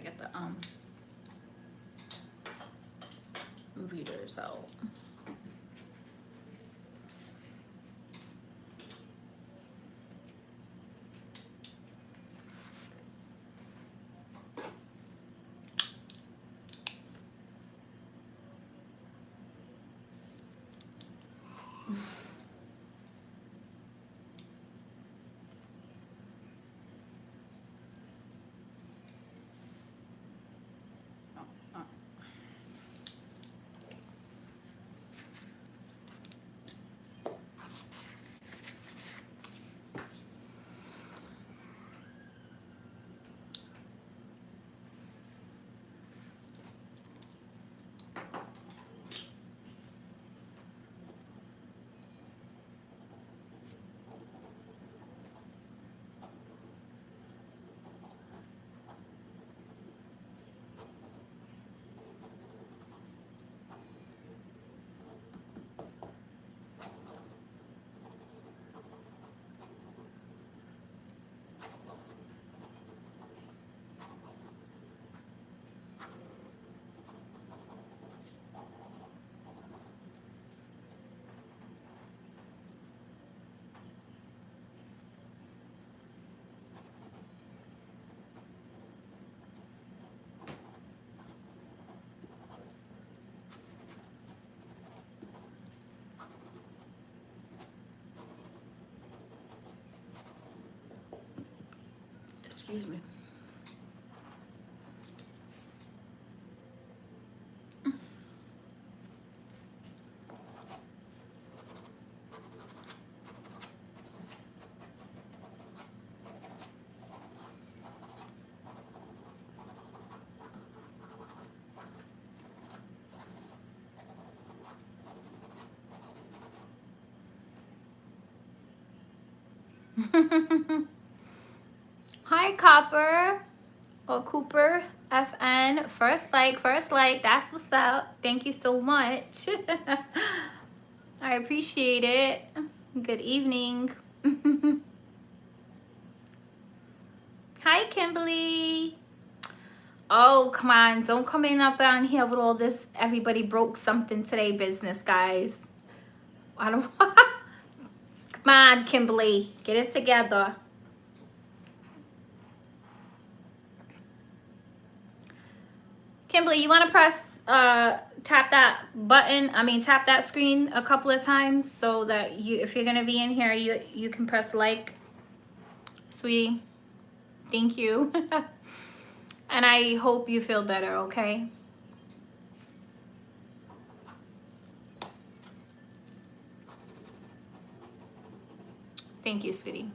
get the readers out. Excuse me. Hi, Copper or Cooper FN. First like, that's what's up. Thank you so much. I appreciate it. Good evening. Hi, Kimberly. Oh, come on. Don't come in up on here with all this everybody broke something today business, guys. I don't Come on, Kimberly. Get it together. Kimberly, you want to press, tap that button, tap that screen a couple of times so that if you're going to be in here, you can press like. Sweetie, thank you. And I hope you feel better, okay? Thank you, sweetie.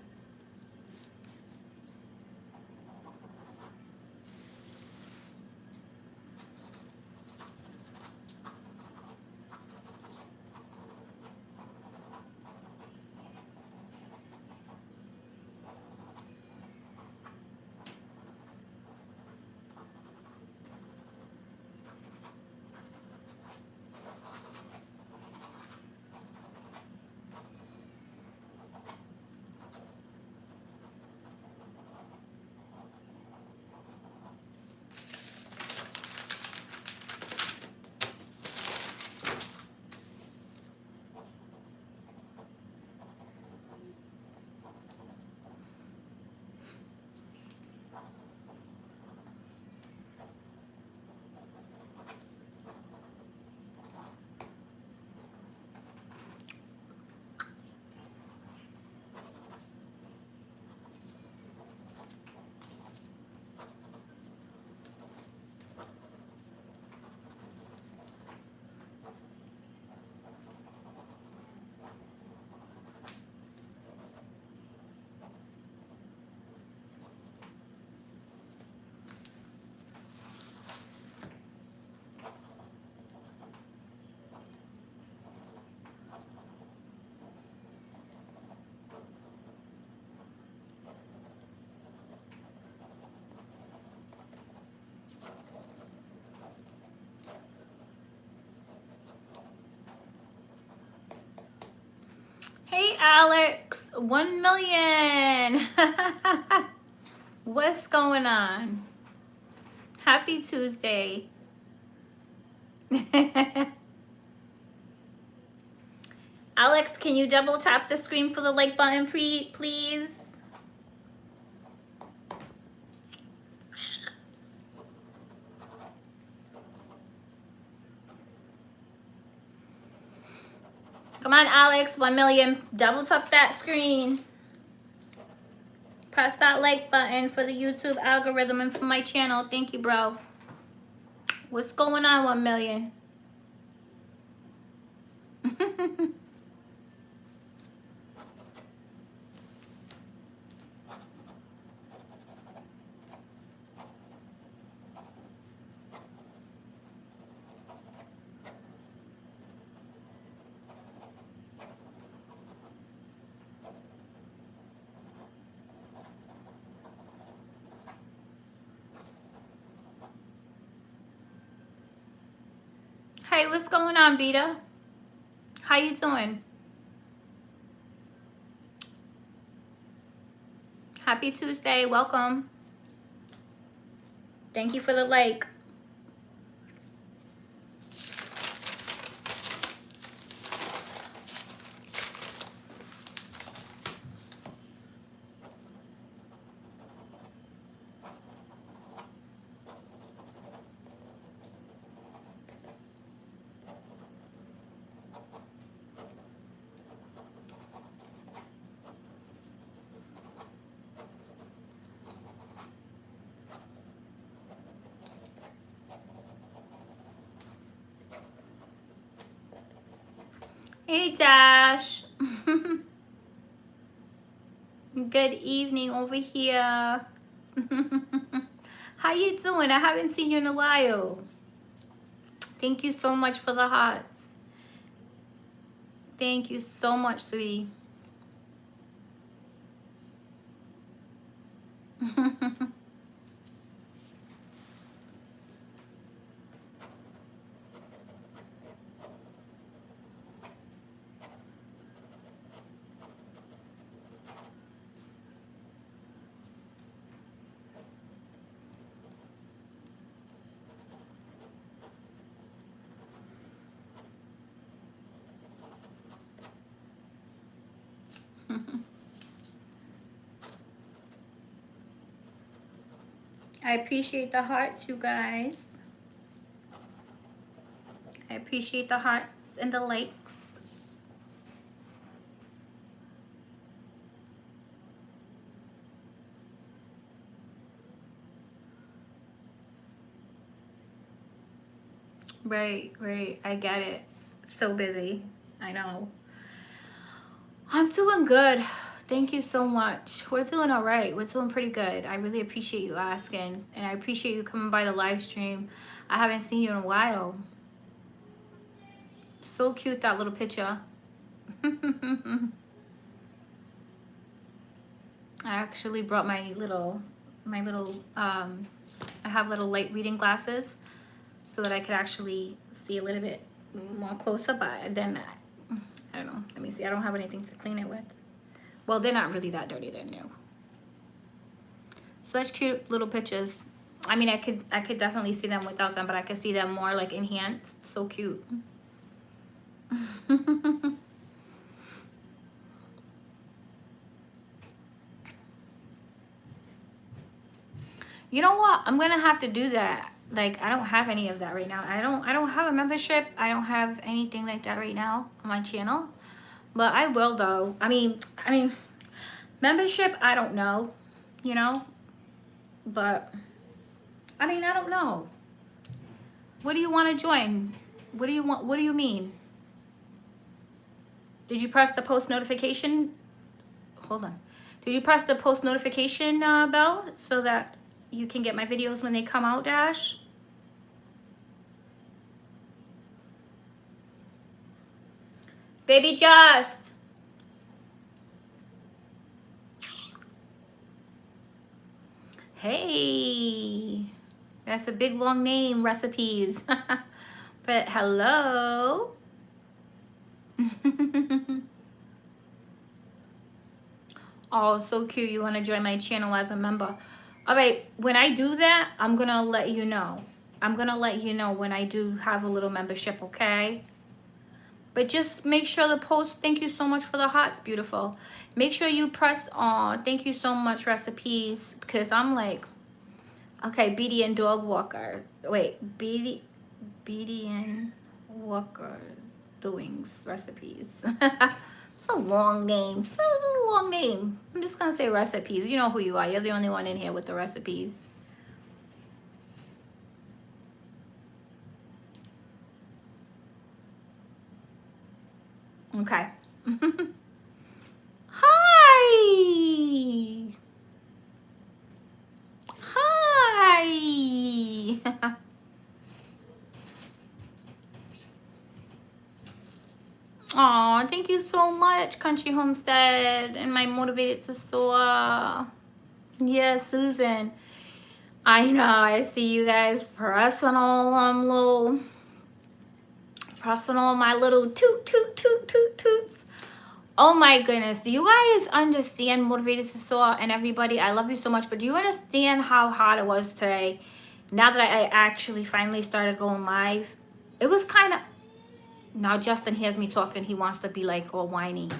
Hey, Alex, 1 million. What's going on? Happy Tuesday. Alex, can you double tap the screen for the like button, please? Come on, Alex, 1 million. Double tap that screen. Press that like button for the YouTube algorithm and for my channel. Thank you, bro. What's going on, 1 million? Hey, what's going on, Beta? How you doing? Happy Tuesday. Welcome. Thank you for the like. Hey, Dash. Good evening over here. How you doing? I haven't seen you in a while. Thank you so much for the hearts. Thank you so much, sweetie. I appreciate the hearts, you guys. I appreciate the hearts and the likes. Right, right. I get it. So busy. I know. I'm doing good. Thank you so much. We're doing all right. We're doing pretty good. I really appreciate you asking. And I appreciate you coming by the live stream. I haven't seen you in a while. So cute, that little picture. I actually brought my little, I have little light reading glasses so that I could actually see a little bit more closer, but then I don't know. Let me see. I don't have anything to clean it with. Well, they're not really that dirty. They're new. Such cute little pictures. I mean, I could definitely see them without them, but I could see them more like enhanced. So cute. You know what? I'm gonna have to do that. Like, I don't have any of that right now. I don't have a membership. I don't have anything like that right now on my channel. But I will, though. I mean, membership, I don't know, you know? But I mean, I don't know. What do you want to join? What do you want? What do you mean? Did you press the post notification? Hold on. Did you press the post notification bell so that you can get my videos when they come out, Dash? Baby Just. Hey. That's a big long name, recipes. But hello. Oh, so cute. You want to join my channel as a member. All right, when I do that, I'm gonna let you know. I'm gonna let you know when I do have a little membership, okay? But just make sure the post, thank you so much for the hearts, beautiful. Make sure you press on, thank you so much, recipes, because I'm like, okay, Beady and Dog Walker. Wait, Beady and Walker Doings recipes. It's a long name. It's a long name. I'm just gonna say recipes. You know who you are. You're the only one in here with the recipes. Okay. Hi. Hi. Aw, thank you so much, Country Homestead and my Motivated to Soar. Yes, Susan. I know, I see you guys pressing all my little toot toot toot toot toots. Oh my goodness, do you guys understand, Motivated to Soar and everybody? I love you so much, but do you understand how hot it was today? Now that I actually finally started going live, it was kind of, now Justin hears me talking, he wants to be like all whiny.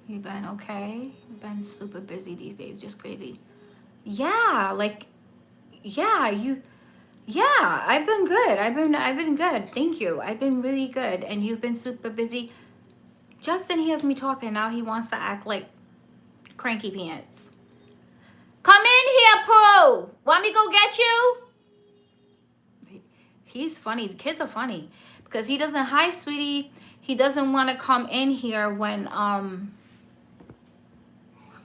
You been okay? Been super busy these days, just crazy. Yeah, like, yeah, yeah, I've been good. I've been good. Thank you. I've been really good. And you've been super busy. Justin hears me talking. Now he wants to act like cranky pants. Come in here, Pooh. Want me to go get you? He's funny. The kids are funny. Because he doesn't, hi, sweetie. He doesn't want to come in here when,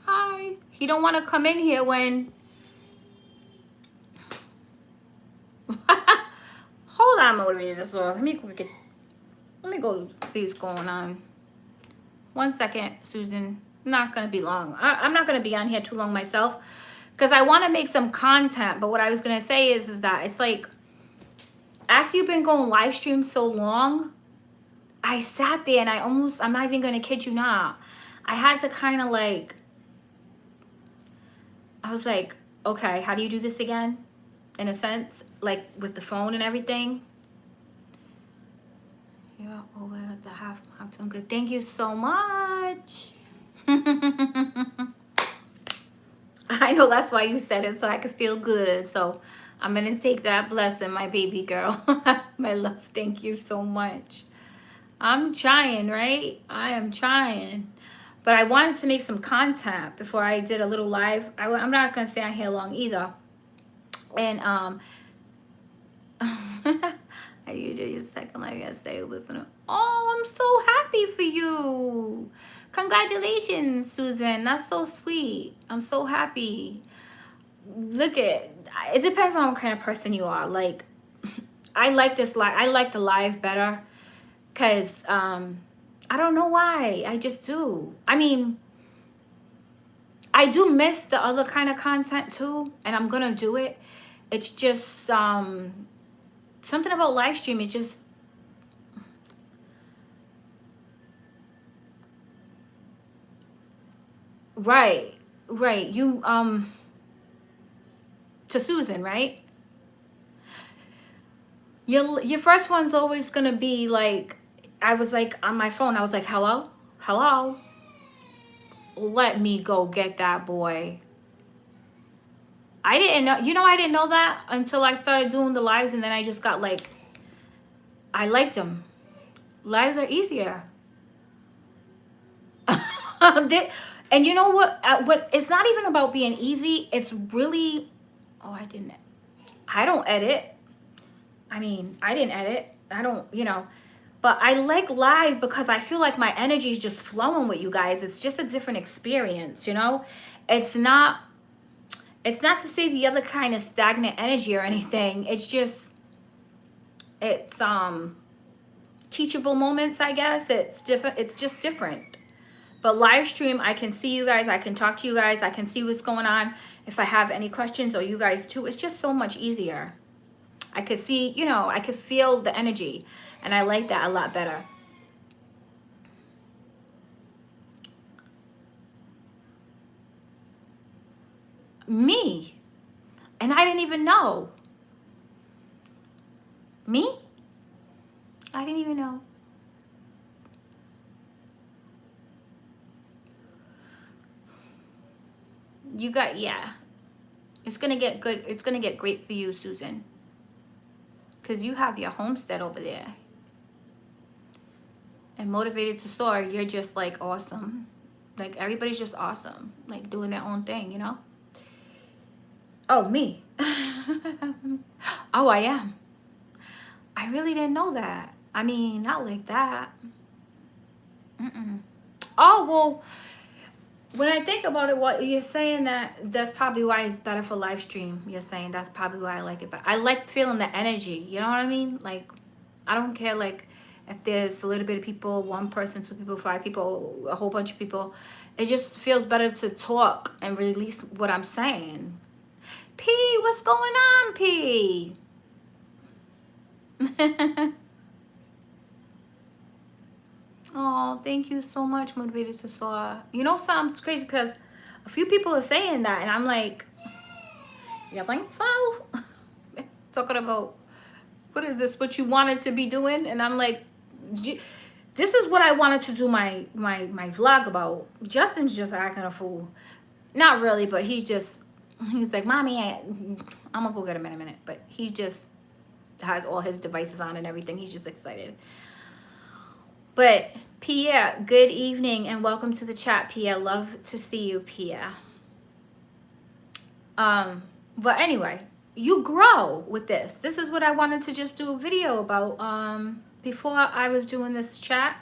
hi. He don't want to come in here when, hold on, Motivated as well. Let me go see what's going on. 1 second, Susan. Not gonna be long. I'm not gonna be on here too long myself because I want to make some content. But what I was gonna say is that it's like after you've been going live stream so long, I sat there and I'm not even gonna kid you not. I had to kind of like, I was like, okay, how do you do this again? In a sense, like with the phone and everything. Yeah, over the half mark. I'm good. Thank you so much. I know that's why you said it, so I could feel good. So I'm gonna take that blessing, my baby girl. My love, thank you so much. I'm trying, right? I am trying. But I wanted to make some content before I did a little live. I'm not gonna stay on here long either. And you did your second live yesterday, listener. Oh, I'm so happy for you. Congratulations, Susan. That's so sweet. I'm so happy. Look at it, depends on what kind of person you are. Like, I like this live. I like the live better because I don't know why. I just do. I mean, I do miss the other kind of content too, and I'm gonna do it. It's just something about live stream. It just right. You to Susan, right? Your first one's always gonna be like, I was like on my phone. I was like, hello, hello. Let me go get that boy. I didn't know, I didn't know that until I started doing the lives, and then I just got like, I liked them. Lives are easier. And you know what? What it's not even about being easy. It's really, oh, I don't edit. I mean, I didn't edit. I don't, but I like live because I feel like my energy is just flowing with you guys. It's just a different experience, It's not to say the other kind of stagnant energy or anything. It's just, it's teachable moments, I guess. It's different. It's just different. But live stream, I can see you guys. I can talk to you guys. I can see what's going on. If I have any questions, or you guys too, it's just so much easier. I could see, I could feel the energy, and I like that a lot better. Me. And I didn't even know. Me? I didn't even know. You got, yeah. It's going to get good. It's going to get great for you, Susan. Because you have your homestead over there. And Motivated to Soar, you're just like awesome. Like everybody's just awesome. Like doing their own thing, you know? Oh, me. Oh, I am. I really didn't know that. I mean, not like that. Oh, well, when I think about it, what you're saying, that's probably why it's better for live stream. You're saying that's probably why I like it. But I like feeling the energy. You know what I mean? Like, I don't care, like, if there's a little bit of people, 1 person, 2 people, 5 people, a whole bunch of people. It just feels better to talk and release what I'm saying. P, what's going on, P? Oh, thank you so much, Motivated to Soar. You know, something's crazy because a few people are saying that, and I'm like, you think so? Talking about, what is this, what you wanted to be doing? And I'm like, this is what I wanted to do my vlog about. Justin's just acting a fool. Not really, but he's like, Mommy, I'm gonna go get him in a minute. But he just has all his devices on and everything. He's just excited. But Pia, good evening and welcome to the chat, Pia. Love to see you, Pia. But anyway, you grow with this. This is what I wanted to just do a video about. Before I was doing this chat,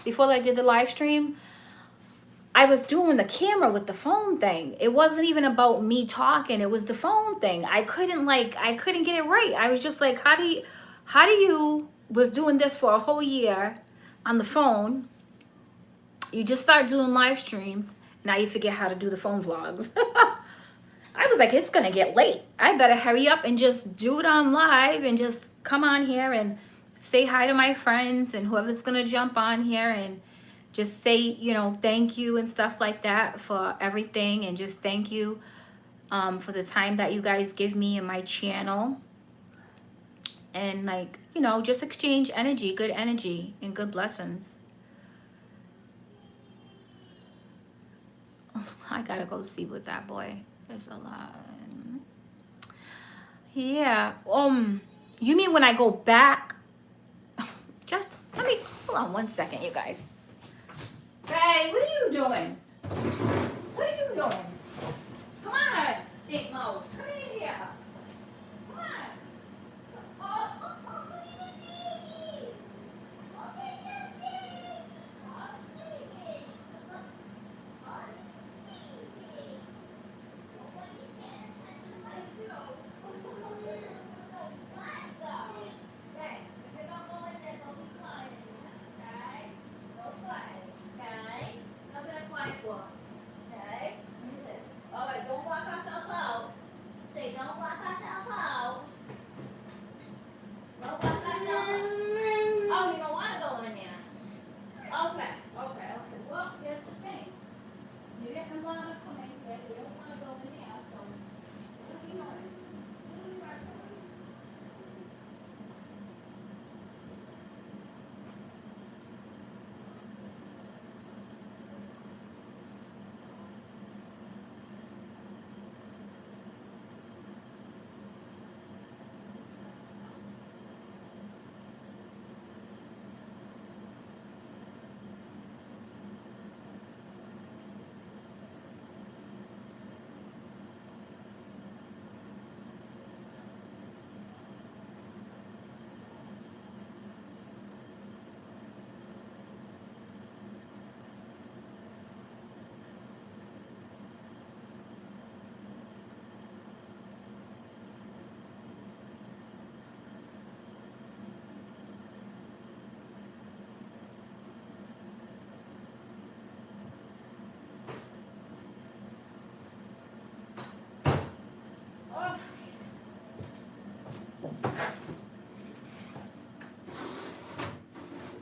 before I did the live stream, I was doing the camera with the phone thing. It wasn't even about me talking. It was the phone thing. I couldn't get it right. I was just like, how do you was doing this for a whole year on the phone? You just start doing live streams. Now you forget how to do the phone vlogs. I was like, it's gonna get late. I better hurry up and just do it on live and just come on here and say hi to my friends and whoever's gonna jump on here and just say, you know, thank you and stuff like that for everything, and just thank you for the time that you guys give me and my channel, and like, you know, just exchange energy and good blessings. I gotta go see what that boy is alive. Yeah. You mean when I go back? Just let me hold on 1 second, you guys. Hey, what are you doing? What are you doing? Come on, Stink Mouse. Come in here. Come on. Oh, look at the baby. Look at the baby. Oh, sleepy. Oh, sleepy. Nobody's paying attention like you. What the? Hey, if you don't go in there, don't be crying. Okay? Don't play. Okay? Nothing to cry for. Okay? Listen. All right, don't lock ourselves out. Say, don't lock ourselves out. Don't lock ourselves out. Oh, you don't want to go in there. Okay. Well, here's the thing. You didn't want to come in there. You don't want to go in there. So, what are you doing?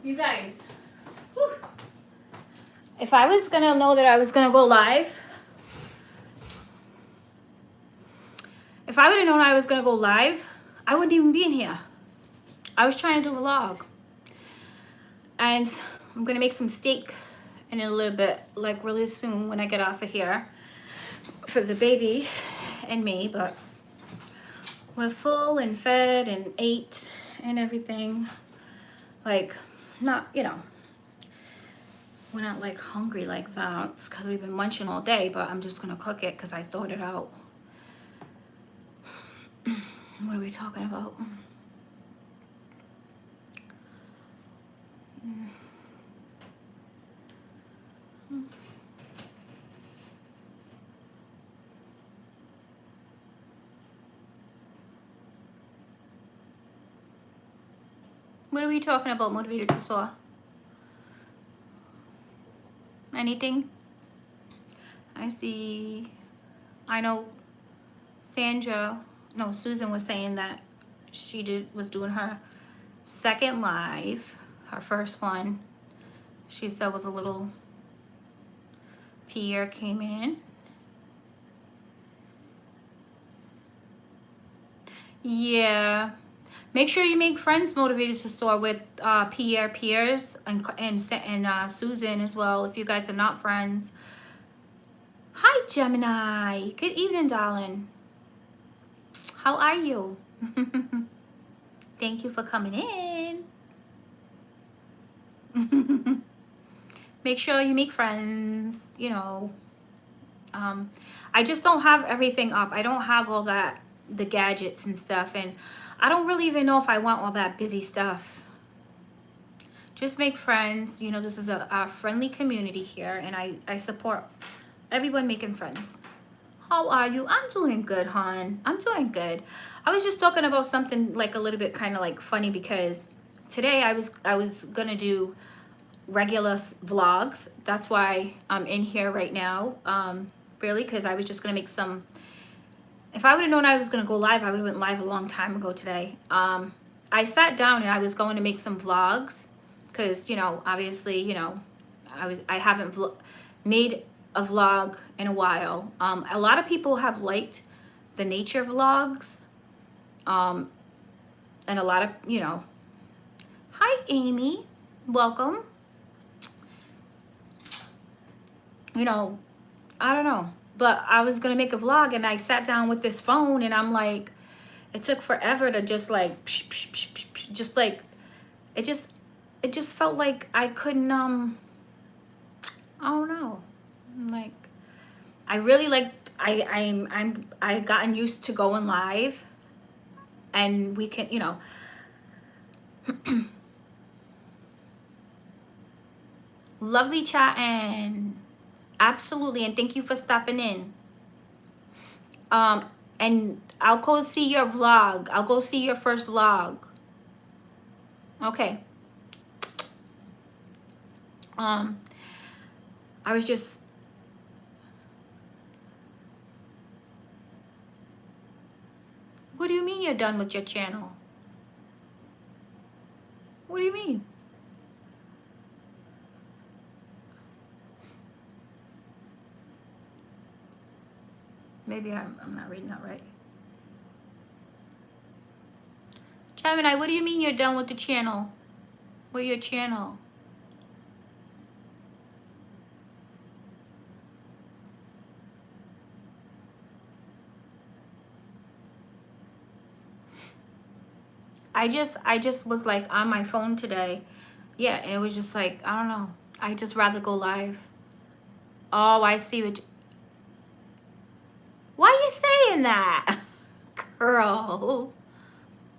You guys, whew. If I was gonna know that I was gonna go live, If I would have known I was going to go live, I wouldn't even be in here. I was trying to do a vlog. And I'm going to make some steak in a little bit, like really soon when I get off of here for the baby and me. But we're full and fed and ate and everything. Like, not, you know, we're not like hungry like that because we've been munching all day, but I'm just going to cook it because I thought it out. What are we talking about? What are we talking about, Motivated to Soar? Anything? I see. I know Sandra, no, Susan was saying that she was doing her second live. Her first one, she said, was a little, Pierre came in. Yeah. Make sure you make friends, Motivated to Soar, with Pierre Piers and Susan as well, if you guys are not friends. Hi, Gemini. Good evening, darling. How are you? Thank you for coming in. Make sure you make friends, you know. I just don't have everything up. I don't have all that, the gadgets and stuff, and I don't really even know if I want all that busy stuff. Just make friends. You know, this is a friendly community here, and I support everyone making friends. How are you? I'm doing good, hon. I'm doing good. I was just talking about something like a little bit kind of like funny, because today I was gonna do regular vlogs. That's why I'm in here right now, really, because I was just gonna make some. If I would have known I was gonna go live, I would have went live a long time ago today. I sat down and I was going to make some vlogs, because, you know, obviously, you know, I haven't made a vlog in a while. A lot of people have liked the nature vlogs, and a lot of, you know. Hi, Amy. Welcome. You know, I don't know, but I was gonna make a vlog, and I sat down with this phone, and I'm like, it took forever to just like, just like, it just felt like I couldn't, I don't know, like, I really like, I gotten used to going live, and we can, you know, lovely chatting. Absolutely, and thank you for stopping in. And I'll go see your vlog. I'll go see your first vlog. Okay. I was just, what do you mean you're done with your channel? What do you mean? Maybe I'm not reading that right. Gemini, what do you mean you're done with the channel? With your channel? I just was like on my phone today. Yeah, and it was just like, I don't know. I just rather go live. Oh, I see what. Why are you saying that? Girl,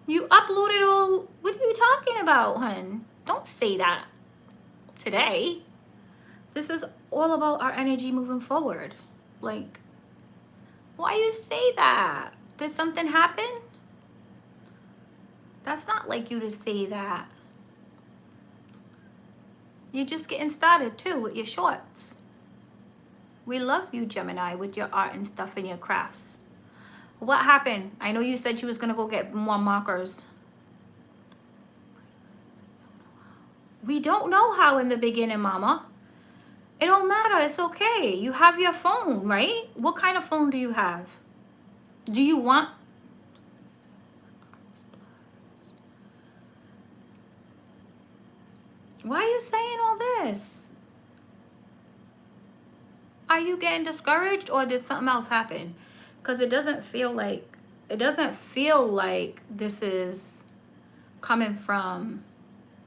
you uploaded all, what are you talking about, hun? Don't say that today. This is all about our energy moving forward. Like, why you say that? Did something happen? That's not like you to say that. You're just getting started too with your shorts. We love you, Gemini, with your art and stuff and your crafts. What happened? I know you said you was gonna go get more markers. We don't know how in the beginning, Mama. It don't matter. It's okay. You have your phone, right? What kind of phone do you have? Do you want Why are you saying all this? Are you getting discouraged or did something else happen? Because it doesn't feel like this is coming from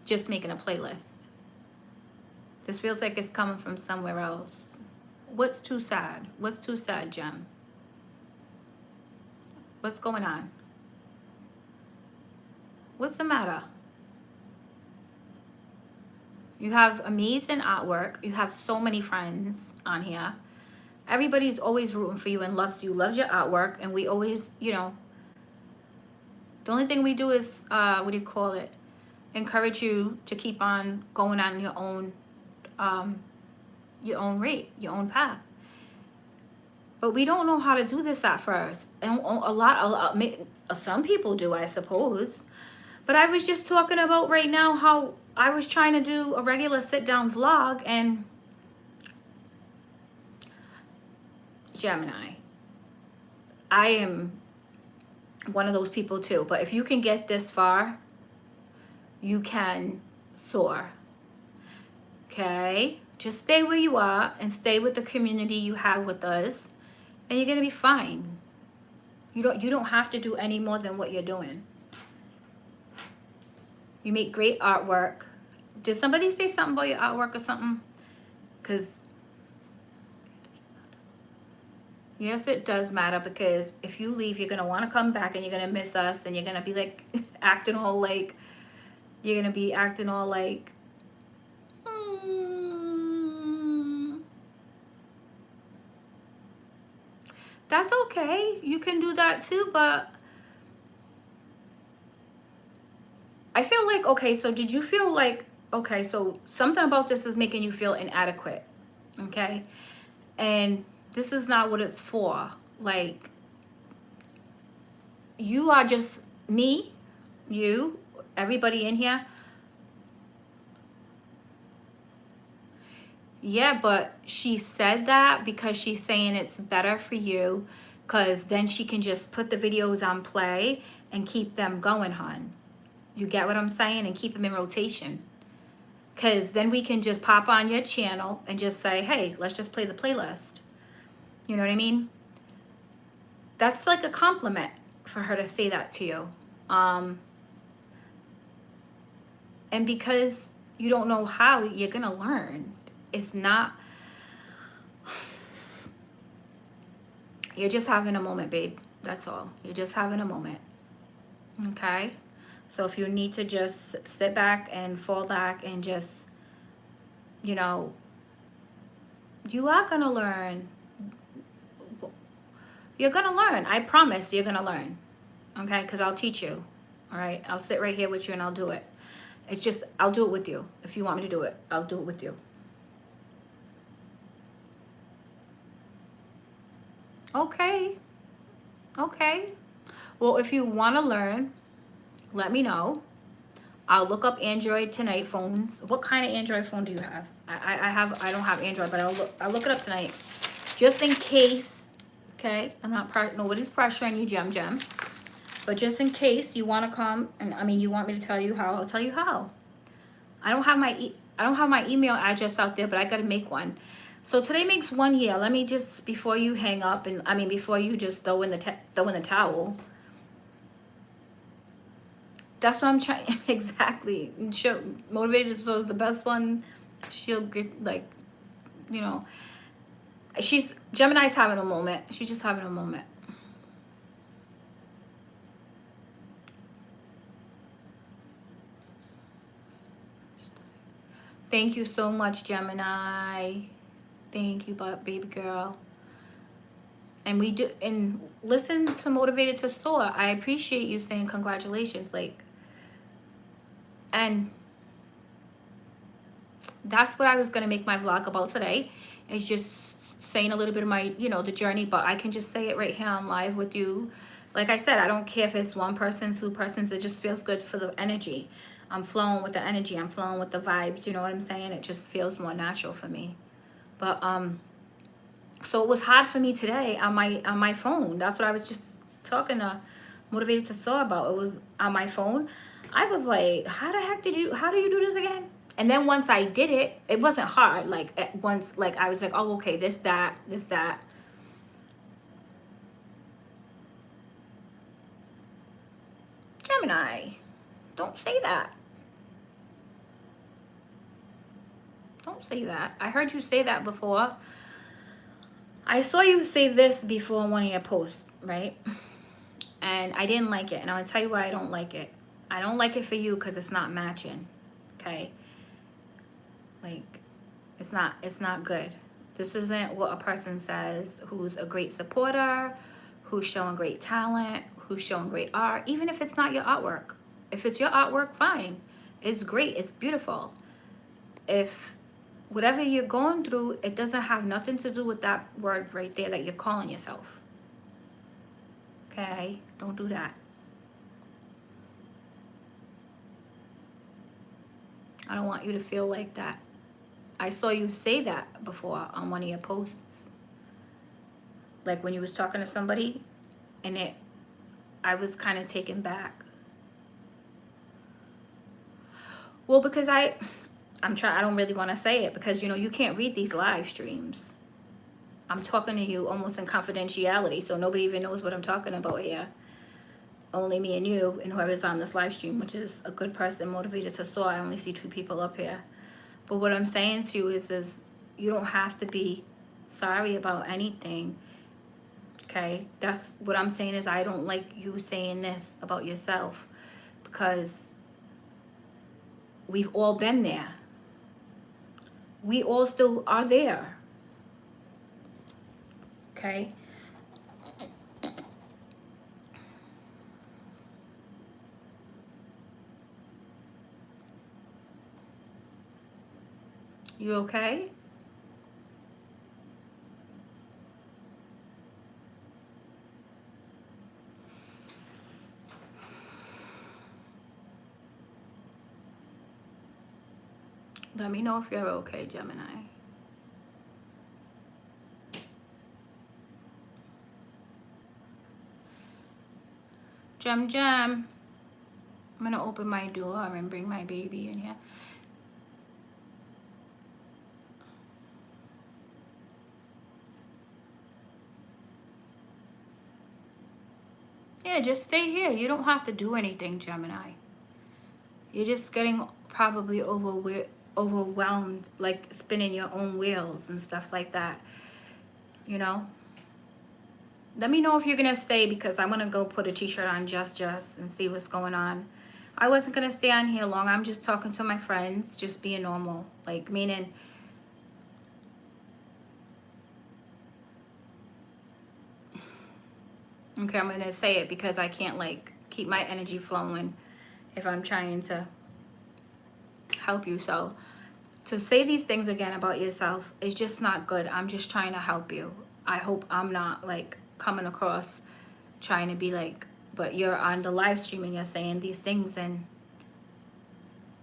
just making a playlist. This feels like it's coming from somewhere else. What's too sad? What's too sad, Gem? What's going on? What's the matter? You have amazing artwork. You have so many friends on here. Everybody's always rooting for you and loves you, loves your artwork. And we always, you know, the only thing we do is, what do you call it? Encourage you to keep on going on your own rate, your own path. But we don't know how to do this at first. And some people do, I suppose. But I was just talking about right now how I was trying to do a regular sit-down vlog, and Gemini, I am one of those people too. But if you can get this far, you can soar. Okay? Just stay where you are and stay with the community you have with us, and you're gonna be fine. You don't have to do any more than what you're doing. You make great artwork. Did somebody say something about your artwork or something? Because yes, it does matter, because if you leave, you're gonna want to come back and you're gonna miss us, and you're gonna be like acting all like That's okay. You can do that too, but I feel like, okay, so did you feel like, okay, so something about this is making you feel inadequate, okay? And this is not what it's for. Like, you are just me, you, everybody in here. Yeah, but she said that because she's saying it's better for you, because then she can just put the videos on play and keep them going, hon. You get what I'm saying? And keep them in rotation. Because then we can just pop on your channel and just say, hey, let's just play the playlist. You know what I mean? That's like a compliment for her to say that to you. And because you don't know how, you're going to learn. It's not... You're just having a moment, babe. That's all. You're just having a moment. Okay? So if you need to just sit back and fall back and just, you know, you are going to learn. You're going to learn. I promise you're going to learn. Okay? Because I'll teach you. All right? I'll sit right here with you and I'll do it. It's just, I'll do it with you. If you want me to do it, I'll do it with you. Okay. Okay. Well, if you want to learn, let me know. I'll look up Android tonight phones. What kind of Android phone do you have? I don't have Android, but I'll look it up tonight, just in case. Okay, I'm not nobody's pressuring you, Gem. But just in case you want to come, and I mean you want me to tell you how, I'll tell you how. I don't have my email address out there, but I gotta make one. So today makes 1 year. Let me just, before you hang up, and I mean before you just throw in the towel. That's what I'm trying. Exactly. Motivated So is the best one. She'll get, like, you know, Gemini's having a moment. She's just having a moment. Thank you so much, Gemini. Thank you, baby girl. And listen to Motivated to Soar. I appreciate you saying congratulations. Like, and that's what I was going to make my vlog about today, is just saying a little bit of my, you know, the journey, but I can just say it right here on live with you. Like I said, I don't care if it's one person, two persons. It just feels good for the energy. I'm flowing with the energy. I'm flowing with the vibes. You know what I'm saying? It just feels more natural for me. But so it was hard for me today on my phone. That's what I was just talking to Motivated to Soar about. It was on my phone. I was like, how do you do this again? And then once I did it, it wasn't hard. Like at once, like I was like, oh, okay, this, that, this, that. Gemini, don't say that. Don't say that. I heard you say that before. I saw you say this before on one of your posts, right? And I didn't like it. And I'll tell you why I don't like it. I don't like it for you because it's not matching. Okay? Like, it's not good. This isn't what a person says who's a great supporter, who's showing great talent, who's showing great art, even if it's not your artwork. If it's your artwork, fine. It's great. It's beautiful. If whatever you're going through, it doesn't have nothing to do with that word right there that you're calling yourself. Okay? Don't do that. I don't want you to feel like that. I saw you say that before on one of your posts. Like when you was talking to somebody and I was kind of taken back. Well, because I don't really want to say it because, you know, you can't read these live streams. I'm talking to you almost in confidentiality, so nobody even knows what I'm talking about here. Only me and you and whoever's on this live stream, which is a good person, motivated to soar. I only see 2 people up here. But what I'm saying to you is you don't have to be sorry about anything. Okay? That's what I'm saying is I don't like you saying this about yourself because we've all been there. We all still are there. Okay? You okay? Let me know if you're okay, Gemini. Gem. I'm gonna open my door and bring my baby in here. Yeah, just stay here. You don't have to do anything, Gemini. You're just getting probably overwhelmed, like spinning your own wheels and stuff like that. You know? Let me know if you're gonna stay because I'm gonna go put a t-shirt on just and see what's going on. I wasn't gonna stay on here long. I'm just talking to my friends, just being normal. Like, meaning... Okay, I'm gonna say it because I can't, like, keep my energy flowing if I'm trying to help you. So, to say these things again about yourself is just not good. I'm just trying to help you. I hope I'm not, like, coming across trying to be like, but you're on the live stream and you're saying these things and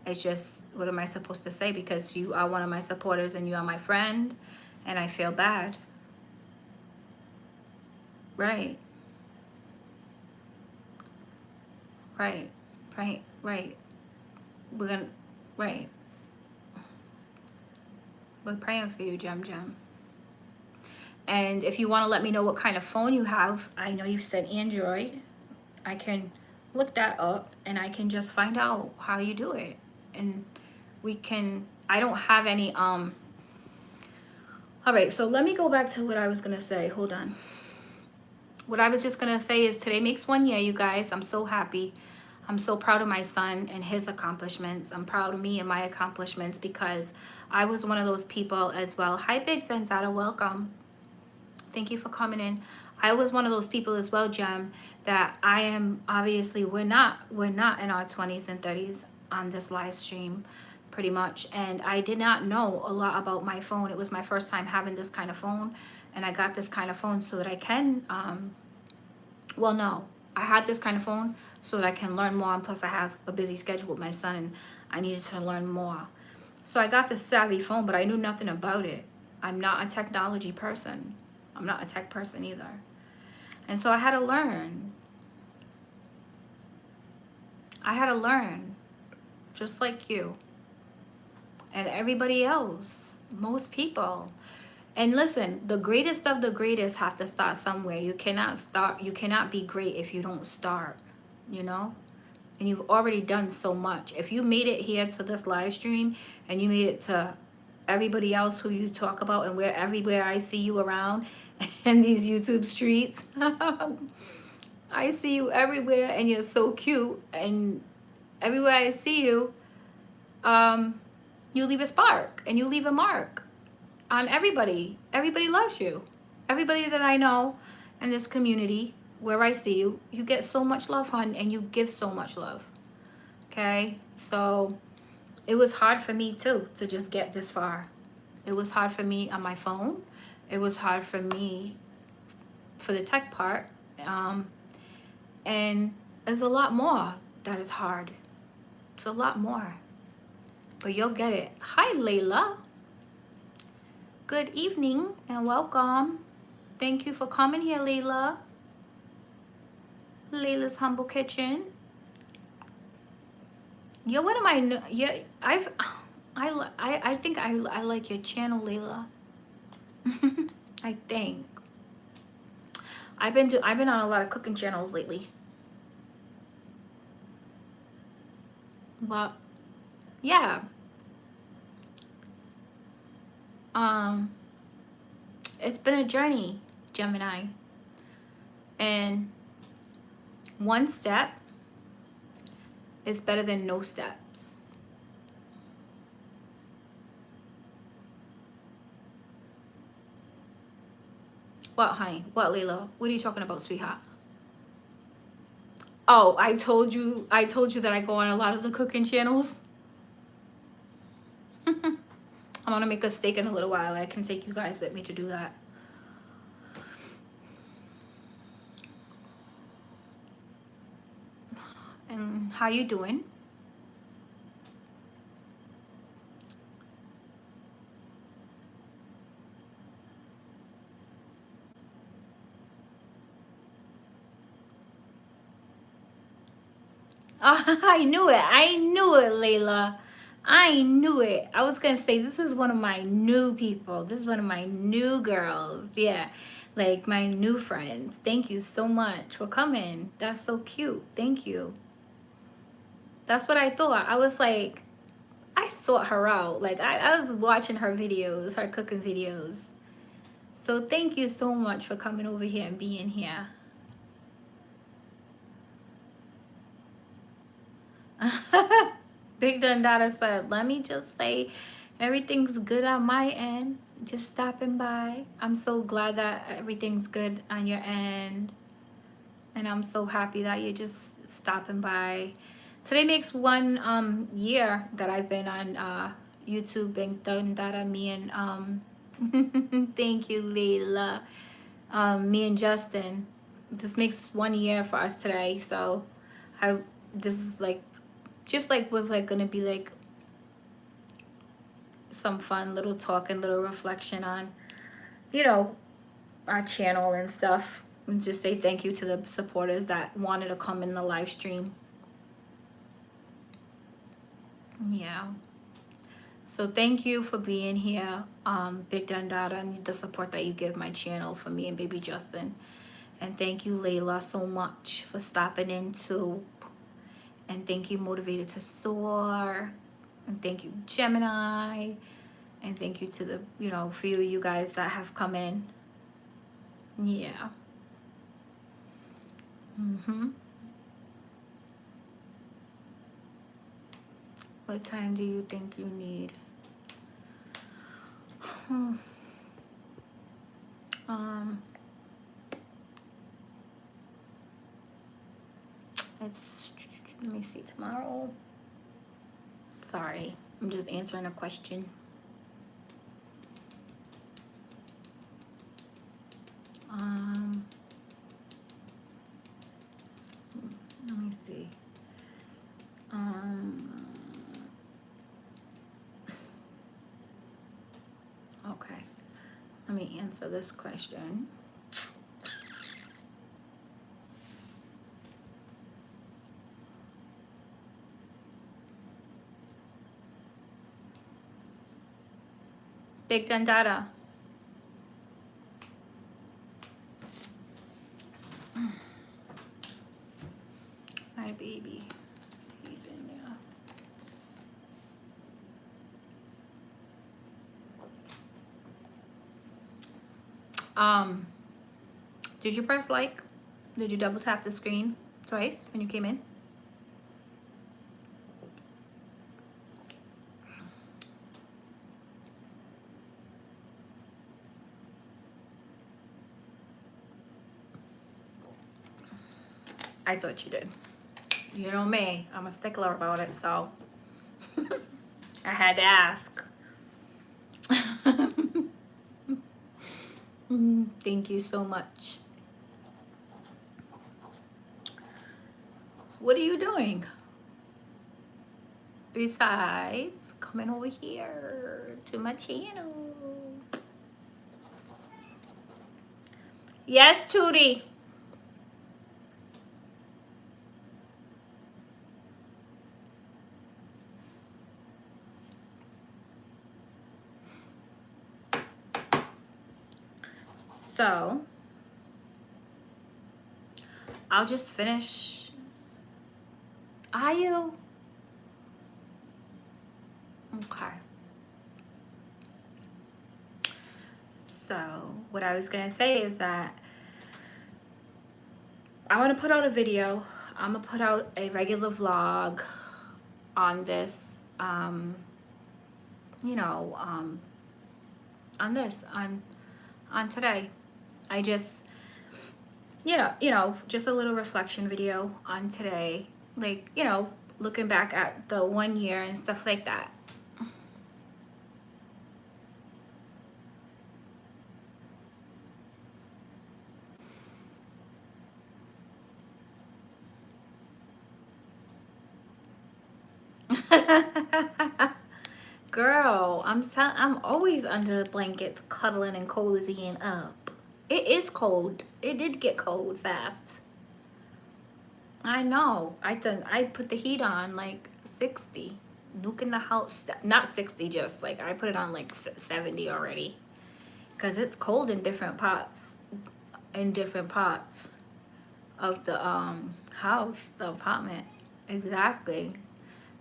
it's just, what am I supposed to say? Because you are one of my supporters and you are my friend and I feel bad. Right. Right. We're gonna, right. We're praying for you, Gem. And if you want to let me know what kind of phone you have, I know you said Android. I can look that up and I can just find out how you do it. And we can, I don't have any, all right, so let me go back to what I was going to say. Hold on. What I was just going to say is today makes 1 year, you guys. I'm so happy. I'm so proud of my son and his accomplishments. I'm proud of me and my accomplishments because I was one of those people as well. Hi, Big Zenzada, welcome. Thank you for coming in. I was one of those people as well, Gem, that I am, obviously, we're not in our 20s and 30s on this live stream, pretty much. And I did not know a lot about my phone. It was my first time having this kind of phone. And I got this kind of phone so that I can, well, no, I had this kind of phone so that I can learn more. And plus I have a busy schedule with my son and I needed to learn more. So I got this savvy phone, but I knew nothing about it. I'm not a technology person. I'm not a tech person either. And so I had to learn. I had to learn, just like you. and everybody else, most people. And listen, the greatest of the greatest have to start somewhere. You cannot be great if you don't start, you know? And you've already done so much. If you made it here to this live stream and you made it to everybody else who you talk about, and where everywhere I see you around in these YouTube streets, I see you everywhere and you're so cute, and everywhere I see you, you leave a spark and you leave a mark on everybody. Everybody loves you. Everybody that I know in this community where I see you, you get so much love, hon, and you give so much love. Okay? So it was hard for me too to just get this far. It was hard for me on my phone. It was hard for me for the tech part. And there's a lot more that is hard. It's a lot more. But you'll get it. Hi, Layla. Good evening and welcome. Thank you for coming here, Layla. Layla's Humble Kitchen. Yo, what am I? Yeah, I think I like your channel, Layla. I think I've been on a lot of cooking channels lately. But yeah, it's been a journey, Gemini, and one step is better than no steps. What, honey? What, Layla? What are you talking about, sweetheart? Oh, I told you that I go on a lot of the cooking channels. I'm gonna make a steak in a little while. I can take you guys with me to do that. And how you doing? I knew it. I knew it, Layla. I knew it. I was gonna say this is one of my new people. This is one of my new girls. Yeah, like my new friends. Thank you so much for coming. That's so cute. Thank you. That's what I thought. I was like, I sought her out. Like I was watching her videos, her cooking videos. So thank you so much for coming over here and being here. Big Dundada said, let me just say everything's good on my end. Just stopping by. I'm so glad that everything's good on your end. And I'm so happy that you're just stopping by. Today makes 1 year that I've been on YouTube. Big Dundada, me and thank you, Layla. Me and Justin. This makes 1 year for us today. So this is like just like was like gonna be like some fun little talk and little reflection on, you know, our channel and stuff, and just say thank you to the supporters that wanted to come in the live stream. Yeah, so thank you for being here, Big Dundada, and the support that you give my channel for me and baby Justin. And thank you, Layla, so much for stopping in too. And thank you, Motivated to Soar. And thank you, Gemini. And thank you to the, you know, few of you guys that have come in. Yeah. What time do you think you need? It's, let me see, tomorrow. Sorry, I'm just answering a question. Let me see. Okay, let me answer this question. Big Dendada. My baby. He's in there. Did you press like? Did you double tap the screen twice when you came in? I thought you did. You know me, I'm a stickler about it, so I had to ask. Thank you so much. What are you doing besides coming over here to my channel? Yes, Tootie. So I'll just finish. Are you? Okay. So what I was gonna say is that I want to put out a video. I'm gonna put out a regular vlog on this, you know, on this, on today. I just, just a little reflection video on today, like, looking back at the 1 year and stuff like that. Girl, I'm always under the blankets, cuddling and cozying up. It is cold. It did get cold fast. I know. I put the heat on like 60. Nuking the house. Not 60, just like I put it on like 70 already. Because it's cold in different parts. In different parts of the house, the apartment. Exactly.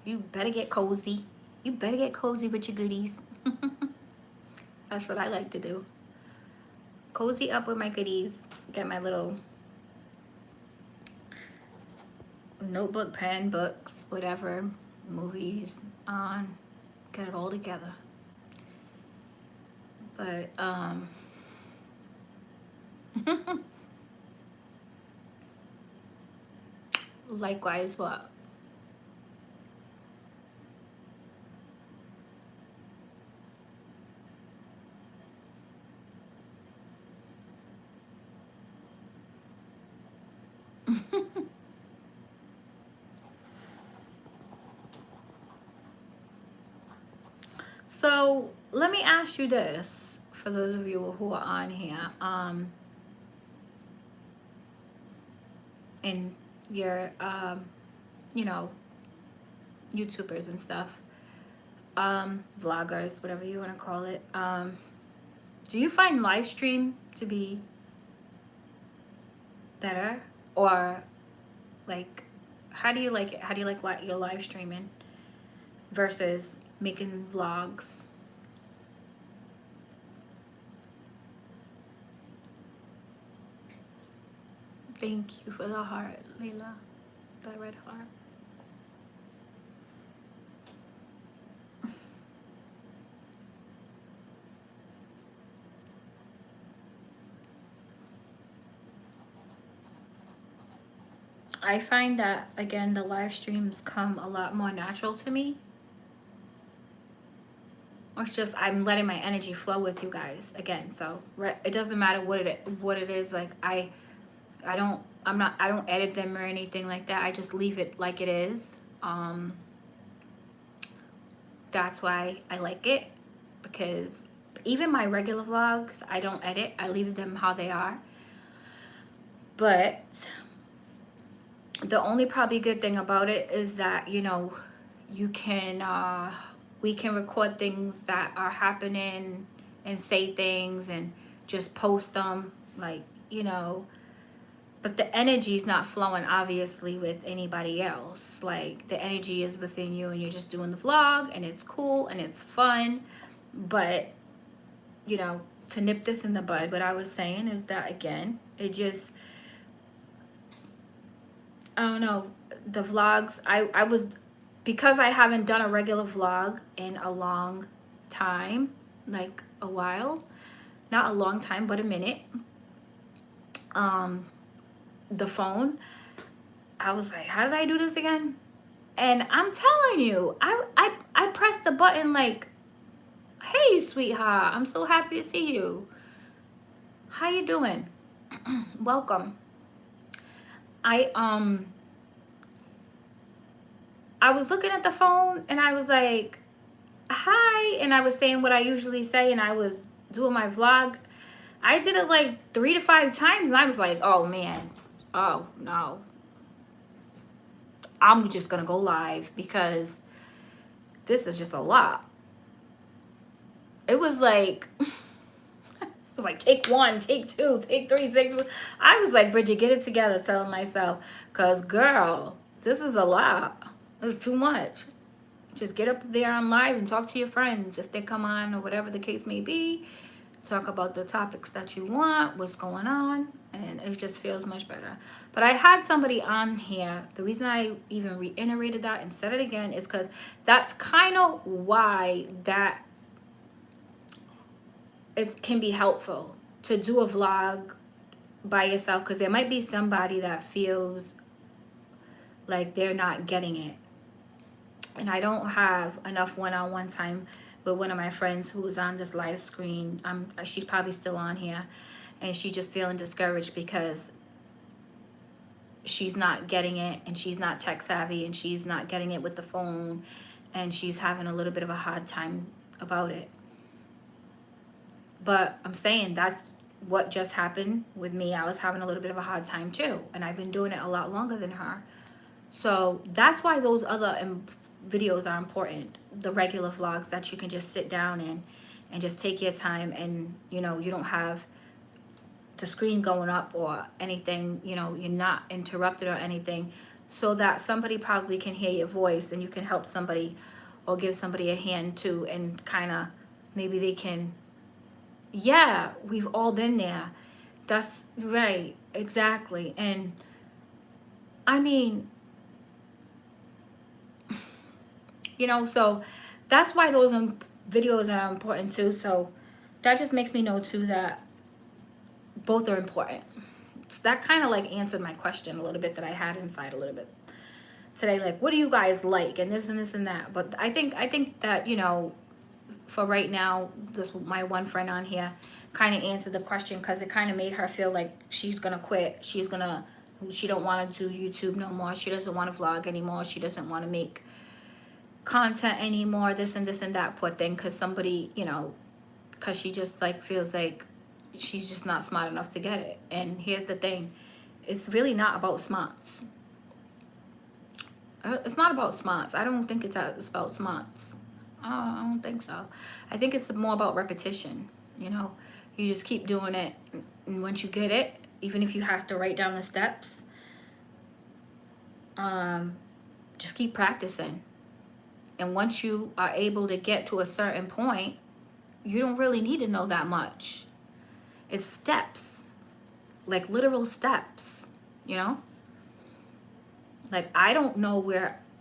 You better get cozy. You better get cozy with your goodies. That's what I like to do. Cozy up with my goodies. Get my little notebook, pen, books, whatever, movies on. Get it all together. But, likewise, what? So let me ask you this, for those of you who are on here, and you're, YouTubers and stuff, vloggers, whatever you want to call it. Do you find live stream to be better, or like, how do you like it? How do you like your live streaming versus making vlogs? Thank you for the heart, Leila. The red heart. I find that, again, the live streams come a lot more natural to me. Or it's just I'm letting my energy flow with you guys again. So it doesn't matter what it is. Like I don't edit them or anything like that. I just leave it like it is. That's why I like it, because even my regular vlogs, I don't edit. I leave them how they are. But the only probably good thing about it is that, you can we can record things that are happening and say things and just post them, like, you know, but the energy is not flowing obviously with anybody else. Like the energy is within you, and you're just doing the vlog, and it's cool and it's fun. But you know, to nip this in the bud, what I was saying is that, again, it just, I don't know, the vlogs, I was, because I haven't done a regular vlog in a long time, like a while, not a long time, but a minute, the phone, I was like, how did I do this again? And I'm telling you, I pressed the button like, hey, sweetheart, I'm so happy to see you. How you doing? Welcome. I was looking at the phone and I was like, hi, and I was saying what I usually say, and I was doing my vlog. I did it like 3 to 5 times, and I was like, oh man, oh no, I'm just gonna go live because this is just a lot. It was like take 1, take 2, take 3, take 4. I was like, Bridget, get it together, telling myself, because girl, this is a lot. It's too much. Just get up there on live and talk to your friends if they come on, or whatever the case may be. Talk about the topics that you want, what's going on, and it just feels much better. But I had somebody on here. The reason I even reiterated that and said it again is because that's kind of why that it can be helpful to do a vlog by yourself, because there might be somebody that feels like they're not getting it. And I don't have enough one-on-one time with one of my friends who was on this live screen. She's probably still on here, and she's just feeling discouraged because she's not getting it, and she's not tech savvy, and she's not getting it with the phone, and she's having a little bit of a hard time about it. But I'm saying that's what just happened with me. I was having a little bit of a hard time too, and I've been doing it a lot longer than her. So that's why those other videos are important, the regular vlogs that you can just sit down and just take your time, and you know, you don't have the screen going up or anything, you know, you're not interrupted or anything, so that somebody probably can hear your voice and you can help somebody or give somebody a hand too, and kind of maybe they can, yeah, we've all been there. That's right, exactly. And I mean, you know, so that's why those videos are important too. So that just makes me know too that both are important. So that kind of like answered my question a little bit that I had inside a little bit today, like, what do you guys like, and this and this and that. But I think that, you know, for right now, this, my one friend on here kind of answered the question, because it kind of made her feel like she's gonna quit. She don't want to do YouTube no more. She doesn't want to vlog anymore. She doesn't want to make content anymore, this and this and that, poor thing, because somebody, you know, because she just like feels like she's just not smart enough to get it. And here's the thing, it's really not about smarts. It's not about smarts. I don't think it's about smarts. I don't think so. I think it's more about repetition. You know, you just keep doing it, and once you get it, even if you have to write down the steps, just keep practicing. And once you are able to get to a certain point, you don't really need to know that much. It's steps, like literal steps, you know? Like, I know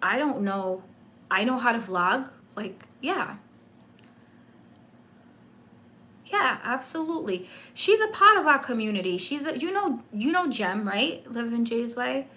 how to vlog. Like, yeah, absolutely. She's a part of our community. She's you know Jem, right? Live in Jay's Way.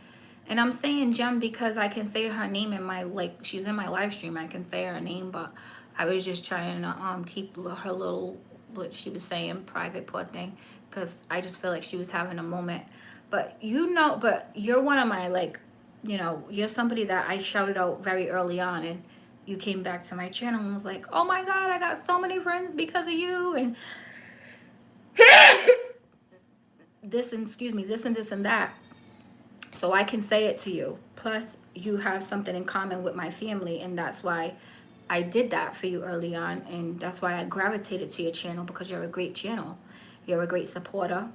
And I'm saying Jem because I can say her name in my, like, she's in my live stream. I can say her name, but I was just trying to keep her little, what she was saying, private, poor thing, because I just feel like she was having a moment. But you're one of my, like, you know, you're somebody that I shouted out very early on, and you came back to my channel and was like, oh my God, I got so many friends because of you, and this and this and that. So I can say it to you. Plus, you have something in common with my family, and that's why I did that for you early on, and that's why I gravitated to your channel, because you're a great channel. You're a great supporter,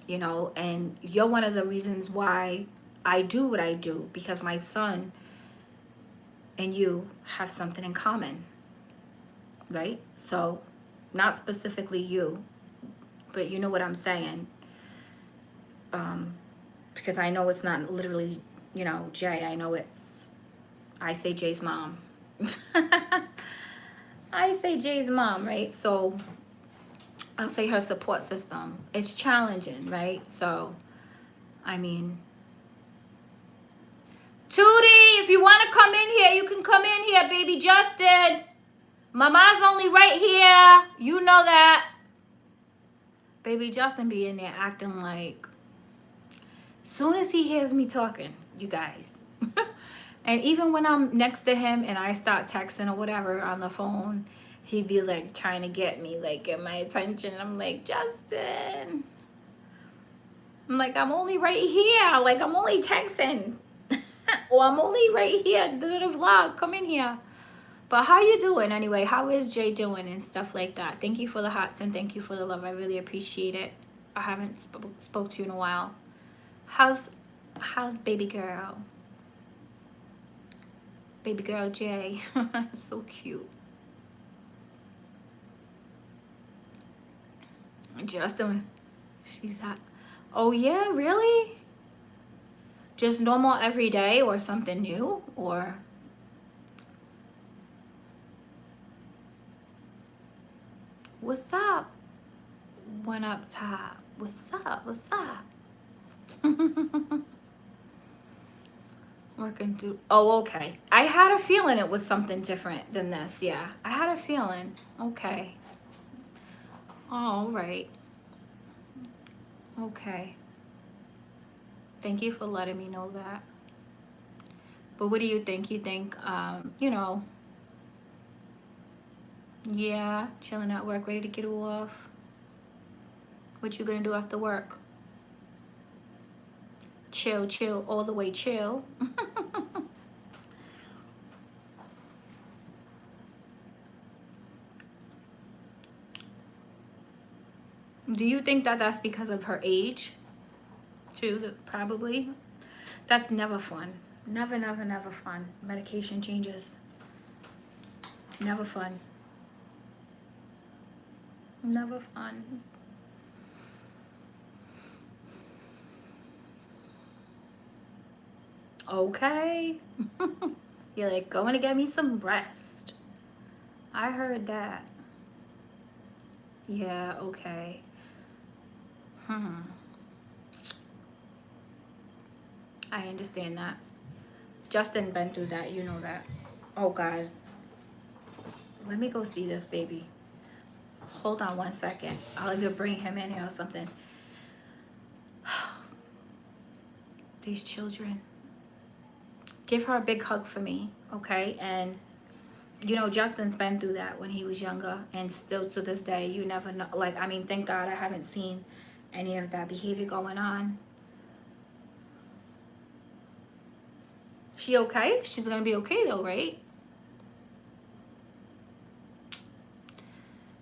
you know, and you're one of the reasons why I do what I do, because my son and you have something in common, right? So, not specifically you, but you know what I'm saying. Because I know it's not literally, you know, Jay. I know I say Jay's mom. I say Jay's mom, right? So I'll say her support system. It's challenging, right? So, I mean, Tootie, if you want to come in here, you can come in here, baby Justin. Mama's only right here. You know that. Baby Justin be in there acting like, soon as he hears me talking, you guys. And even when I'm next to him and I start texting or whatever on the phone, he'd be like trying to get me, like get my attention. I'm like, Justin. I'm like, I'm only right here. Like, I'm only texting. Or I'm only right here doing a vlog. Come in here. But how you doing anyway? How is Jay doing and stuff like that? Thank you for the hearts and thank you for the love. I really appreciate it. I haven't spoke to you in a while. How's baby girl? Baby girl Jay. So cute. Justin, she's hot. Oh yeah, really? Just normal every day or something new? Or what's up? One up top. What's up? What's up? Working through. Oh, okay. I had a feeling it was something different than this. Yeah, I had a feeling. Okay. All right. Okay. Thank you for letting me know that. But what do you think? You think, you know, yeah, chilling at work, ready to get off. What you gonna do after work? Chill, chill, all the way chill. Do you think that that's because of her age? Too, probably. That's never fun. Never, never, never fun. Medication changes. Never fun. Never fun. Okay. You're like, going to get me some rest. I heard that. Yeah, okay. I understand that. Justin been through that, you know that. Oh God. Let me go see this baby. Hold on one second. I'll either bring him in here or something. These children. Give her a big hug for me, okay? And you know, Justin's been through that when he was younger, and still to this day, you never know. Like, I mean, thank God I haven't seen any of that behavior going on. She okay? She's gonna be okay though, right?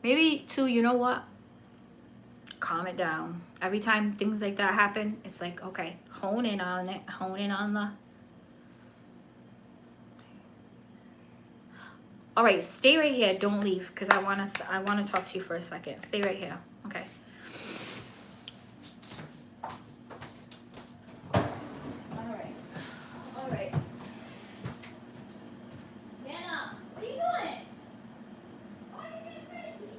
Maybe too, you know what? Calm it down. Every time things like that happen, it's like, okay, hone in on it. Hone in on the... All right, stay right here. Don't leave, because I want to talk to you for a second. Stay right here. Okay. All right. All right. Anna, what are you doing? Why are you getting crazy?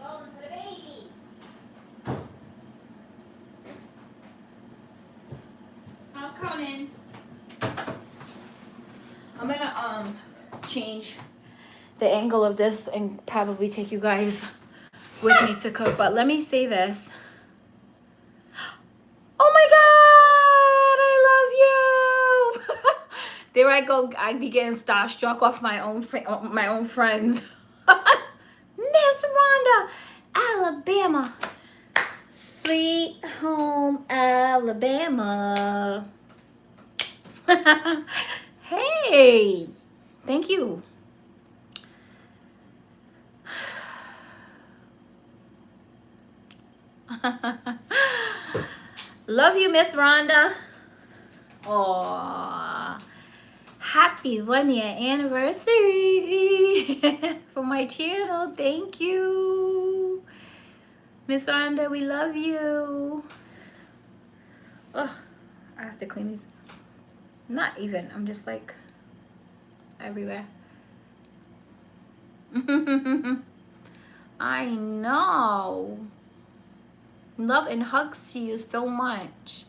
Rolling for the baby. I'm coming. I'm gonna change the angle of this and probably take you guys with me to cook. But let me say this. Oh my God, I love you. There I go. I be getting starstruck off my own friends. Miss Rhonda, Alabama. Sweet home Alabama. Hey, thank you. Love you, Miss Rhonda. Aww. Happy 1-year anniversary for my channel. Thank you. Miss Rhonda, we love you. Oh, I have to clean these. Not even. I'm just like everywhere. I know. Love and hugs to you so much.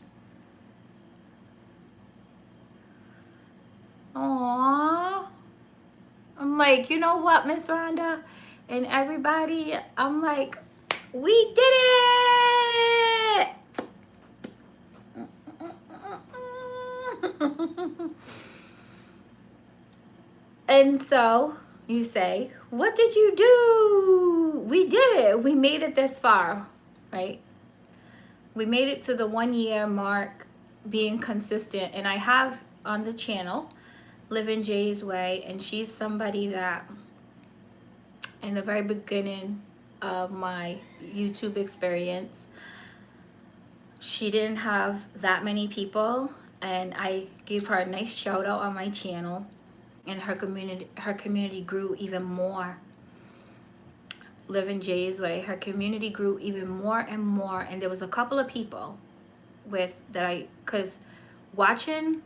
Aww. I'm like, you know what, Miss Rhonda and everybody, I'm like, we did it! And so you say, what did you do? We did it. We made it this far, right? We made it to the 1-year mark, being consistent. And I have on the channel Living Jay's Way, and she's somebody that in the very beginning of my YouTube experience, she didn't have that many people, and I gave her a nice shout out on my channel, and her community grew even more. Living Jay's Way, her community grew even more and more, and there was a couple of people because watching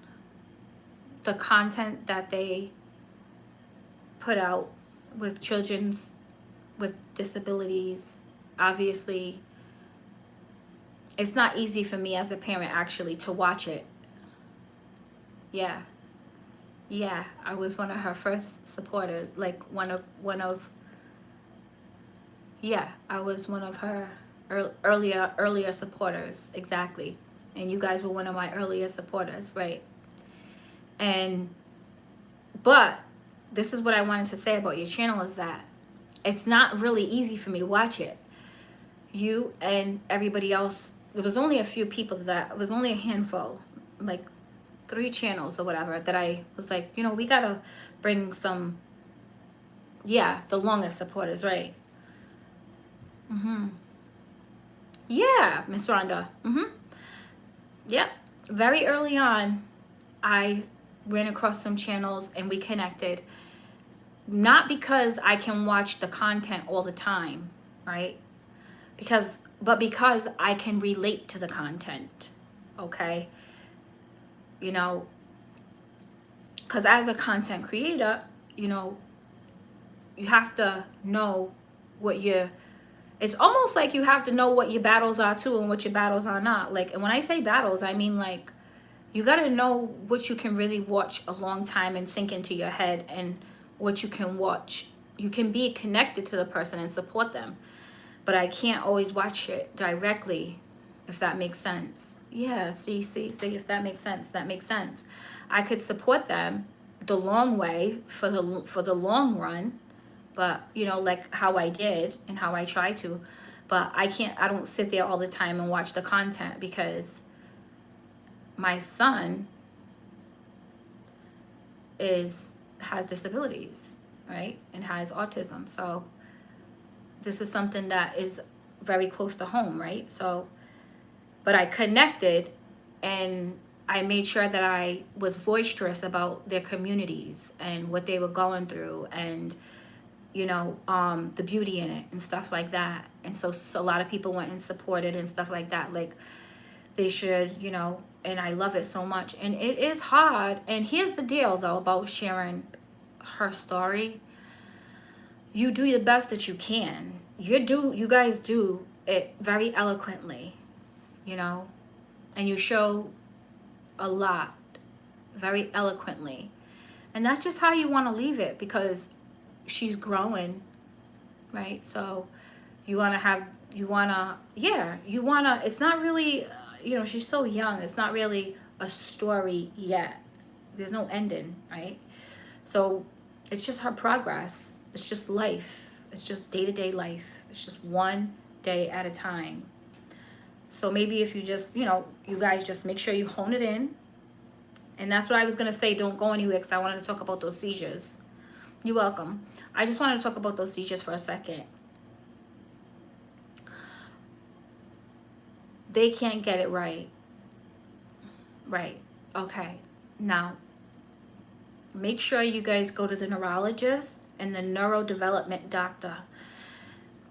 the content that they put out with children's with disabilities, obviously it's not easy for me as a parent actually to watch it. Yeah, I was one of her first supporters, like I was one of her earlier supporters, exactly. And you guys were one of my earlier supporters, right? But this is what I wanted to say about your channel, is that it's not really easy for me to watch it. You and everybody else, there was only a few people it was only a handful, like 3 channels or whatever, that I was like, you know, we gotta bring some, the longest supporters, right? Yeah, Miss Rhonda. Yep. Very early on, I ran across some channels and we connected. Not because I can watch the content all the time, right? But because I can relate to the content, okay? You know, because as a content creator, you know, you have to know it's almost like you have to know what your battles are too and what your battles are not. Like, and when I say battles, I mean like, you got to know what you can really watch a long time and sink into your head, and what you can watch. You can be connected to the person and support them, but I can't always watch it directly, if that makes sense. Yeah, see, if that makes sense, that makes sense. I could support them the long way for the long run, but you know, like how I did and how I try to, but I don't sit there all the time and watch the content, because my son has disabilities, right, and has autism. So this is something that is very close to home, right? So, but I connected, and I made sure that I was boisterous about their communities and what they were going through, and you know, the beauty in it and stuff like that. And so a lot of people went and supported and stuff like that, like they should, you know. And I love it so much. And it is hard. And here's the deal though about sharing her story. You do the best that you can. you guys do it very eloquently, you know, and you show a lot very eloquently. And that's just how you want to leave it, because she's growing, right? So you want to have, you want to, yeah, you want to, it's not really, you know, she's so young. It's not really a story yet. There's no ending, right? So it's just her progress. It's just life. It's just day-to-day life. It's just one day at a time. So maybe if you just, you know, you guys just make sure you hone it in. And that's what I was going to say. Don't go anywhere, because I wanted to talk about those seizures. You're welcome. I just wanted to talk about those seizures for a second. They can't get it right. Right. Okay. Now, make sure you guys go to the neurologist and the neurodevelopment doctor.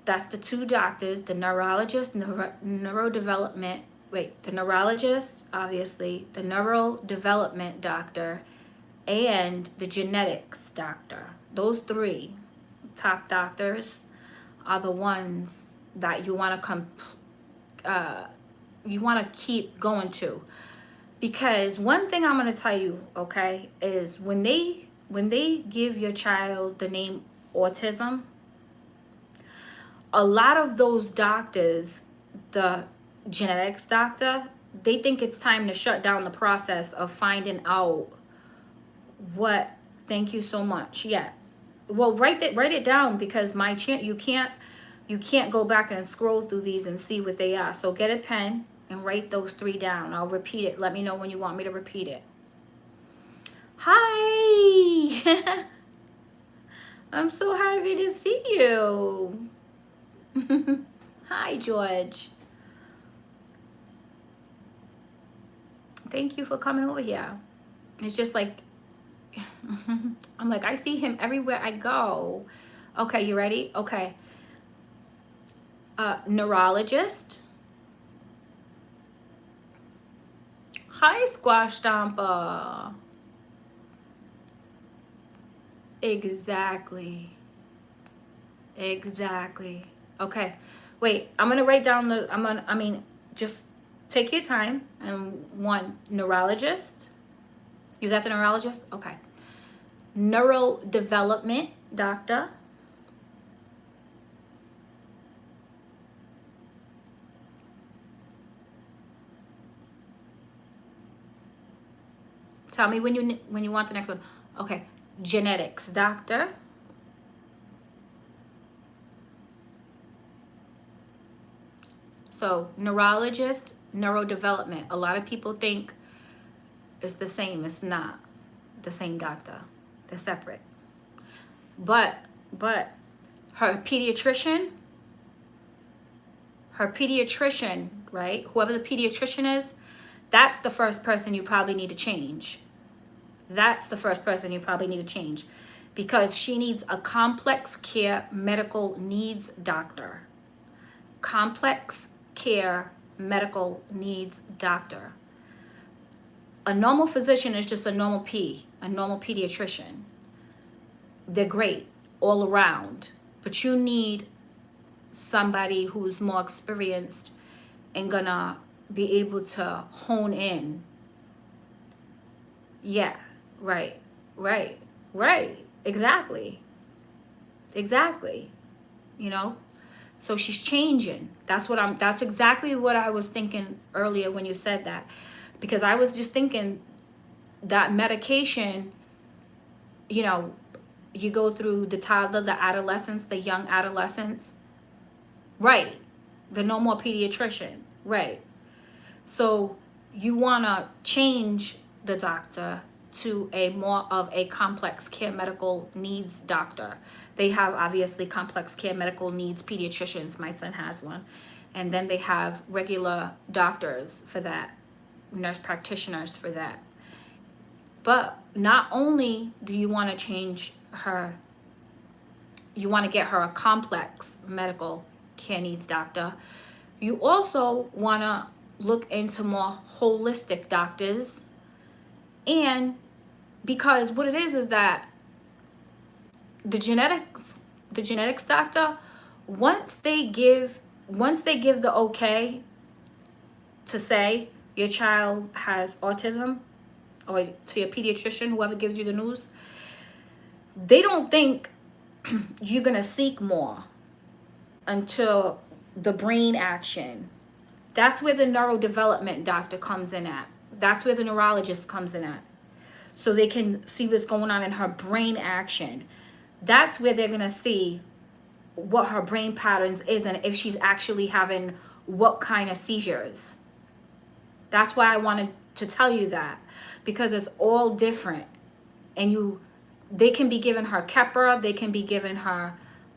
That's the two doctors, the neurologist, neurodevelopment. Wait, the neurologist, obviously, the neurodevelopment doctor, and the genetics doctor. Those three top doctors are the ones that you want to keep going to. Because one thing I'm going to tell you, okay, is when they give your child the name autism, a lot of those doctors, the genetics doctor, they think it's time to shut down the process of finding out what. Thank you so much. Yeah. Well, write it down, because you can't go back and scroll through these and see what they are. So get a pen and write those three down. I'll repeat it. Let me know when you want me to repeat it. Hi. I'm so happy to see you. Hi, George. Thank you for coming over here. It's just like, I'm like, I see him everywhere I go. Okay, you ready? Okay. Neurologist. Hi, Squash Stomper. Exactly. Okay. Wait, I'm going to write down just take your time. And one, neurologist. You got the neurologist? Okay. Neurodevelopment doctor. Tell me when you want the next one. Okay. Genetics doctor. So neurologist, neurodevelopment. A lot of people think it's the same. It's not the same doctor. They're separate. But her pediatrician, right? Whoever the pediatrician is, that's the first person you probably need to change. Because she needs a complex care medical needs doctor. Complex care medical needs doctor. A normal physician is just a normal pediatrician. They're great all around, but you need somebody who's more experienced and gonna be able to hone in. Yeah, right. Exactly. You know? So she's changing. That's exactly what I was thinking earlier when you said that. Because I was just thinking that medication, you know, you go through the toddler, the adolescents, the young adolescents. Right. The no more pediatrician. Right. So you want to change the doctor to a more of a complex care medical needs doctor. They have obviously complex care medical needs pediatricians. My son has one. And then they have regular doctors for that, nurse practitioners for that. But not only do you want to change her, you want to get her a complex medical care needs doctor, you also want to look into more holistic doctors. And because what it is that the genetics doctor Once they give the okay to say your child has autism, or to your pediatrician, whoever gives you the news, they don't think you're gonna seek more until the brain action. That's where the neurodevelopment doctor comes in at. That's where the neurologist comes in at. So they can see what's going on in her brain action. That's where they're gonna see what her brain patterns is and if she's actually having what kind of seizures. That's why I wanted to tell you that, because it's all different. And they can be giving her Keppra, they can be giving her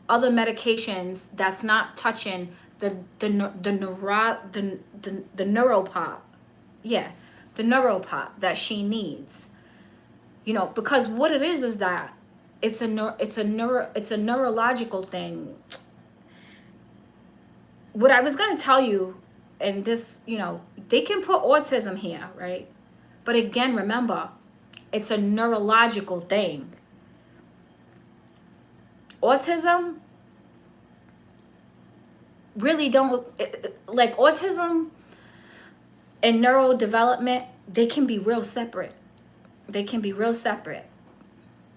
other medications that's not touching the neuropop. Yeah, the neuropop that she needs. Because what it is that it's a neurological thing. What I was going to tell you, and this, they can put autism here, right? But again, remember, it's a neurological thing. Autism really don't, like autism and neurodevelopment, they can be real separate.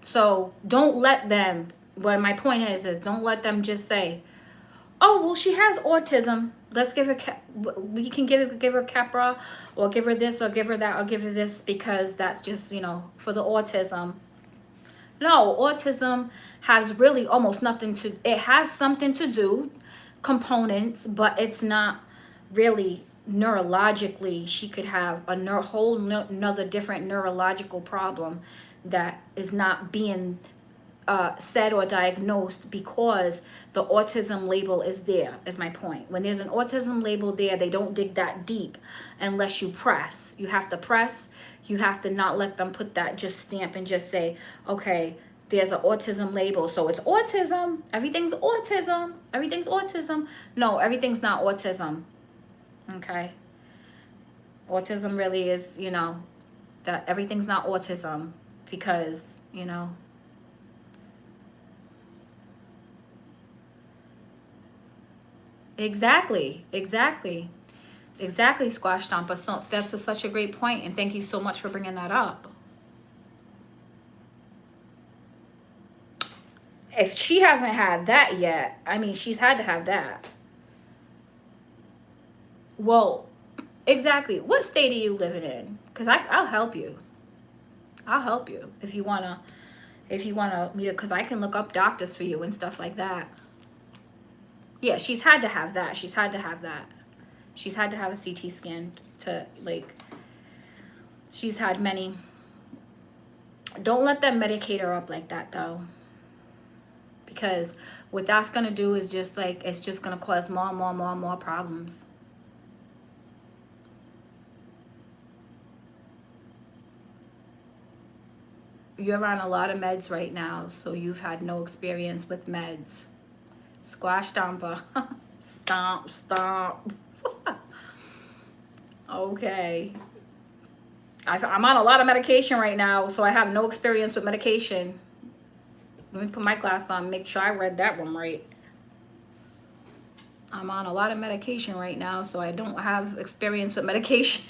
So don't let them, what my point is don't let them just say, oh, well, she has autism. Let's give her, we can give her Keppra, or give her this, or give her that, or give her this, because that's just, for the autism. No, autism has really almost nothing to, it has something to do, components, but it's not really neurologically. She could have a whole another different neurological problem that is not being said or diagnosed, because the autism label is there, is my point. When there's an autism label there, they don't dig that deep unless you press. You have to press. You have to not let them put that just stamp and just say, okay, there's an autism label, so it's autism. Everything's autism. Everything's autism. No, everything's not autism. Okay? Autism really is, that everything's not autism, because, Exactly, Squash Stomper. So that's such a great point, and thank you so much for bringing that up. If she hasn't had that yet, I mean, she's had to have that. Well, exactly. What state are you living in? Because I'll help you. I'll help you if you wanna meet it, because I can look up doctors for you and stuff like that. Yeah, she's had to have that. She's had to have a CT scan to, like, she's had many. Don't let them medicate her up like that, though. Because what that's going to do is just, like, it's just going to cause more problems. You're on a lot of meds right now, so you've had no experience with meds. Squash Stomper. Stomp. Okay. I'm on a lot of medication right now, so I have no experience with medication. Let me put my glass on, make sure I read that one right. I'm on a lot of medication right now, so I don't have experience with medication.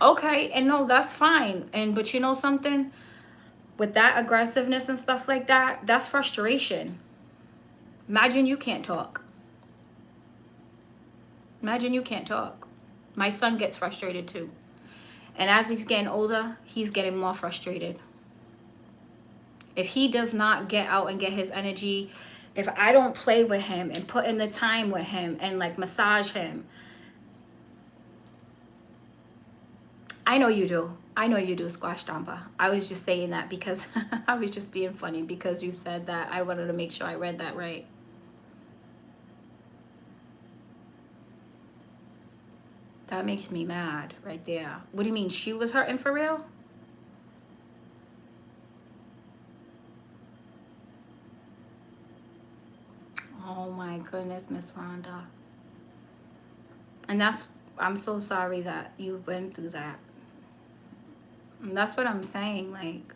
Okay, and no, that's fine. But you know something? With that aggressiveness and stuff like that, that's frustration. Imagine you can't talk. Imagine you can't talk. My son gets frustrated too. And as he's getting older, he's getting more frustrated. If he does not get out and get his energy, if I don't play with him and put in the time with him and, like, massage him. I know you do. I know you do, Squash Stomper. I was just saying that because I was just being funny because you said that. I wanted to make sure I read that right. That makes me mad right there. What do you mean? She was hurting for real? Oh my goodness, Miss Rhonda. And I'm so sorry that you went through that. And that's what I'm saying. Like,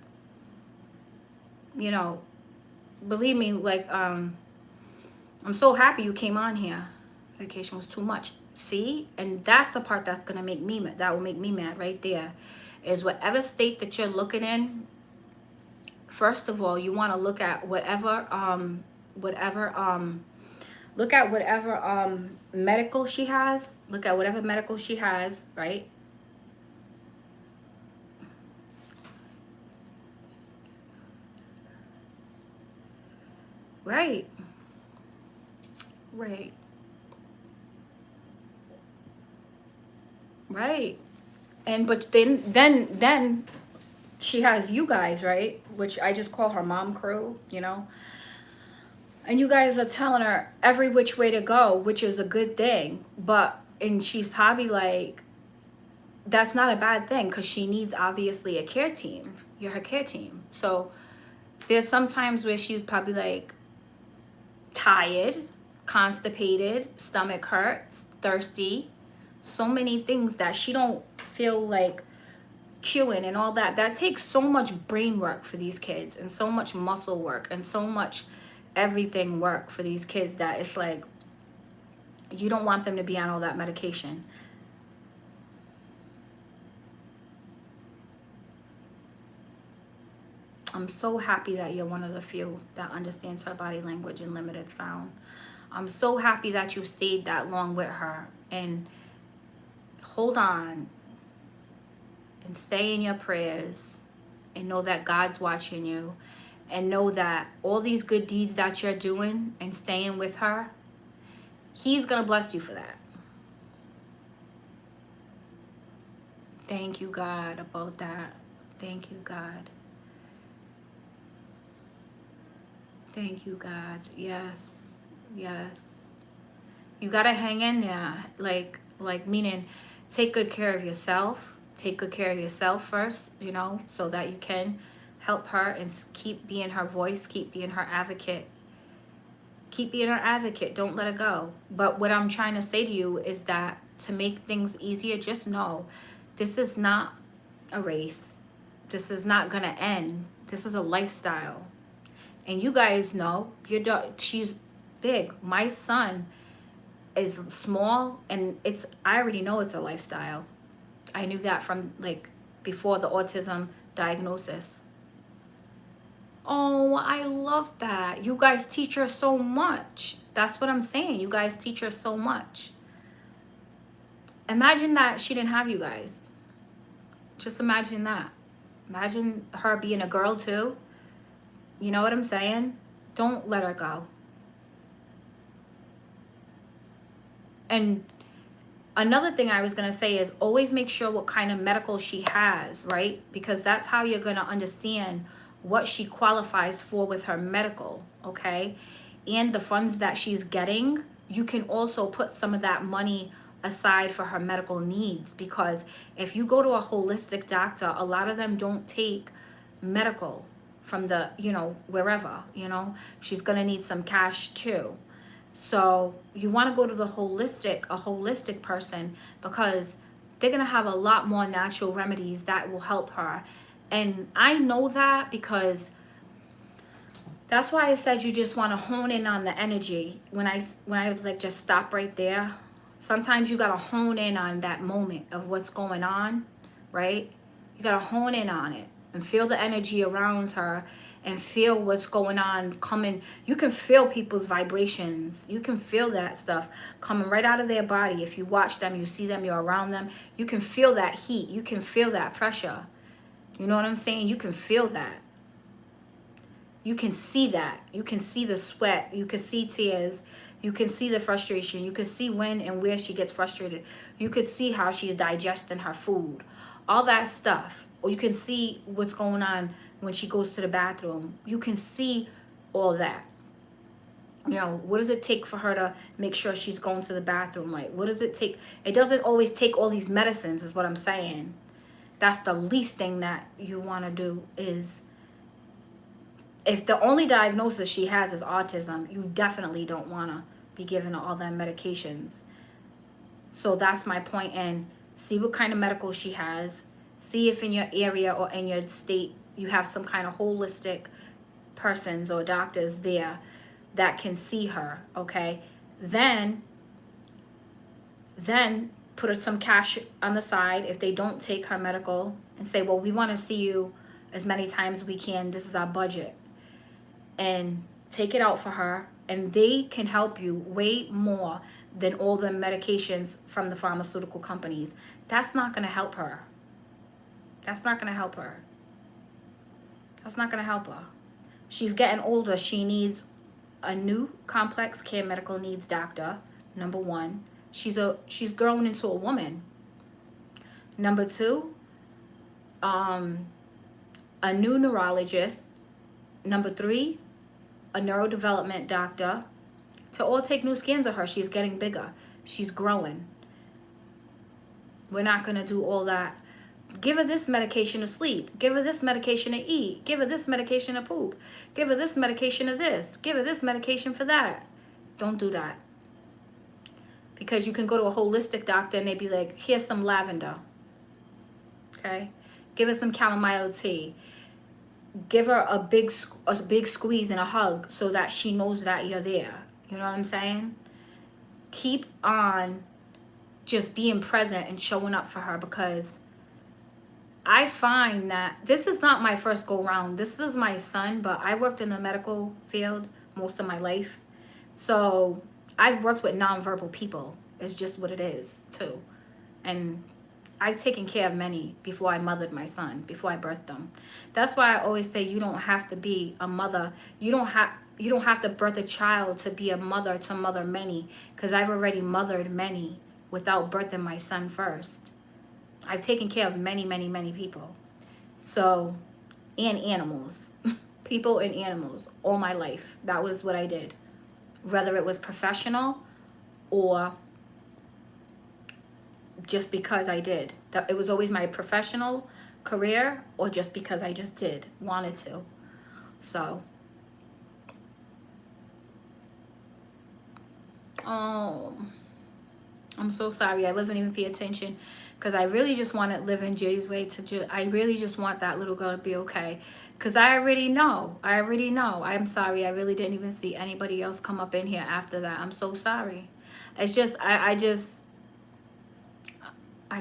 you know, believe me, like, I'm so happy you came on here. Medication was too much. See? And that's the part that's going to make me mad. That will make me mad right there. Is whatever state that you're looking in, first of all, you want to look at whatever, look at whatever, medical she has. Look at whatever medical she has, right? Right. Right. Right. And but then she has you guys, right? Which I just call her mom crew, you know. And you guys are telling her every which way to go, which is a good thing. But and she's probably like, that's not a bad thing because she needs obviously a care team. You're her care team. So there's some times where she's probably like tired, constipated, stomach hurts, thirsty, so many things that she don't feel like queuing and all that. That takes so much brain work for these kids and so much muscle work and so much everything work for these kids that it's like you don't want them to be on all that medication. I'm so happy that you're one of the few that understands her body language and limited sound. I'm so happy that you stayed that long with her and hold on and stay in your prayers and know that God's watching you and know that all these good deeds that you're doing and staying with her, He's going to bless you for that. Thank you, God, about that. Thank you, God. Thank you, God. Yes. Yes. You got to hang in there. Like meaning take good care of yourself. Take good care of yourself first, you know, so that you can help her and keep being her voice, keep being her advocate. Keep being her advocate. Don't let her go. But what I'm trying to say to you is that to make things easier, just know this is not a race. This is not going to end. This is a lifestyle. And you guys know, your dog, she's big. My son is small, and I already know it's a lifestyle. I knew that from like before the autism diagnosis. Oh, I love that. You guys teach her so much. That's what I'm saying. You guys teach her so much. Imagine that she didn't have you guys. Just imagine that. Imagine her being a girl too. You know what I'm saying? Don't let her go. And another thing I was going to say is always make sure what kind of medical she has, right? Because that's how you're going to understand what she qualifies for with her medical, okay? And the funds that she's getting, you can also put some of that money aside for her medical needs, because if you go to a holistic doctor, a lot of them don't take medical from the, you know, wherever, you know, she's going to need some cash too. So you want to go to a holistic person, because they're going to have a lot more natural remedies that will help her. And I know that because that's why I said you just want to hone in on the energy. When I was like, just stop right there. Sometimes you got to hone in on that moment of what's going on, right? You got to hone in on it and feel the energy around her and feel what's going on coming. You can feel people's vibrations. You can feel that stuff coming right out of their body. If you watch them, you see them, you're around them, you can feel that heat. You can feel that pressure. You know what I'm saying? You can feel that. You can see that. You can see the sweat. You can see tears. You can see the frustration. You can see when and where she gets frustrated. You could see how she's digesting her food. All that stuff. Or you can see what's going on when she goes to the bathroom. You can see all that. You know, what does it take for her to make sure she's going to the bathroom right? What does it take? It doesn't always take all these medicines, is what I'm saying. That's the least thing that you want to do. Is if the only diagnosis she has is autism, you definitely don't want to be given all them medications. So that's my point. And see what kind of medical she has. See if in your area or in your state you have some kind of holistic persons or doctors there that can see her, okay? Then put some cash on the side if they don't take her medical and say, well, we want to see you as many times as we can. This is our budget. And take it out for her. And they can help you way more than all the medications from the pharmaceutical companies. That's not going to help her. That's not going to help her. That's not going to help her. She's getting older. She needs a new complex care medical needs doctor, number one. She's grown into a woman. Number two, a new neurologist. Number three, a neurodevelopment doctor to all take new scans of her. She's getting bigger. She's growing. We're not going to do all that. Give her this medication to sleep. Give her this medication to eat. Give her this medication to poop. Give her this medication to this. Give her this medication for that. Don't do that. Because you can go to a holistic doctor and they'd be like, here's some lavender. Okay? Give her some chamomile tea. Give her a big squeeze and a hug so that she knows that you're there. You know what I'm saying? Keep on just being present and showing up for her, because I find that this is not my first go round. This is my son, but I worked in the medical field most of my life. So I've worked with nonverbal people. It's just what it is too. And I've taken care of many before I mothered my son, before I birthed them. That's why I always say you don't have to be a mother. You don't have to birth a child to be a mother to mother many, because I've already mothered many without birthing my son first. I've taken care of many, many, many people. So, and animals. People and animals all my life. That was what I did. Whether it was professional or just because I did. It was always my professional career, or just because I just wanted to. So, oh, I'm so sorry. I wasn't even paying attention, because I really just wanted Live in Jay's Way to I really just want that little girl to be okay. Because I already know. I'm sorry. I really didn't even see anybody else come up in here after that. I'm so sorry. It's just, I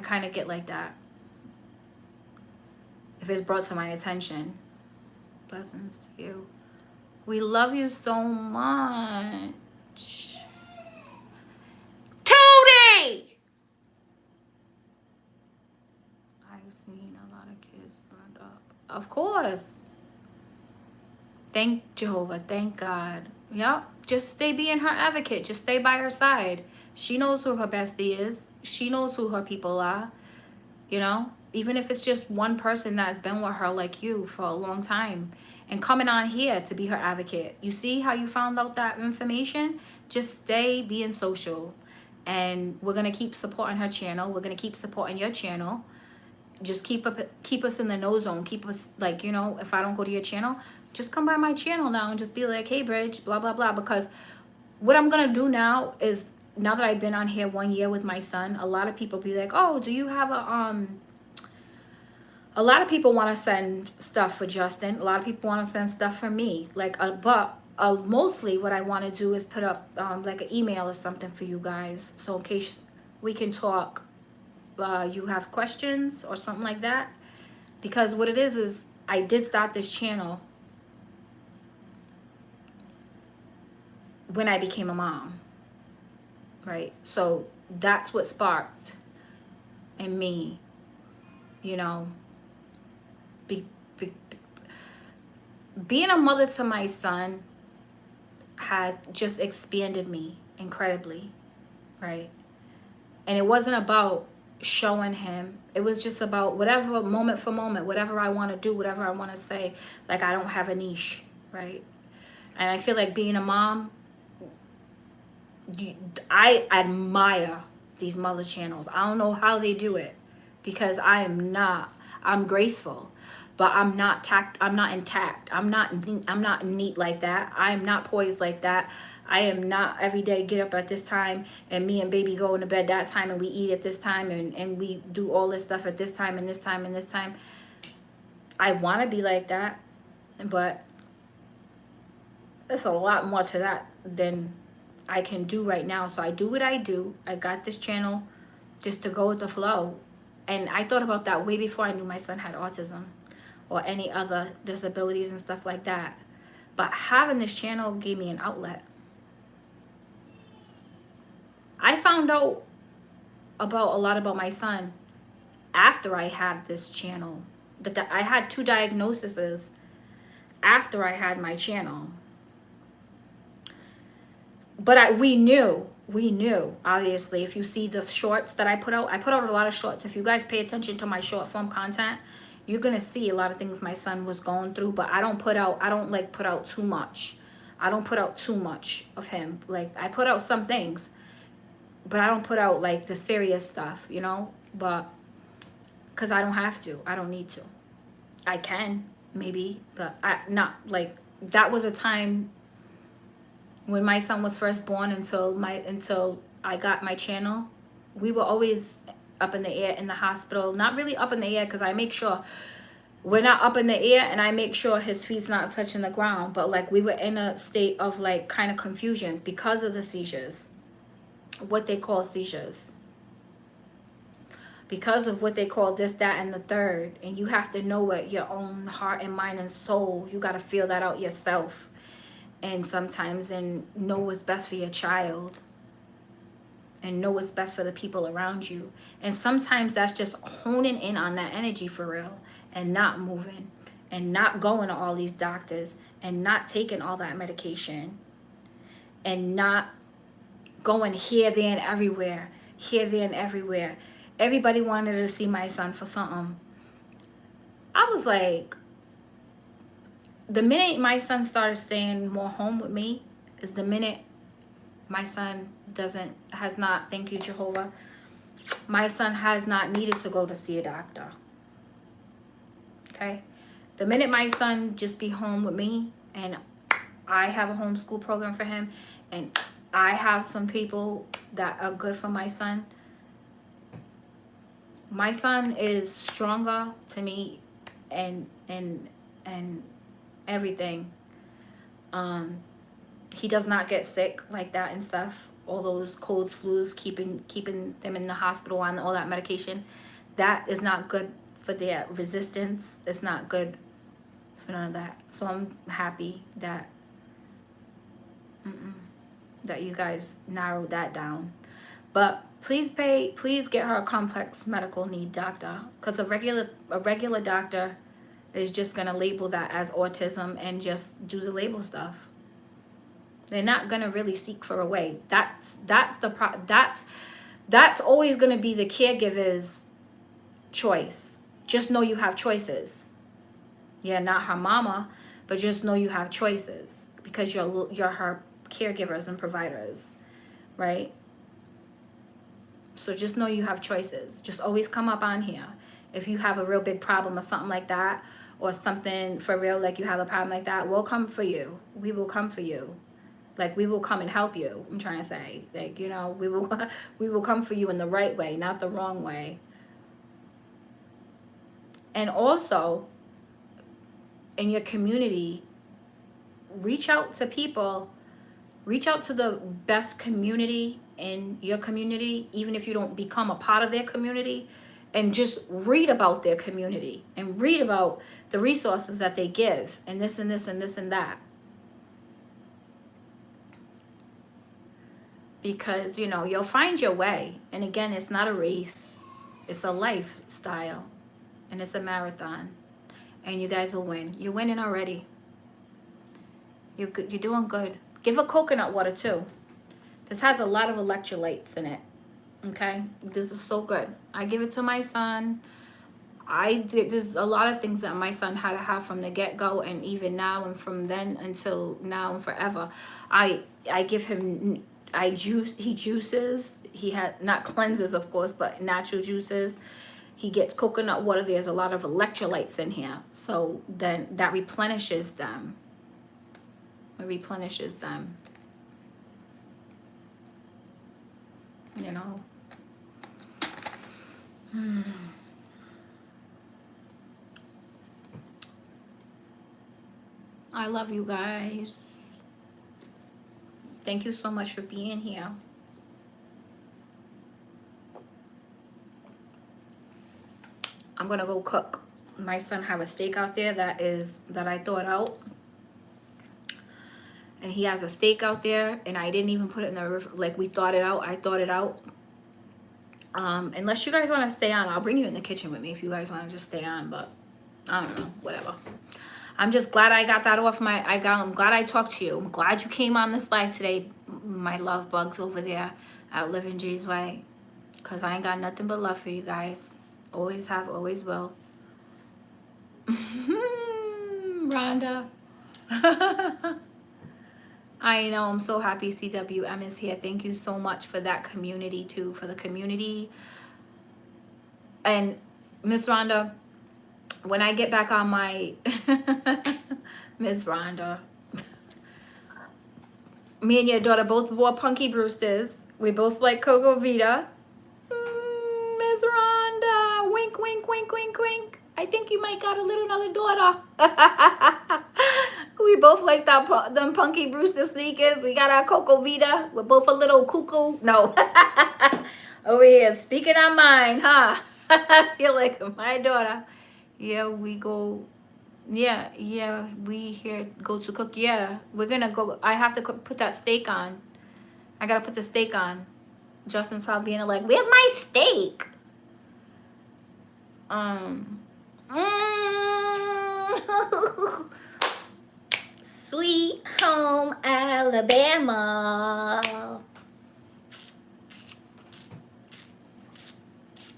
kind of get like that if it's brought to my attention. Blessings to you. We love you so much. Tootie! I've seen a lot of kids burned up. Of course. Thank Jehovah. Thank God. Yep. Just stay being her advocate. Just stay by her side. She knows who her bestie is. She knows who her people are. You know? Even if it's just one person that's been with her like you for a long time. And coming on here to be her advocate. You see how you found out that information? Just stay being social. And we're going to keep supporting her channel. We're going to keep supporting your channel. Just keep us in the know zone. Keep us, like, you know, if I don't go to your channel, just come by my channel now and just be like, hey, Bridge, blah, blah, blah. Because what I'm going to do now is, now that I've been on here 1 year with my son, a lot of people be like, oh, do you have a lot of people want to send stuff for Justin. A lot of people want to send stuff for me. Like, but mostly what I want to do is put up like an email or something for you guys. So in case we can talk, you have questions or something like that. Because what it is I did start this channel when I became a mom, right? So that's what sparked in me, you know, being a mother to my son has just expanded me incredibly, right? And it wasn't about showing him. It was just about whatever, moment for moment, whatever I want to do, whatever I want to say. Like, I don't have a niche, right? And I feel like being a mom, I admire these mother channels. I don't know how they do it, because I'm graceful, but I'm not intact. I'm not neat like that. I'm not poised like that. I am not every day get up at this time and me and baby go into bed that time and we eat at this time and we do all this stuff at this time and this time and this time. I want to be like that, but There's a lot more to that than I can do right now. So I do what I do. I got this channel just to go with the flow. And I thought about that way before I knew my son had autism or any other disabilities and stuff like that. But having this channel gave me an outlet. I found out about a lot about my son after I had this channel. I had 2 diagnoses after I had my channel. But we knew, obviously, if you see the shorts that I put out a lot of shorts. If you guys pay attention to my short form content, you're going to see a lot of things my son was going through. But I don't like put out too much. I don't put out too much of him. Like, I put out some things, but I don't put out like the serious stuff, you know, but because I don't have to. I don't need to. I can, maybe, but not like, that was a time when my son was first born until I got my channel. We were always up in the air in the hospital. Not really up in the air, because I make sure we're not up in the air, and I make sure his feet's not touching the ground. But like, we were in a state of like kind of confusion because of the seizures, what they call seizures, because of what they call this, that, and the third. And you have to know it, your own heart and mind and soul. You got to feel that out yourself. And sometimes, and know what's best for your child, and know what's best for the people around you. And sometimes that's just honing in on that energy for real, and not moving, and not going to all these doctors, and not taking all that medication, and not going here, there, and everywhere. Here, there, and everywhere. Everybody wanted to see my son for something. I was like, the minute my son started staying more home with me is the minute my son has not, thank you, Jehovah, my son has not needed to go to see a doctor. Okay? The minute my son just be home with me, and I have a homeschool program for him, and I have some people that are good for my son is stronger to me, and everything. He does not get sick like that and stuff. All those colds, flus, keeping them in the hospital on all that medication, that is not good for their resistance. It's not good for none of that. So I'm happy that that you guys narrowed that down. But please get her a complex medical need doctor, because a regular doctor is just gonna label that as autism and just do the label stuff. They're not gonna really seek for a way. That's always gonna be the caregiver's choice. Just know you have choices. You're not her mama, but just know you have choices, because you're her caregivers and providers, right? So just know you have choices. Just always come up on here if you have a real big problem or something like that, or something for real, like you have a problem like that. We'll come for you. We will come for you. Like, we will come and help you. I'm trying to say, like, you know, we will come for you in the right way, not the wrong way. And also, in your community, reach out to people. Reach out to the best community in your community, even if you don't become a part of their community, and just read about their community and read about the resources that they give, and this and this and this and that. Because, you know, you'll find your way. And again, it's not a race. It's a lifestyle. And it's a marathon. And you guys will win. You're winning already. You're good. You're doing good. Give her coconut water too. This has a lot of electrolytes in it. Okay? This is so good. I give it to my son. There's a lot of things that my son had to have from the get-go, and even now, and from then until now and forever. I give him, he juices. He had, not cleanses, of course, but natural juices. He gets coconut water. There's a lot of electrolytes in here. So then that replenishes them. It replenishes them. You know. I love you guys. Thank you so much for being here. I'm gonna go cook. My son have a steak out there that I thawed out. And he has a steak out there, and I didn't even put it in the like we thawed it out. I thawed it out. Unless you guys want to stay on, I'll bring you in the kitchen with me if you guys want to just stay on, but I don't know, whatever. I'm just glad I got that off I'm glad I talked to you. I'm glad you came on this live today, my love bugs over there at Living J's Way, because I ain't got nothing but love for you guys. Always have, always will. Rhonda. I know, I'm so happy CWM is here. Thank you so much for that community too, for the community. And Miss Rhonda, when I get back on my Miss Rhonda, me and your daughter both wore Punky Brewsters. We both like Coco Vita. Miss Rhonda, wink, wink, wink, wink, wink. I think you might got a little another daughter. We both like them Punky Brewster sneakers. We got our Coco Vita. We're both a little cuckoo. No. Over here, speaking our mind, huh? You're like, my daughter. Yeah, we go. Yeah, we here go to cook. Yeah, we're gonna go. I have to put that steak on. I gotta put the steak on. Justin's probably being like, where's my steak? Sweet home Alabama.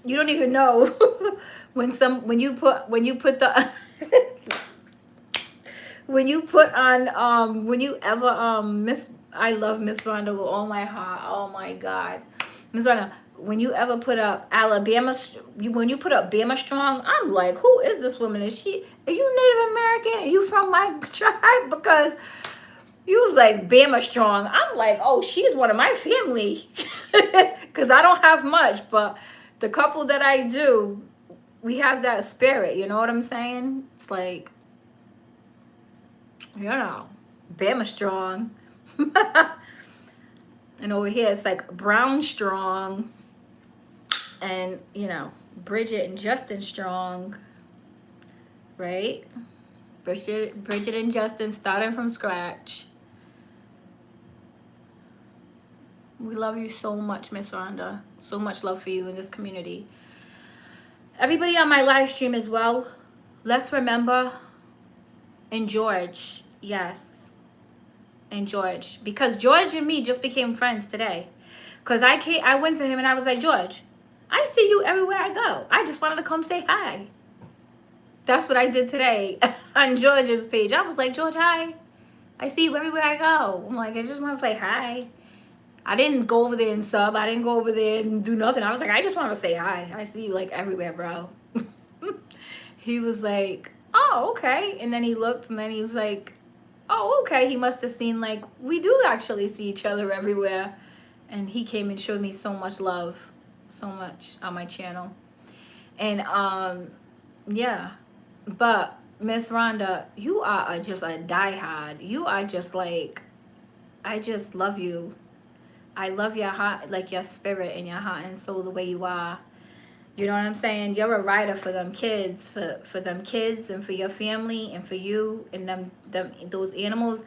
You don't even know when you put the when you put on when you ever Miss, I love Miss Rhonda with all my heart. Oh my God, Miss Rhonda, when you ever put up Alabama, when you put up Bama Strong, I'm like, who is this woman? Are you Native American? Are you from my tribe? Because you was like Bama Strong. I'm like, oh, she's one of my family. Because I don't have much, but the couple that I do, we have that spirit. You know what I'm saying? It's like, you know, Bama Strong. And over here, it's like Brown Strong. And, you know, Bridget and Justin Strong. Right? Bridget and Justin starting from scratch. We love you so much, Miss Rhonda. So much love for you in this community. Everybody on my live stream as well, let's remember and George. Yes. And George. Because George and me just became friends today. Because I went to him and I was like, George, I see you everywhere I go. I just wanted to come say hi. That's what I did today on George's page. I was like, George, hi. I see you everywhere I go. I'm like, I just want to say hi. I didn't go over there and sub. I didn't go over there and do nothing. I was like, I just want to say hi. I see you like everywhere, bro. He was like, oh, okay. And then he looked and then he was like, oh, okay. He must have seen like, we do actually see each other everywhere. And he came and showed me so much love. So much on my channel. And yeah. But Miss Rhonda, you are just a diehard. You are just like, I just love you. I love your heart, like your spirit and your heart and soul the way you are. You know what I'm saying? You're a rider for them kids, for them kids and for your family and for you and them those animals.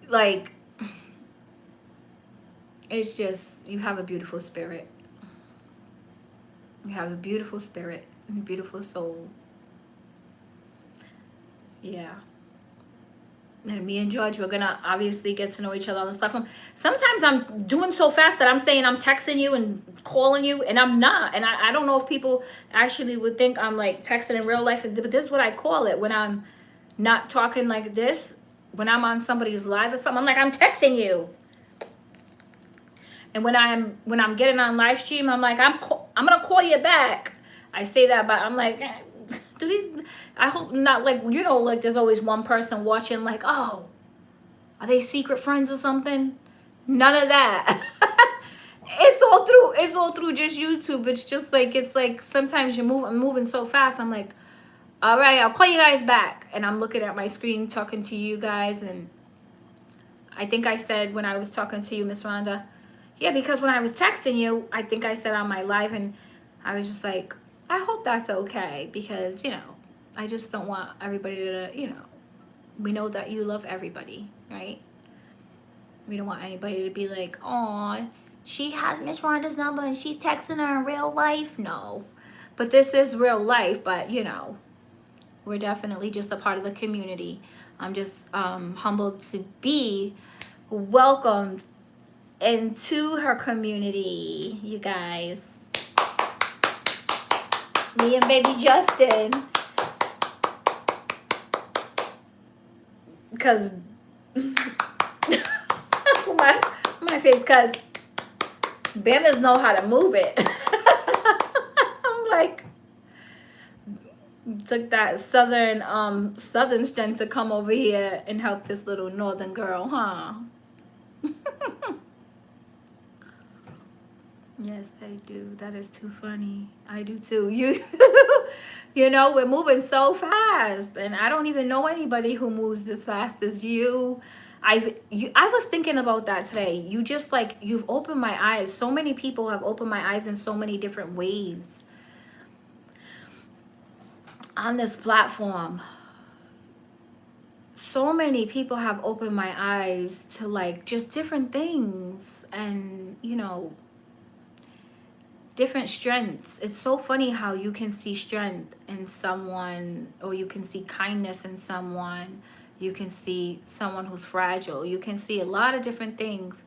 Like, it's just, you have a beautiful spirit. You have a beautiful spirit and a beautiful soul. Yeah. And me and George, we're gonna obviously get to know each other on this platform. Sometimes I'm doing so fast that I'm saying I'm texting you and calling you, and I'm not. And I don't know if people actually would think I'm like texting in real life, but this is what I call it when I'm not talking like this. When I'm on somebody's live or something, I'm like, I'm texting you. And when I'm getting on live stream, I'm like, I'm gonna call you back. I say that, but I'm like, I hope not, like, you know, like there's always one person watching like, oh, are they secret friends or something? None of that. It's all through just YouTube. It's like sometimes I'm moving so fast. I'm like, all right, I'll call you guys back. And I'm looking at my screen talking to you guys, and I think I said when I was talking to you, Miss Rhonda, yeah, because when I was texting you, I think I said on my live, and I was just like, I hope that's okay, because, you know, I just don't want everybody to, you know, we know that you love everybody, right? We don't want anybody to be like, oh, she has Miss Rhonda's number and she's texting her in real life. No. But this is real life, but, you know, we're definitely just a part of the community. I'm just humbled to be welcomed into her community, you guys. Me and baby Justin. Because my face, because Bama's know how to move it. I'm like, took that southern strength to come over here and help this little northern girl, huh? Yes, I do. That is too funny. I do too. You know, we're moving so fast, and I don't even know anybody who moves this fast as you. I was thinking about that today. You just like, you've opened my eyes. So many people have opened my eyes in so many different ways on this platform. So many people have opened my eyes to like just different things, and, you know, different strengths. It's so funny how you can see strength in someone, or you can see kindness in someone. You can see someone who's fragile. You can see a lot of different things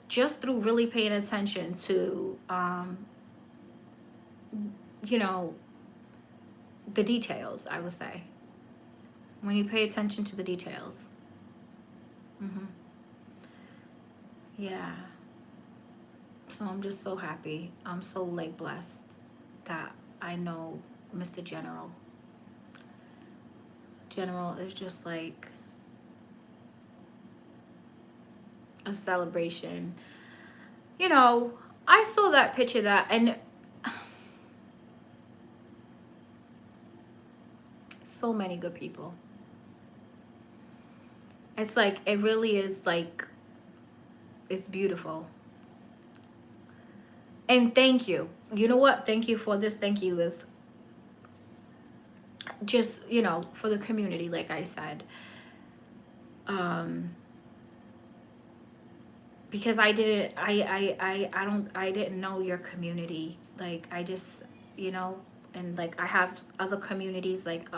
just through really paying attention to, you know, the details, I would say. When you pay attention to the details. Yeah. So I'm just so happy. I'm so like blessed that I know Mr. General. General is just like a celebration. You know, I saw that picture that, and so many good people. It's like, it really is like, it's beautiful. And thank you. You know what? Thank you for this. Thank you is just, you know, for the community, like I said. Because I didn't know your community. Like, I just, you know, and like I have other communities, like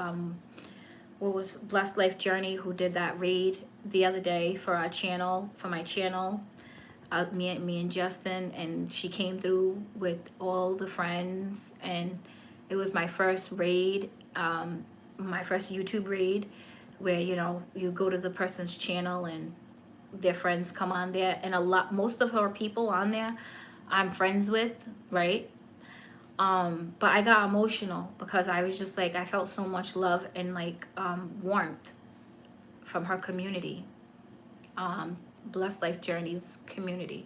what was Blessed Life Journey, who did that raid the other day for our channel, for my channel. Me and Justin, and she came through with all the friends, and it was my first raid, my first YouTube raid, where, you know, you go to the person's channel and their friends come on there, and most of her people on there I'm friends with, right? But I got emotional because I was just like, I felt so much love and like warmth from her community. Blessed Life Journeys community,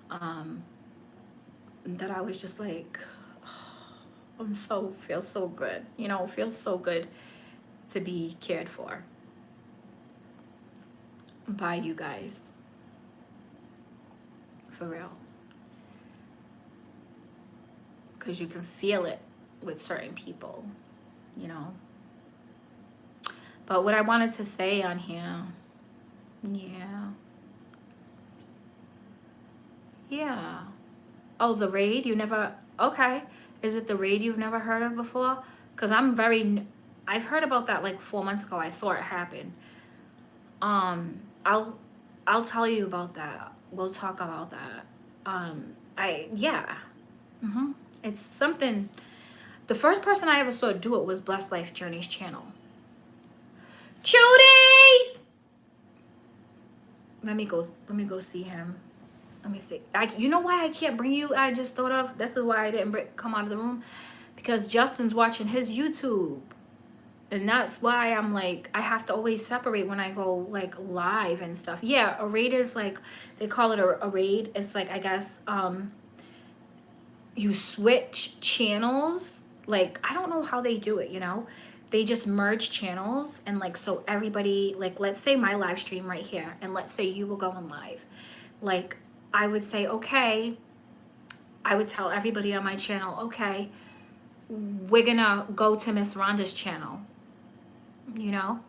that I was just like, oh, feels so good, you know, feels so good to be cared for by you guys, for real, because you can feel it with certain people, you know. But what I wanted to say on here, yeah. Oh, the raid? You never, okay. Is it the raid you've never heard of before? Because I've heard about that like 4 months ago. I saw it happen. I'll tell you about that. We'll talk about that. It's something, the first person I ever saw do it was Blessed Life Journeys channel. Judy! Let me go see him. Let me see. You know why I can't bring you? I just thought of, this is why I didn't come out of the room, because Justin's watching his YouTube, and that's why I'm like, I have to always separate when I go like live and stuff. Yeah, a raid is like, they call it a raid. It's like, I guess you switch channels. Like, I don't know how they do it, you know, they just merge channels, and like, so everybody, like, let's say my live stream right here, and let's say you were going live, like, I would say, okay, I would tell everybody on my channel, okay, we're gonna go to Miss Rhonda's channel, you know.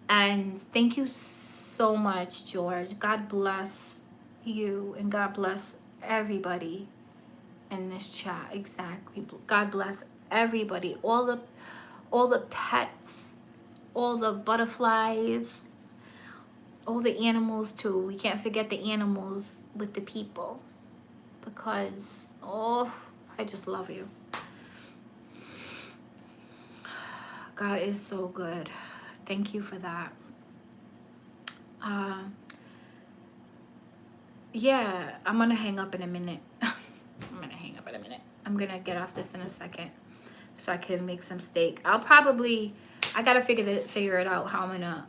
And thank you so much, George. God bless you, and God bless everybody in this chat. Exactly. God bless everybody, all the pets, all the butterflies, all the animals too. We can't forget the animals with the people, because, oh, I just love you. God is so good. Thank you for that. Yeah, I'm gonna hang up in a minute. I'm gonna get off this in a second so I can make some steak. I gotta figure it out how I'm gonna.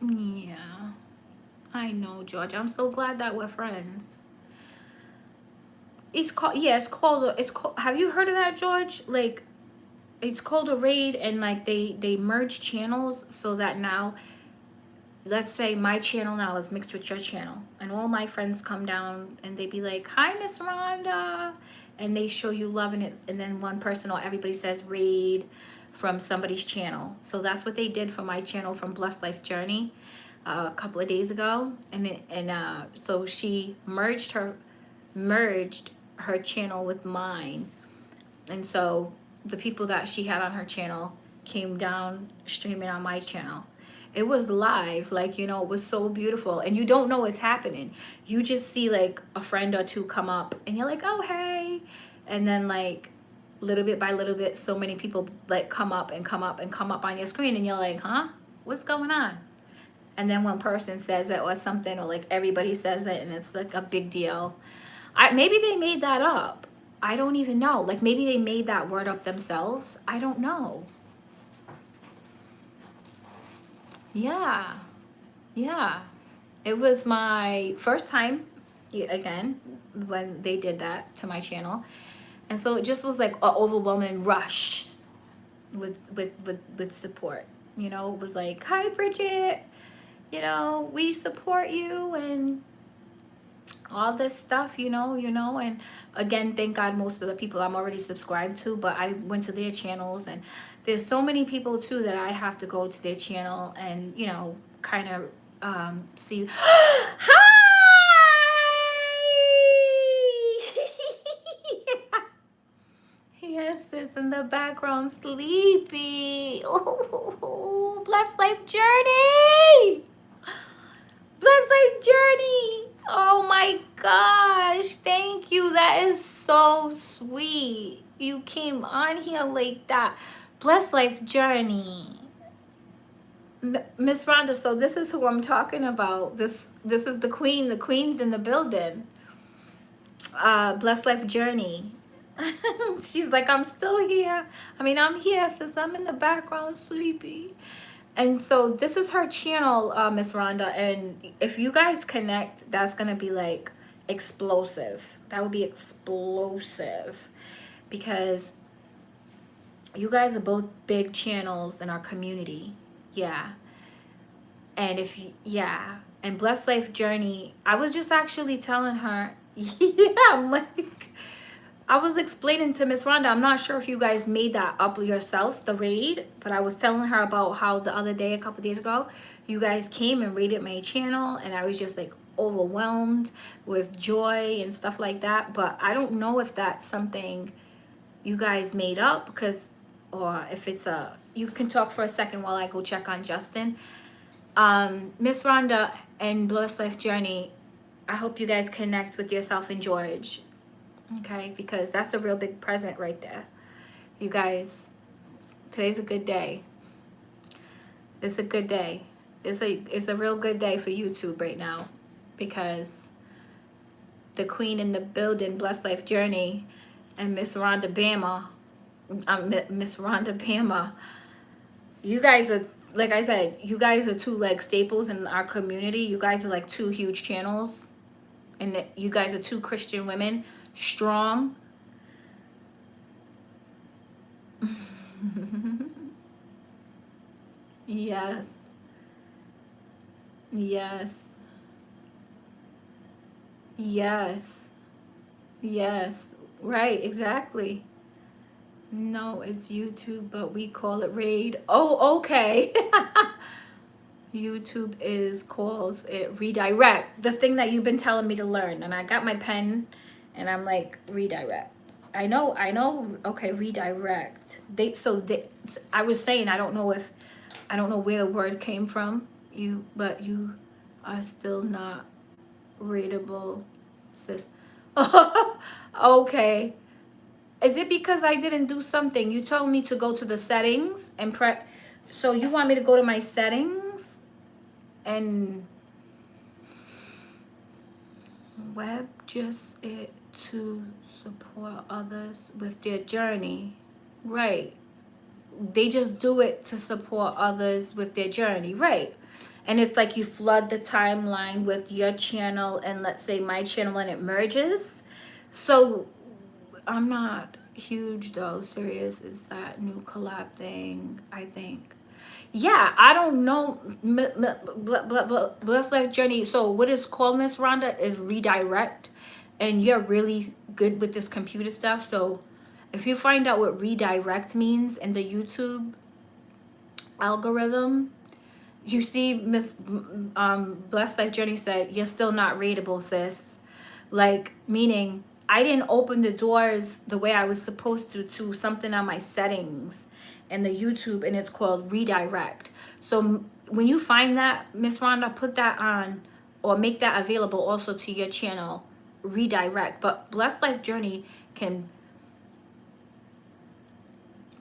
Yeah, I know, George. I'm so glad that we're friends. It's called, yeah, it's called, have you heard of that, George? Like, it's called a raid, and like they merge channels so that now, let's say my channel now is mixed with your channel, and all my friends come down and they be like, hi, Miss Rhonda, and they show you love in it, and then one person or everybody says raid from somebody's channel. So that's what they did for my channel from Blessed Life Journey a couple of days ago, and so she merged her channel with mine, and so the people that she had on her channel came down streaming on my channel. It was live, like, you know, it was so beautiful, and you don't know what's happening. You just see like a friend or two come up, and you're like, oh, hey, and then like little bit by little bit, so many people like come up on your screen, and you're like, huh, what's going on? And then one person says it or something, or like everybody says it, and it's like a big deal. Maybe they made that up. I don't even know. Like, maybe they made that word up themselves. I don't know. Yeah. Yeah. It was my first time, again, when they did that to my channel. And so it just was like an overwhelming rush with support. You know, it was like, hi, Bridget. You know, we support you, and all this stuff, you know, and again, thank God most of the people I'm already subscribed to, but I went to their channels, and there's so many people too that I have to go to their channel and, you know, kind of see. Hi. Yes, it's in the background, sleepy. Oh, Blessed Life Journey. Blessed Life Journey. Oh my gosh, thank you. That is so sweet. You came on here like that. Blessed Life Journey. Miss Rhonda, so this is who I'm talking about. This is the queen. The queen's in the building. Blessed Life Journey. She's like, I'm still here. I mean, I'm here since I'm in the background sleepy. And so this is her channel, Miss Rhonda, and if you guys connect, that's gonna be like explosive. That would be explosive, because you guys are both big channels in our community. Yeah. And yeah, and Blessed Life Journey, I was just actually telling her, yeah, I'm like, I was explaining to Miss Rhonda, I'm not sure if you guys made that up yourselves, the raid, but I was telling her about how the other day, a couple days ago, you guys came and raided my channel, and I was just like overwhelmed with joy and stuff like that. But I don't know if that's something you guys made up, because, or if it's you can talk for a second while I go check on Justin. Miss Rhonda and Blessed Life Journey, I hope you guys connect with yourself and George. Okay, because that's a real big present right there. You guys, today's a good day. It's a good day. It's a real good day for YouTube right now, because the queen in the building, Blessed Life Journey, and Miss Rhonda Bama, Miss Rhonda Bama, you guys are, like I said, you guys are two like staples in our community. You guys are like two huge channels, and you guys are two Christian women, strong. Yes. Yes. Yes. Yes. Right, exactly. No, it's YouTube, but we call it raid. Oh, okay. YouTube is calls it redirect. The thing that you've been telling me to learn. And I got my pen and I'm like, redirect. I know, okay, redirect. I was saying I don't know where the word came from. But you are still not readable, sis. Okay. Is it because I didn't do something? You told me to go to the settings and so you want me to go to my settings and web just it to support others with their journey. Right. They just do it to support others with their journey. Right. And it's like you flood the timeline with your channel and let's say my channel and it merges. So I'm not huge though. Serious is that new collab thing, I think. Yeah, I don't know. Bless Life Journey. So what is called, Miss Rhonda, is redirect. And you're really good with this computer stuff. So if you find out what redirect means in the YouTube algorithm, you see Miss Blessed Life Journey said, you're still not rateable, sis. Like, meaning I didn't open the doors the way I was supposed to something on my settings in the YouTube, and it's called redirect. So when you find that, Miss Rhonda, put that on or make that available also to your channel, redirect. But Blessed Life Journey can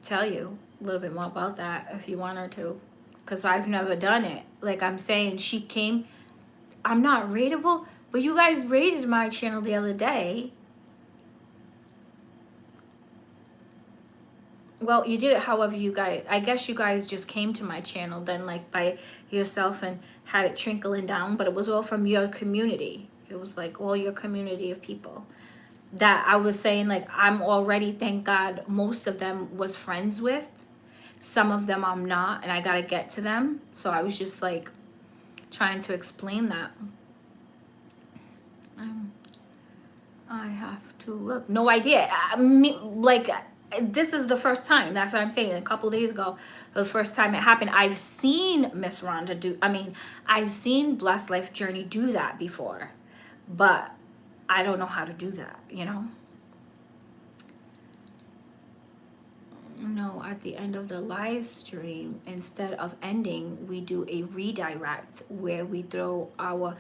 tell you a little bit more about that if you want her to, because I've never done it. Like I'm saying, she came, I'm not rateable, but you guys rated my channel the other day. Well, you did it however you guys, I guess you guys just came to my channel then like by yourself and had it trickling down, but it was all from your community. It was like all your community of people that I was saying, like, I'm already, thank God, most of them was friends with. Some of them I'm not, and I gotta get to them. So I was just like trying to explain that. I have to look. No idea. This is the first time. That's what I'm saying. A couple days ago, the first time it happened. I've seen Miss Rhonda do. I've seen Blessed Life Journey do that before, but I don't know how to do that. You know. No, at the end of the live stream, instead of ending, we do a redirect where we throw our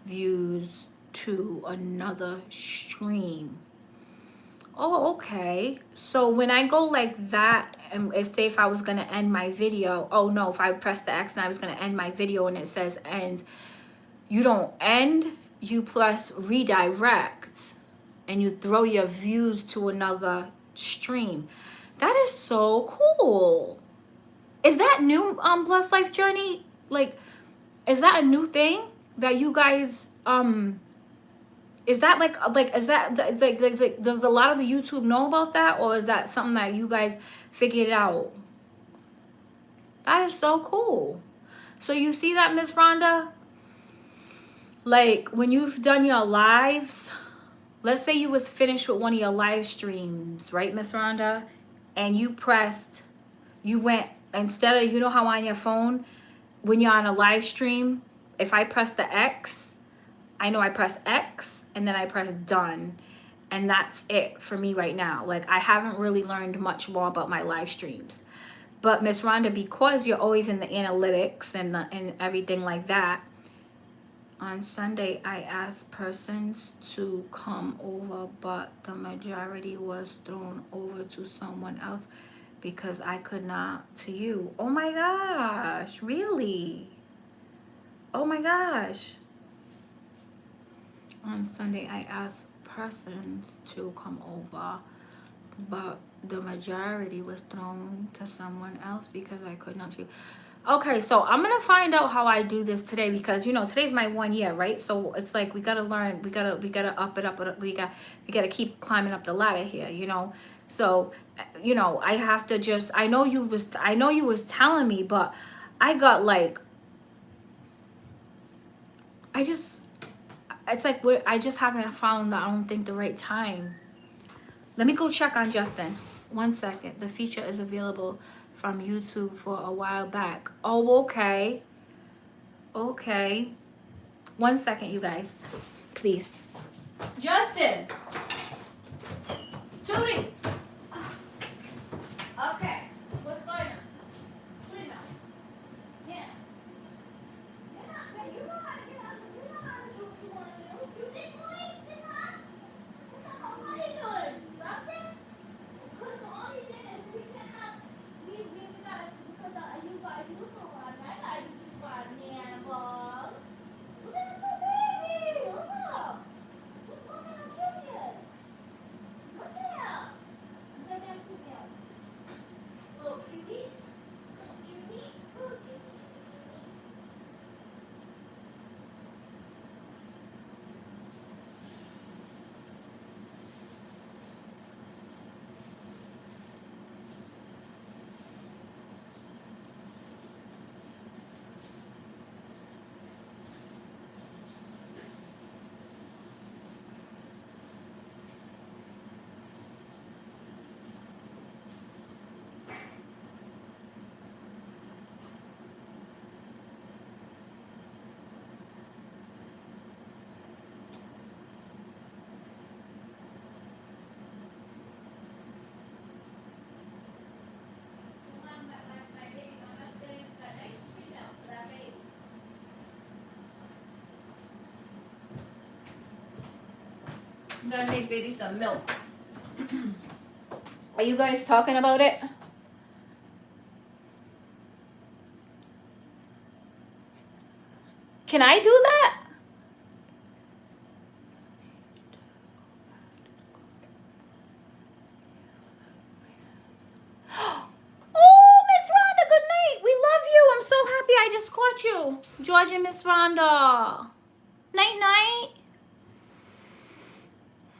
views to another stream. Oh, okay. So when I go like that, and say if I was going to end my video, oh no, if I press the X and I was going to end my video and it says end, you don't end, you press redirect and you throw your views to another stream. That is so cool. Is that new, Blessed Life Journey? Like, is that a new thing that you guys, is that is that, it's like, does a lot of the YouTube know about that? Or is that something that you guys figured out? That is so cool. So you see that, Miss Rhonda? Like, when you've done your lives, let's say you was finished with one of your live streams, right, Miss Rhonda? And you went, instead of, you know how on your phone, when you're on a live stream, if I press the X, I know I press X and then I press done. And that's it for me right now. Like, I haven't really learned much more about my live streams. But Miss Rhonda, because you're always in the analytics and everything like that, on Sunday, I asked persons to come over, but the majority was thrown over to someone else because I could not to you. Oh my gosh, really? Oh my gosh. On Sunday, I asked persons to come over, but the majority was thrown to someone else because I could not to you. Okay, so I'm gonna find out how I do this today because, you know, today's my 1 year, right? So it's like we gotta learn, we gotta up it up, we gotta keep climbing up the ladder here, you know. So, you know, I have to just, I know you was telling me, but I got like, it's like I just haven't found, I don't think, the right time. Let me go check on Justin. 1 second. The feature is available from YouTube for a while back. Oh, okay. Okay. 1 second, you guys. Please. Justin. Judy. Okay. What's going on? Sit down. Yeah. You know how to get out. You know how to do what you want to do. You think police is hot? What are you doing? Something? Because the only thing is we cannot, we gotta, because you got you for one, I got you for a animal. Look at this baby. Look up. What's going on here? Look there. Look at that super. Little cutie. Little cutie. Little cutie. I'm gonna make baby some milk. Are you guys talking about it? Can I do that? Oh, Miss Rhonda, good night. We love you. I'm so happy I just caught you. George and Miss Rhonda. Night, night.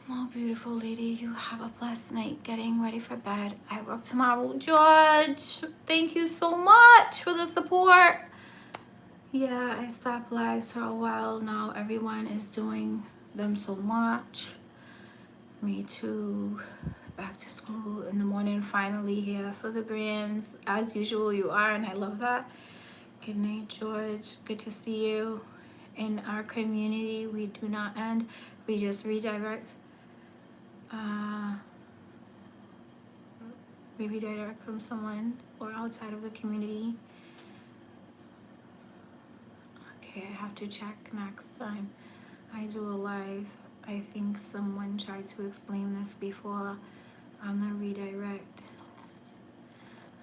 Oh, beautiful lady, you have a blessed night getting ready for bed. I work tomorrow. George, thank you so much for the support. Yeah, I stopped lives for a while now. Everyone is doing them so much. Me too. Back to school in the morning, finally here for the grands. As usual, you are, and I love that. Good night, George. Good to see you. In our community, we do not end. We just redirect. We redirect from someone or outside of the community. Okay, I have to check next time I do a live. I think someone tried to explain this before on the redirect.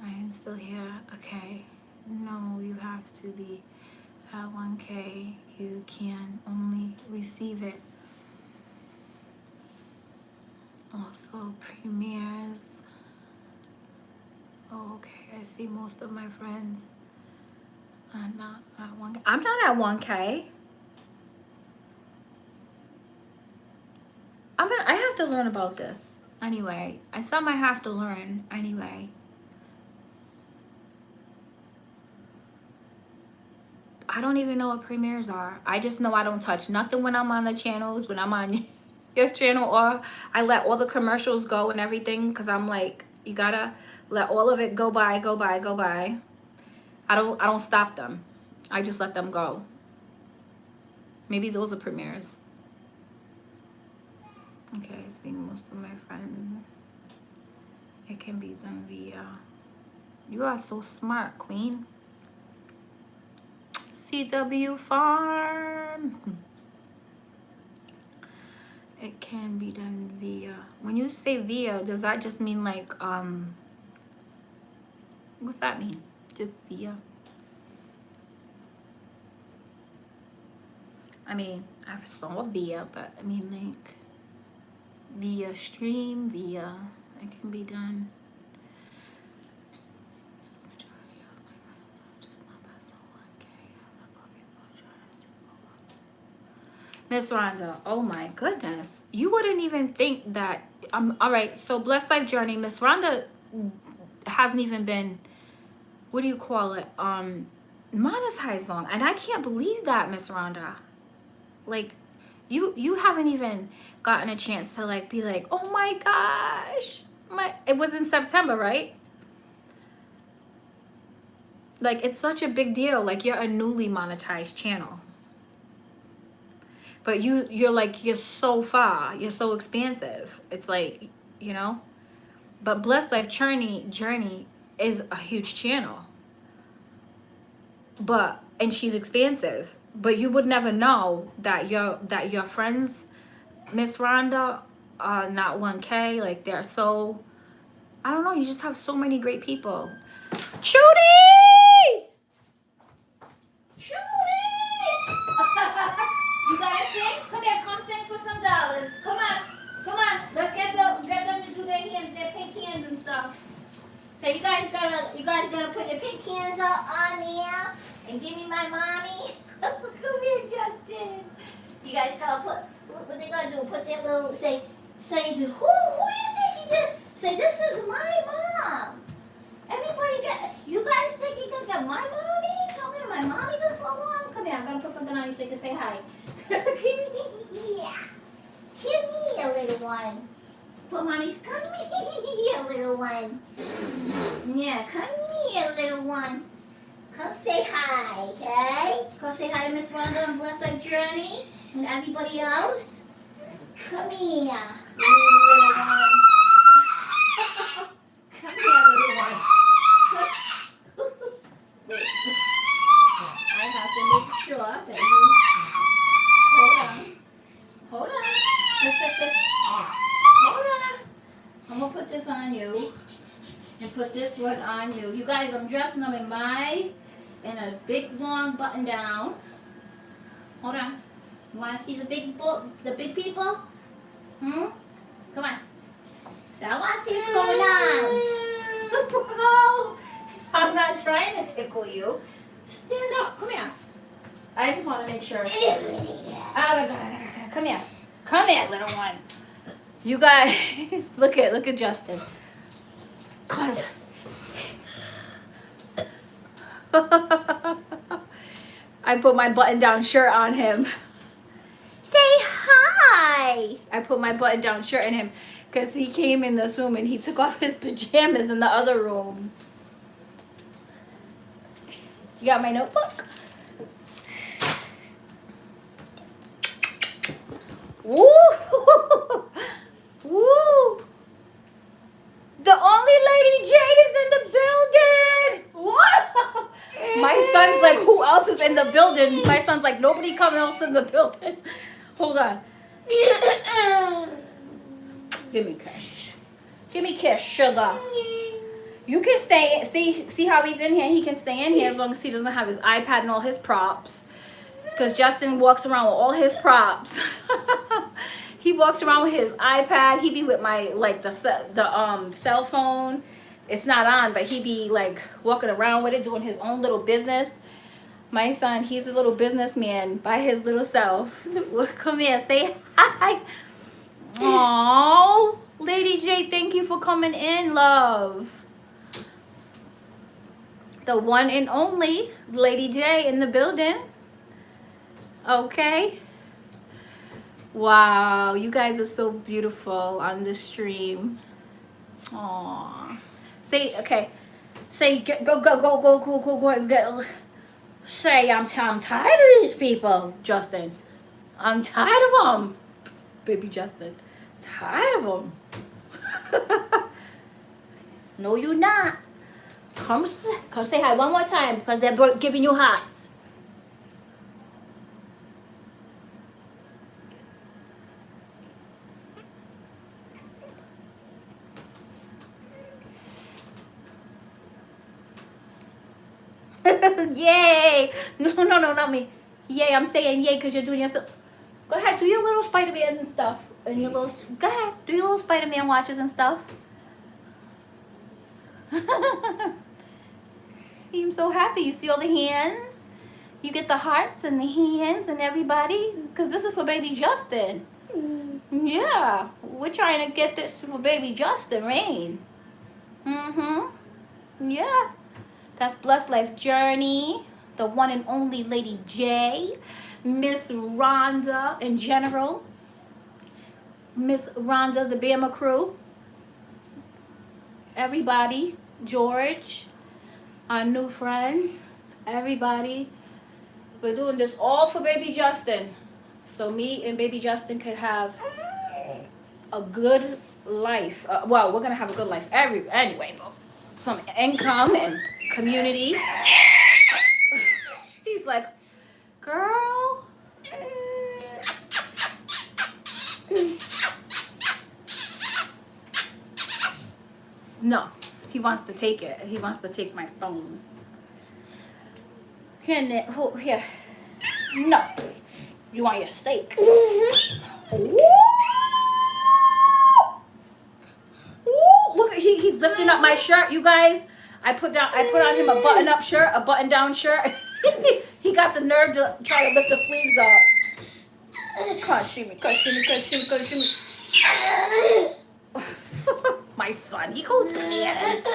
I am still here. Okay. No, you have to be at 1K. You can only receive it. Also, premieres. Oh, okay. I see most of my friends are not at 1K. I'm not at 1K. I have to learn about this anyway. It's something I have to learn anyway. I don't even know what premieres are. I just know I don't touch nothing when I'm on the channels, when I'm on your channel, or I let all the commercials go and everything, because I'm like, you gotta let all of it go by, go by, go by. I don't stop them. I just let them go. Maybe those are premieres. Okay, I see most of my friends. It can be done via. You are so smart, queen. CW Farm. It can be done via. When you say via, does that just mean like, what's that mean? Just via? I mean, I saw via, but I mean like via stream, via. It can be done. Miss Rhonda, oh my goodness. You wouldn't even think that. All right, so Blessed Life Journey, Miss Rhonda hasn't even been, what do you call it? monetized long. And I can't believe that, Miss Rhonda. Like, you haven't even gotten a chance to like be like, oh my gosh. It was in September, right? Like, it's such a big deal. Like, you're a newly monetized channel. But you're so far. You're so expansive. It's like, you know. But Blessed Life Journey is a huge channel. And she's expansive. But you would never know that your friends, Miss Rhonda, are not 1K. Like, they're so, I don't know, you just have so many great people. Judy! Judy! You gotta sing? Come here, come sing for some dollars. Come on. Let's get them to do their hands, their pink hands and stuff. So you guys gotta put your pink hands up on there and give me my mommy. Come here, Justin. You guys gotta what they gotta do? Put their little say who you think you did? Say this is my mom. You guys think you can get my mommy? Talking to my mommy this long? Come here, I'm gonna put something on you so you can say hi. Come here, little one. Put mommy's, come here, little one. Yeah, come here, little one. Come say hi, okay? Come say hi to Miss Rhonda and Blessed Life Journey and everybody else. Come here, little one. Come here, little one. Wait. I have to make sure that you... Hold on. Hold on. I'm going to put this on you. And put this one on you. You guys, I'm dressing them in a big long button down. Hold on. You want to see the big people? Come on. So I want to see what's going on. Bro, I'm not trying to tickle you. Stand up. Come here. I just want to make sure. Come here. Come here, little one. You guys, look at Justin. Cause I put my button-down shirt on him. Say hi. I put my button-down shirt on him because he came in this room and he took off his pajamas in the other room. You got my notebook? Woo! Woo! The only Lady J is in the building! What? My son's like, who else is in the building? My son's like, nobody else in the building. Hold on. Give me kiss. Give me kiss, sugar. You can stay, see how he's in here? He can stay in here as long as he doesn't have his iPad and all his props. Because Justin walks around with all his props. He walks around with his iPad. He be with my, like, the cell phone. It's not on, but he be, like, walking around with it, doing his own little business. My son, he's a little businessman by his little self. Come here, say hi. Aww. Lady J, thank you for coming in, love. The one and only Lady J in the building. Okay. Wow, you guys are so beautiful on the stream. Aww. Say, okay. Say, go. Say, I'm tired of these people, Justin. I'm tired of them. Baby Justin. Tired of them. No, you're not. Come say hi one more time because they're giving you hearts. Yay! No, not me. Yay, I'm saying yay because you're doing your stuff. Go ahead, do your little Spider-Man and stuff. And your little, go ahead, do your little Spider-Man watches and stuff. I'm so happy. You see all the hands? You get the hearts and the hands and everybody? Because this is for baby Justin. Yeah, we're trying to get this for baby Justin, Rain. Yeah. That's Blessed Life Journey. the one and only Lady J, Miss Rhonda in general, Miss Rhonda, the Bama crew, everybody, George, our new friend, everybody. We're doing this all for baby Justin. So me and baby Justin could have a good life. Well, we're going to have a good life anyway, but some income and community. He's like, girl. No, he wants to take it. He wants to take my phone. Here, Nick. Here. No. You want your steak? Ooh. Ooh. Look, he's lifting up my shirt, you guys. I put on him a button-up shirt, a button-down shirt. He got the nerve to try to lift the sleeves up. Come shimmy. My son, he goes bananas.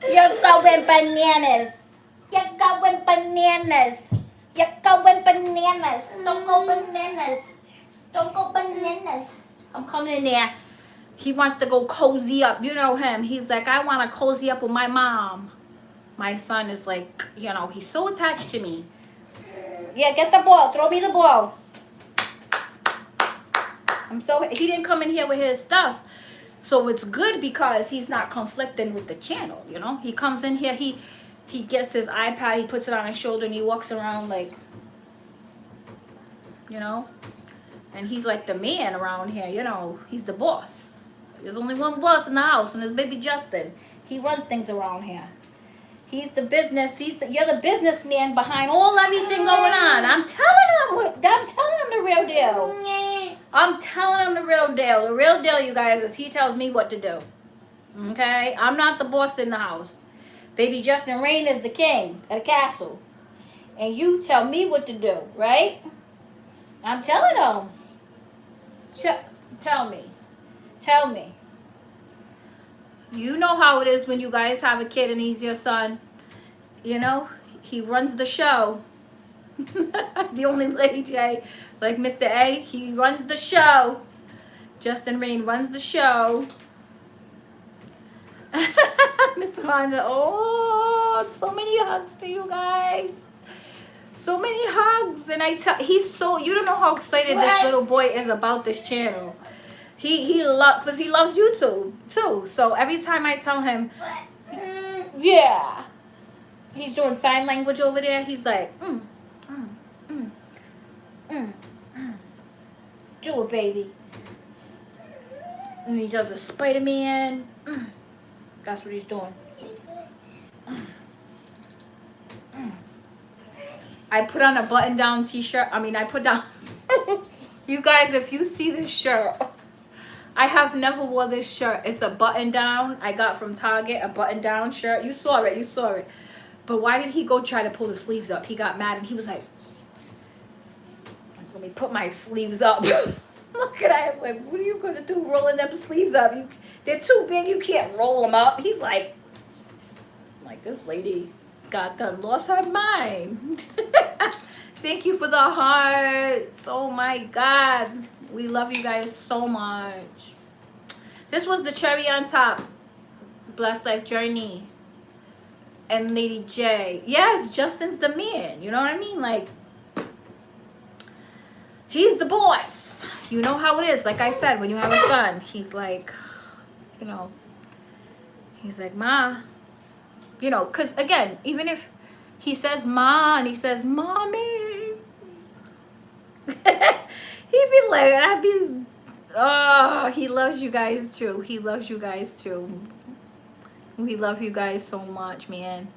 You're going bananas. You're going bananas. You're going bananas. Don't go bananas. Don't go bananas. I'm coming in there. He wants to go cozy up. You know him. He's like, I want to cozy up with my mom. My son is like, you know, he's so attached to me. Yeah, get the ball. Throw me the ball. He didn't come in here with his stuff. So it's good because he's not conflicting with the channel, you know. He comes in here, he gets his iPad, he puts it on his shoulder, and he walks around like, you know. And he's like the man around here, you know. He's the boss. There's only one boss in the house, and it's baby Justin. He runs things around here. He's the business. You're the businessman behind everything going on. I'm telling him the real deal. I'm telling him the real deal. The real deal, you guys, is he tells me what to do. Okay? I'm not the boss in the house. Baby Justin Rain is the king of the castle. And you tell me what to do, right? I'm telling him. Tell me. Tell me. You know how it is when you guys have a kid and he's your son. You know, he runs the show. The only Lady J, like Mr. A, he runs the show. Justin Rain runs the show. Mr. Rhonda, oh, so many hugs to you guys. So many hugs. And you don't know how excited this little boy is about this channel. Because he loves YouTube too. So every time I tell him, yeah, he's doing sign language over there. He's like, do it, baby. And he does a Spider-Man. That's what he's doing. I put on a button-down t-shirt. I put down. You guys, if you see this shirt. I have never wore this shirt. It's a button down. I got from Target, a button down shirt. You saw it. But why did he go try to pull the sleeves up? He got mad and he was like, let me put my sleeves up. Look at him. Like, what are you going to do rolling them sleeves up? They're too big. You can't roll them up. He's like this lady lost her mind. Thank you for the hearts. Oh my God. We love you guys so much. This was the cherry on top. Blessed Life Journey. And Lady J. Yes, Justin's the man. You know what I mean? Like, he's the boss. You know how it is. Like I said, when you have a son, he's like, you know, he's like, Ma. You know, because again, even if he says Ma and he says, Mommy. He'd be like, he loves you guys too. He loves you guys too. We love you guys so much, man.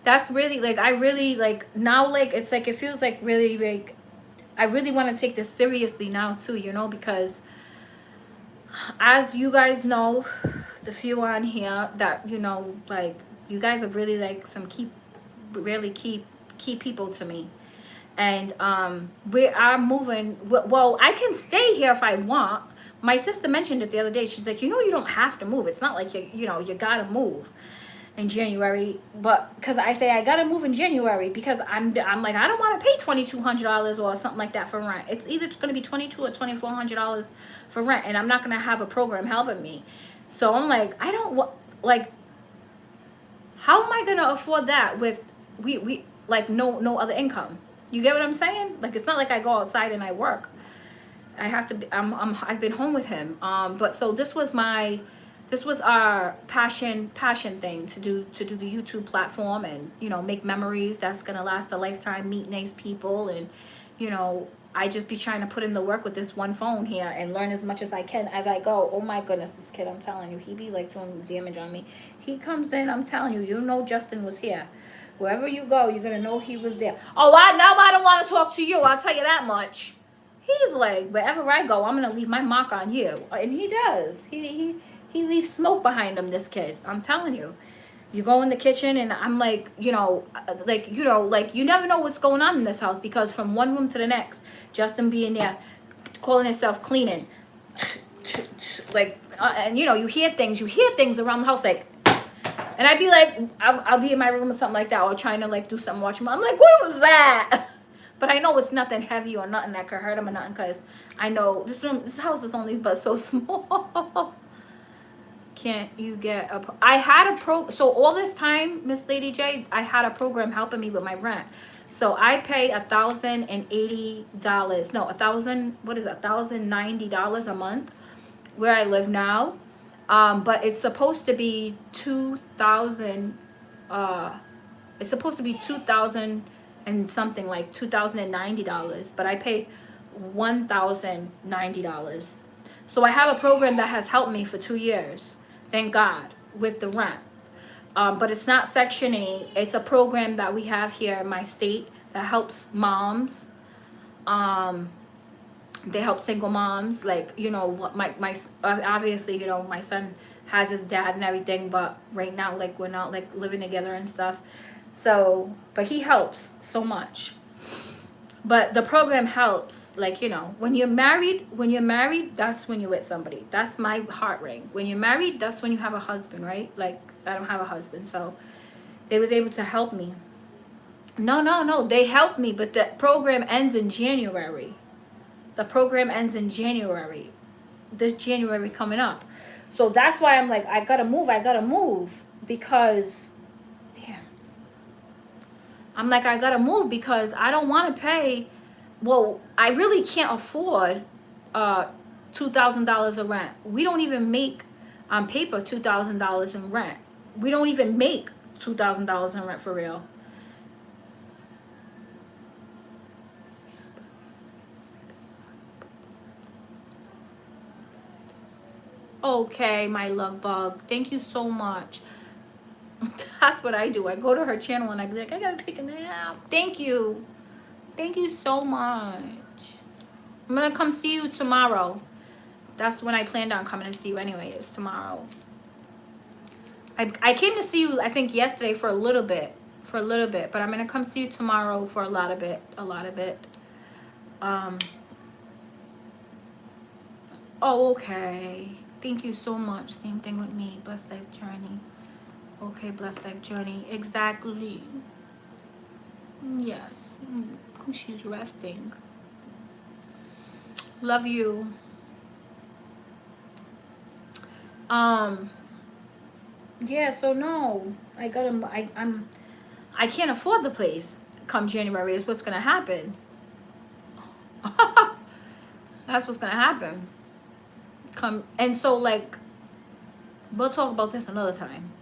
That's really, like, I really, like, now, like, it's like, it feels like really, like, I really want to take this seriously now too, you know, because as you guys know, the few on here that, you know, like, you guys are really, like, some key people to me. And we are moving. Well, I can stay here if I want. My sister mentioned it the other day. She's like, you know, you don't have to move. It's not like you gotta move. in January, but because I say I gotta move in January because I'm like I don't want to pay $2,200 or something like that for rent. It's either gonna be $2,200 or $2,400 for rent, and I'm not gonna have a program helping me. So I'm like, I don't like. How am I gonna afford that with we like no other income? You get what I'm saying? Like it's not like I go outside and I work. I have to be, I've been home with him. But so this was our passion thing to do the YouTube platform and, you know, make memories that's going to last a lifetime, meet nice people. And, you know, I just be trying to put in the work with this one phone here and learn as much as I can as I go. Oh my goodness, this kid, I'm telling you, he be like doing damage on me. He comes in, I'm telling you, you know Justin was here. Wherever you go, you're going to know he was there. Oh, now I don't want to talk to you. I'll tell you that much. He's like, wherever I go, I'm going to leave my mark on you. And he does. He leaves smoke behind him, this kid. I'm telling you. You go in the kitchen and I'm like, you never know what's going on in this house because from one room to the next, Justin being there, calling himself cleaning. Like, and you hear things around the house like, and I'd be like, I'll be in my room or something like that or trying to like do something, watching. I'm like, what was that? But I know it's nothing heavy or nothing that could hurt him or nothing because I know this house is only but so small. Can't you get I had a so all this time, Miss Lady J, I had a program helping me with my rent. So I pay $1,080. No, $1,090 a month where I live now. But it's supposed to be 2,000. It's supposed to be 2,000 and something, like $2,090. But I pay $1,090. So I have a program that has helped me for 2 years. Thank God, with the rent. But it's not Section 8. It's a program that we have here in my state that helps moms. They help single moms. Like, my obviously, my son has his dad and everything. But right now, like, we're not, like, living together and stuff. So, but he helps so much. But the program helps, like, when you're married, that's when you're with somebody. That's my heart ring. When you're married, that's when you have a husband, right? Like, I don't have a husband, so they was able to help me. No, they helped me, but the program ends in January. The program ends in January. This January coming up. So that's why I'm like, I gotta move because I'm like, I gotta move because I don't want to pay. Well, I really can't afford $2,000 of rent. We don't even make on paper $2,000 in rent. We don't even make $2,000 in rent for real. Okay, my love bug. Thank you so much. That's what I do. I go to her channel and I be like, I gotta take a nap. Thank you. Thank you so much. I'm gonna come see you tomorrow. That's when I planned on coming to see you anyway. It's tomorrow. I came to see you, I think, yesterday for a little bit. But I'm gonna come see you tomorrow for a lot of it. Oh, okay. Thank you so much. Same thing with me. Blessed life journey. Okay, blessed life journey. Exactly. Yes. She's resting. Love you. Yeah, so no. I can't afford the place come January is what's gonna happen. That's what's gonna happen. And so, like, we'll talk about this another time.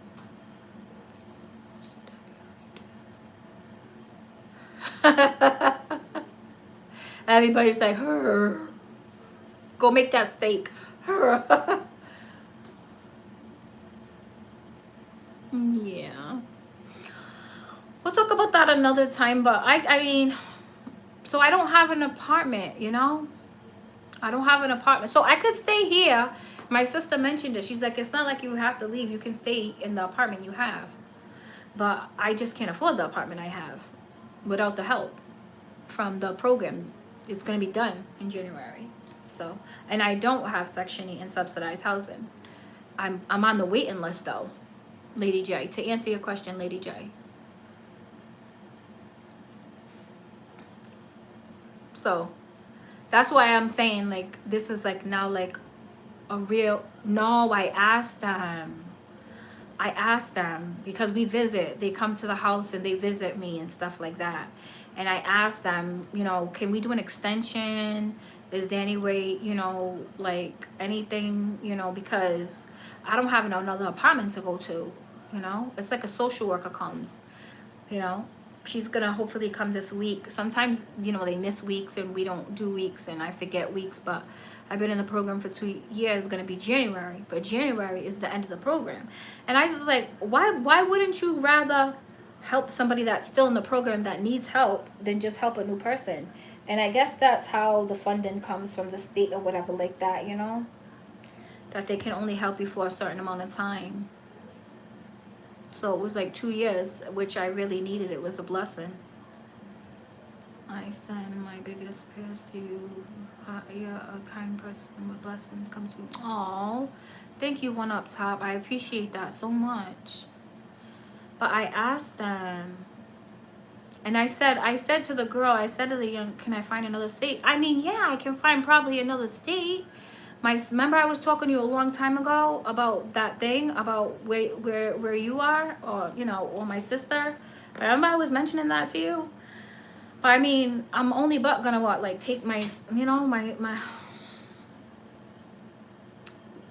Everybody's like, her. Go make that steak. Her. Yeah. We'll talk about that another time, but I mean, so I don't have an apartment, I don't have an apartment. So I could stay here. My sister mentioned it. She's like, it's not like you have to leave. You can stay in the apartment you have. But I just can't afford the apartment I have without the help from the program. It's going to be done in January. So, and I don't have Section 8 and subsidized housing. I'm on the waiting list though. Lady J. To answer your question, Lady J. So that's why I'm saying, like, this is like now like a real, no, I asked them because we visit, they come to the house and they visit me and stuff like that. And I asked them, you know, can we do an extension? Is there any way, you know, like anything, you know, because I don't have another apartment to go to, you know, it's like a social worker comes, you know, she's gonna hopefully come this week. Sometimes, you know, they miss weeks and we don't do weeks and I forget weeks, but I've been in the program for 2 years. It's gonna be January, but January is the end of the program. And I was like, why wouldn't you rather help somebody that's still in the program that needs help than just help a new person? And I guess that's how the funding comes from the state or whatever like that, you know, that they can only help you for a certain amount of time. So it was like 2 years, which I really needed. It was a blessing. I send my biggest prayers to you. You're a kind person with blessings come to you. Oh, thank you, one up top. I appreciate that so much. But I asked them, and I said to the girl, I said to the young, can I find another state? I mean, yeah, I can find probably another state. Remember I was talking to you a long time ago about that thing about where you are, or you know, or my sister. Remember I was mentioning that to you. But I mean, I'm only but gonna what, like take my, you know, my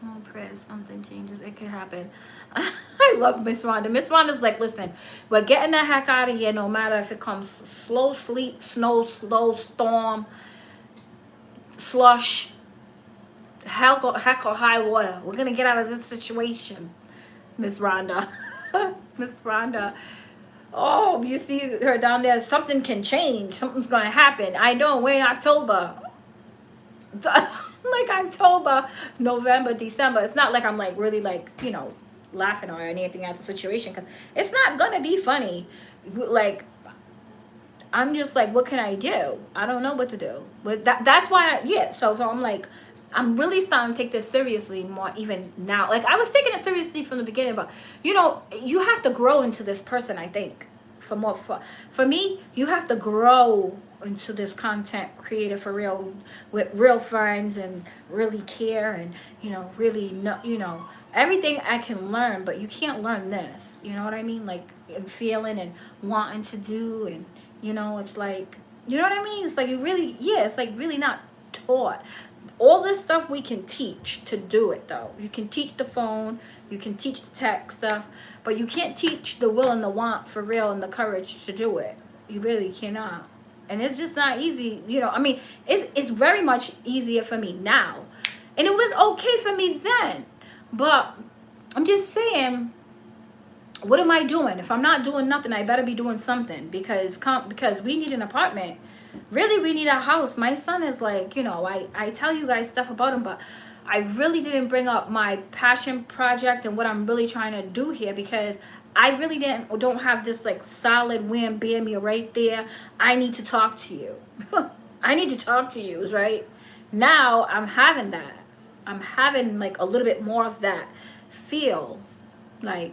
oh, pray something changes. It can happen. I love Miss Rhonda. Miss Rhonda's like, listen, we're getting the heck out of here, no matter if it comes slow sleet, snow, slow storm, slush, heck or high water. We're gonna get out of this situation, Miss Rhonda. Miss Rhonda. Oh, you see her down there. Something can change. Something's gonna happen. I know. We're in October. Like October, November, December. It's not like I'm like really like, you know, laughing or anything at the situation, because it's not gonna be funny. Like, I'm just like, what can I do? I don't know what to do. But that's why so I'm like, I'm really starting to take this seriously more even now. Like, I was taking it seriously from the beginning, but you know, you have to grow into this person, I think. For me, you have to grow into this content creator for real, with real friends, and really care, and you know, really know, you know, everything I can learn, but you can't learn this, you know what I mean, like, and feeling and wanting to do, and you know, it's like, you know what I mean, it's like you really, yeah, it's like really not taught. All this stuff we can teach to do it, though. You can teach the phone, you can teach the tech stuff, but you can't teach the will and the want for real, and the courage to do it. You really cannot. And it's just not easy, you know. I mean, it's very much easier for me now, and it was okay for me then. But I'm just saying, what am I doing? If I'm not doing nothing, I better be doing something, because we need an apartment. Really, we need a house. My son is like, you know, I tell you guys stuff about him, but I really didn't bring up my passion project and what I'm really trying to do here, because I really don't have this like solid wham bam, you're right there, I need to talk to you. I need to talk to you, right? Now I'm having that. I'm having like a little bit more of that feel. Like,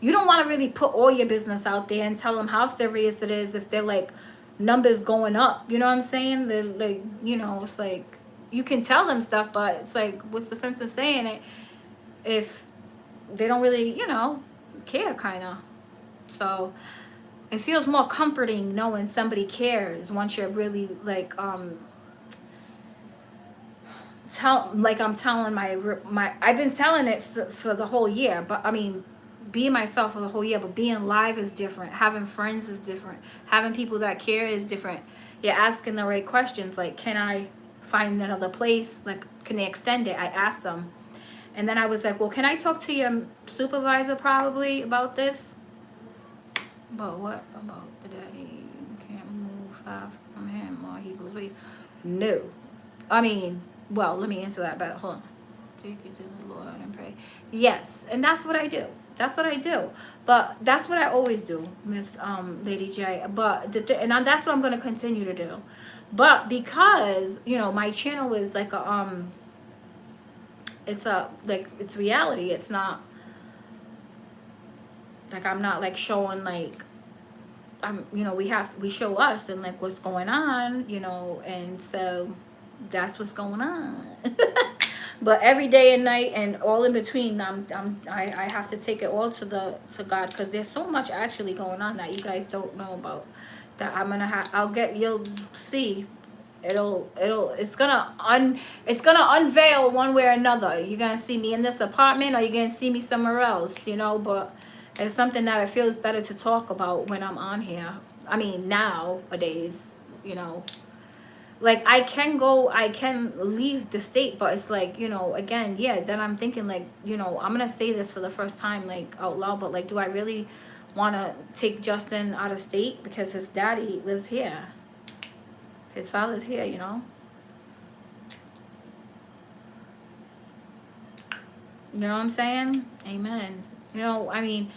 you don't want to really put all your business out there and tell them how serious it is if they're like numbers going up. You know what I'm saying? They're like, you know, it's like you can tell them stuff, but it's like, what's the sense of saying it if they don't really, you know, care, kind of. So it feels more comforting knowing somebody cares once you're really like I'm telling my I've been telling it for the whole year, but I mean, being myself for the whole year, but being live is different. Having friends is different. Having people that care is different. You're asking the right questions, like, can I find another place? Like, can they extend it? I asked them. And then I was like, well, can I talk to your supervisor probably about this? But what about the daddy? You can't move far from him or he goes away. No. I mean, well, let me answer that, but hold on. Take it to the Lord and pray. Yes, and that's what I do. That's what I do. But that's what I always do, Miss Lady J. But that's what I'm going to continue to do. But because, you know, my channel is like a it's reality. It's not Like, I'm not like showing like, you know, we show us and like what's going on, you know, and so that's what's going on. But every day and night and all in between, I have to take it all to God, because there's so much actually going on that you guys don't know about, that you'll see. It's gonna unveil one way or another. You're gonna see me in this apartment, or you're gonna see me somewhere else, you know. But it's something that it feels better to talk about when I'm on here. I mean, nowadays, you know, like I can leave the state, but it's like, you know, again, yeah, then I'm thinking like, you know, I'm gonna say this for the first time like out loud, but like, do I really want to take Justin out of state? Because his daddy lives here, his father's here, you know. You know what I'm saying? Amen. You know, I mean,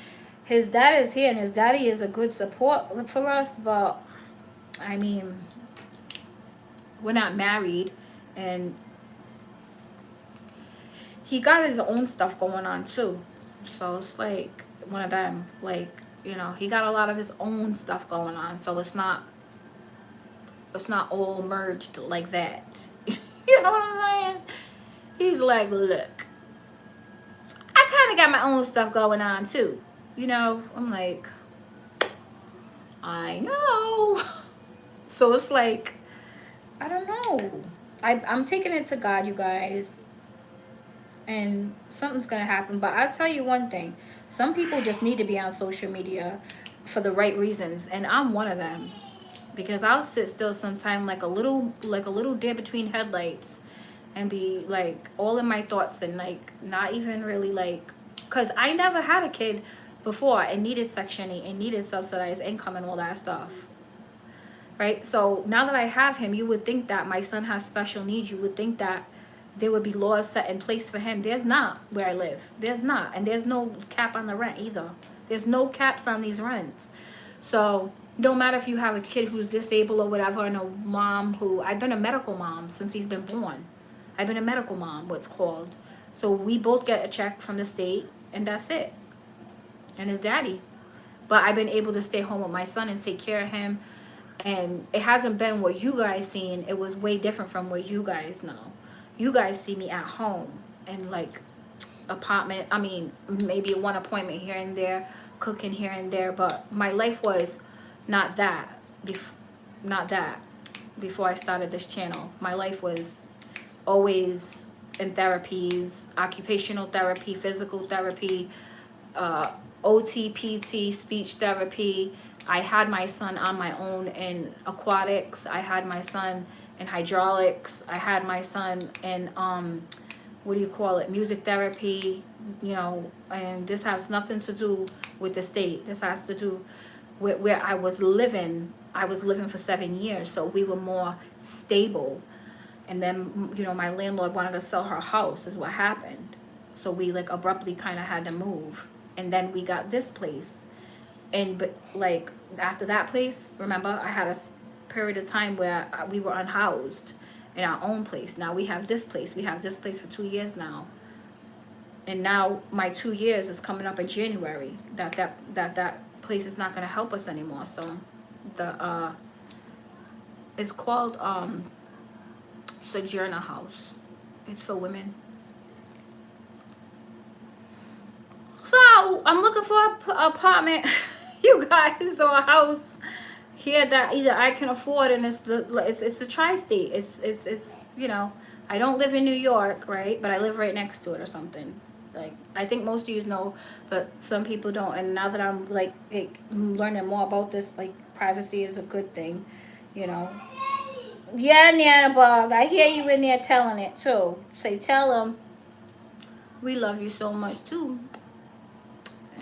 his dad is here and his daddy is a good support for us, but I mean, we're not married, and he got his own stuff going on too. So it's like one of them, like, you know, he got a lot of his own stuff going on. So it's not all merged like that. You know what I'm saying? He's like, look, I kind of got my own stuff going on too. You know, I'm like, I know. So it's like, I don't know. I'm taking it to God, you guys. And something's going to happen. But I'll tell you one thing. Some people just need to be on social media for the right reasons. And I'm one of them. Because I'll sit still sometime like a little deer between headlights. And be like all in my thoughts and like not even really like. Because I never had a kid before and needed Section 8 and needed subsidized income and all that stuff. Right? So now that I have him, you would think that my son has special needs. You would think that there would be laws set in place for him. There's not where I live. There's not. And there's no cap on the rent either. There's no caps on these rents. So no matter if you have a kid who's disabled or whatever, and a mom who, I've been a medical mom since he's been born. I've been a medical mom, what's called. So we both get a check from the state, and that's it. And his daddy. But I've been able to stay home with my son and take care of him. And it hasn't been what you guys seen. It was way different from what you guys know. You guys see me at home and like apartment. I mean, maybe one appointment here and there, cooking here and there. But my life was not that. Not that before I started this channel. My life was always in therapies, occupational therapy, physical therapy, OT, PT, speech therapy. I had my son on my own in aquatics. I had my son in hydraulics. I had my son in music therapy, you know. And this has nothing to do with the state. This has to do with where I was living. I was living for 7 years, so we were more stable. And then, you know, my landlord wanted to sell her house is what happened. So we like abruptly kind of had to move. And then we got this place. And but like after that place, remember, I had a period of time where we were unhoused in our own place. Now we have this place. We have this place for 2 years now. And now my 2 years is coming up in January. That place is not going to help us anymore. So the it's called Sojourner House. It's for women. So I'm looking for an apartment, you guys, or a house here that either I can afford, and it's the tri-state. It's you know, I don't live in New York, right? But I live right next to it or something. Like, I think most of you know, but some people don't. And now that I'm like learning more about this, like privacy is a good thing, you know. Yeah, Nana Bug, I hear you in there telling it too. Say, tell them we love you so much too.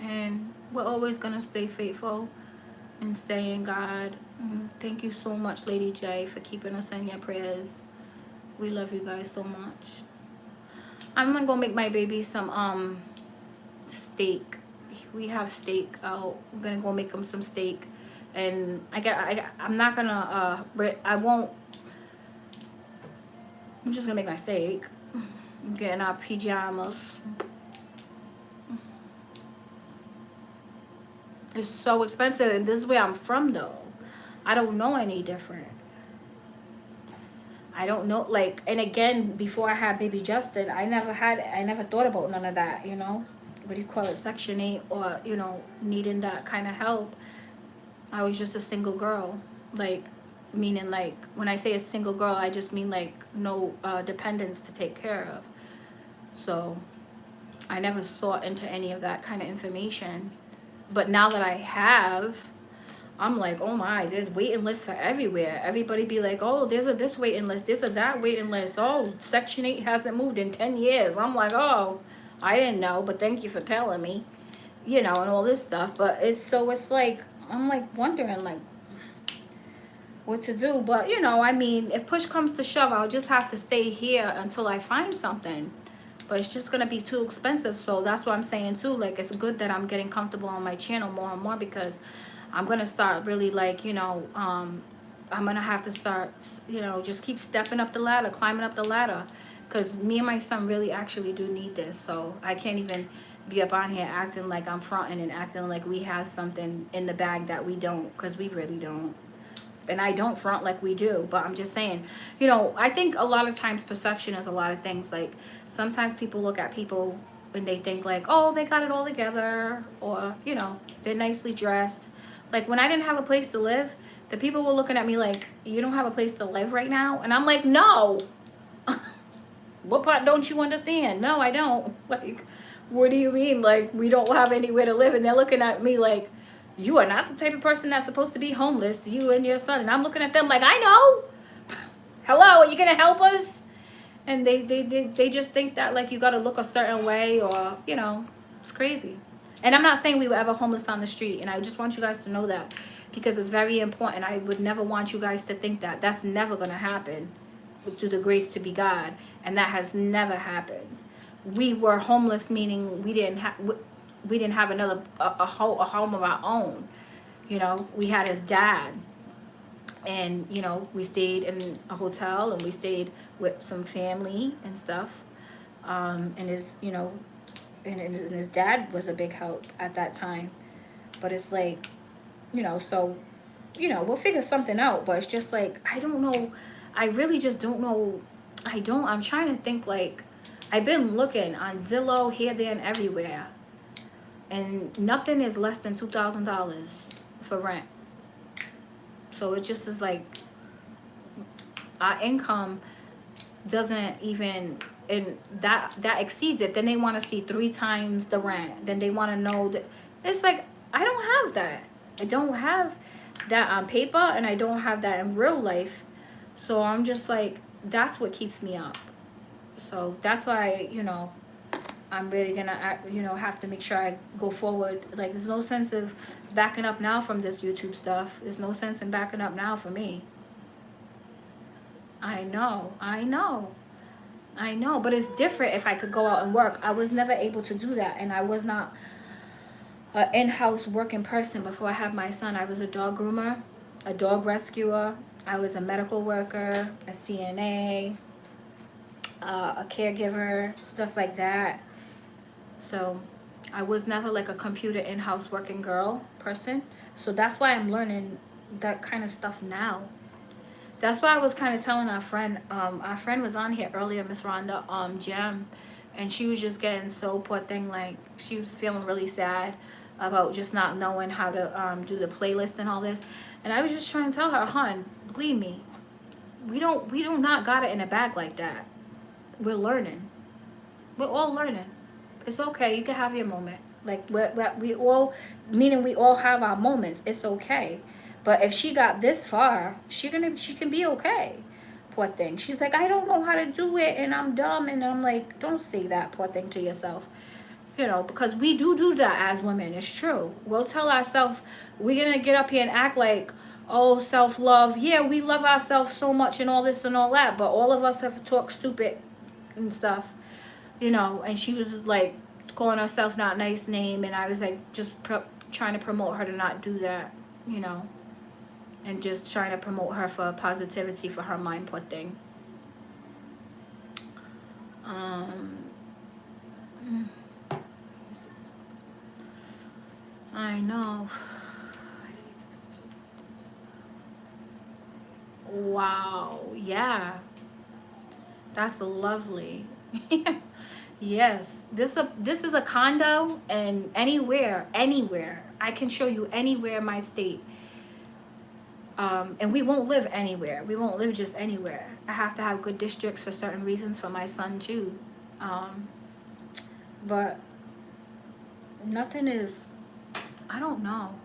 And we're always going to stay faithful and stay in God. Thank you so much, Lady J, for keeping us in your prayers. We love you guys so much. I'm going to go make my baby some steak. We have steak out. We're going to go make him some steak. And I'm not going to, I'm just going to make my steak. I'm getting our pajamas. It's so expensive, and this is where I'm from, though. I don't know any different. I don't know, like, and again, before I had baby Justin, I never thought about none of that, you know? What do you call it, Section 8, or, you know, needing that kind of help. I was just a single girl, like, meaning, like, when I say a single girl, I just mean, like, no dependents to take care of. So I never sought into any of that kind of information. But now that I have, I'm like, oh my, there's waiting lists for everywhere. Everybody be like, oh, there's a this waiting list, there's a that waiting list. Oh, Section 8 hasn't moved in 10 years. I'm like, oh, I didn't know, but thank you for telling me, you know, and all this stuff. But it's like, I'm like wondering, like, what to do. But, you know, I mean, if push comes to shove, I'll just have to stay here until I find something. But it's just going to be too expensive. So that's what I'm saying, too. Like, it's good that I'm getting comfortable on my channel more and more, because I'm going to start really, like, you know, I'm going to have to start, you know, just keep stepping up the ladder, climbing up the ladder. Because me and my son really actually do need this. So I can't even be up on here acting like I'm fronting and acting like we have something in the bag that we don't, because we really don't. And I don't front like we do, but I'm just saying, you know, I think a lot of times perception is a lot of things. Like, sometimes people look at people and they think like, oh, they got it all together, or, you know, they're nicely dressed. Like, when I didn't have a place to live, the people were looking at me like, you don't have a place to live right now? And I'm like, no. What part don't you understand? No, I don't. Like, what do you mean? Like, we don't have anywhere to live? And they're looking at me like, you are not the type of person that's supposed to be homeless, you and your son. And I'm looking at them like, I know. Hello, are you going to help us? And they just think that, like, you got to look a certain way, or, you know, it's crazy. And I'm not saying we were ever homeless on the street. And I just want you guys to know that, because it's very important. I would never want you guys to think that. That's never going to happen through the grace to be God. And that has never happened. We were homeless, meaning we didn't have another a home of our own. You know, we had his dad, and, you know, we stayed in a hotel, and we stayed with some family and stuff. And his, you know, and his dad was a big help at that time. But it's like, you know, so, you know, we'll figure something out. But it's just like, I don't know. I really just don't know. I'm trying to think, like, I've been looking on Zillow, here, there, and everywhere. And nothing is less than $2,000 for rent. So it just is like, our income doesn't even, and that exceeds it. Then they want to see 3 times the rent. Then they want to know that. It's like, I don't have that. I don't have that on paper, and I don't have that in real life. So I'm just like, that's what keeps me up. So that's why, you know, I'm really gonna, you know, have to make sure I go forward. Like, there's no sense of backing up now from this YouTube stuff. There's no sense in backing up now for me. I know, but it's different if I could go out and work. I was never able to do that, and I was not an in-house working person before I had my son. I was a dog groomer, a dog rescuer. I was a medical worker, a CNA, a caregiver, stuff like that. So I was never like a computer in-house working girl person. So that's why I'm learning that kind of stuff now. That's why I was kind of telling our friend was on here earlier, Miss Rhonda, Jem, and she was just getting so, poor thing, like, she was feeling really sad about just not knowing how to do the playlist and all this. And I was just trying to tell her, hon, believe me, we do not got it in a bag like that. We're learning. We're all learning. It's okay. You can have your moment. Like, we all, meaning we all have our moments. It's okay. But if she got this far, she can be okay. Poor thing. She's like, I don't know how to do it, and I'm dumb. And I'm like, don't say that, poor thing, to yourself. You know, because we do that as women. It's true. We'll tell ourselves, we're going to get up here and act like, oh, self-love. Yeah, we love ourselves so much and all this and all that. But all of us have talked stupid and stuff, you know. And she was like calling herself not nice name. And I was like, just trying to promote her to not do that, you know. And just trying to promote her for positivity for her mind, poor thing. I know. Wow. Yeah. That's lovely. Yes. This is a condo, and anywhere. I can show you anywhere in my state. And we won't live anywhere. We won't live just anywhere. I have to have good districts for certain reasons for my son too. Um, but nothing is, I don't know.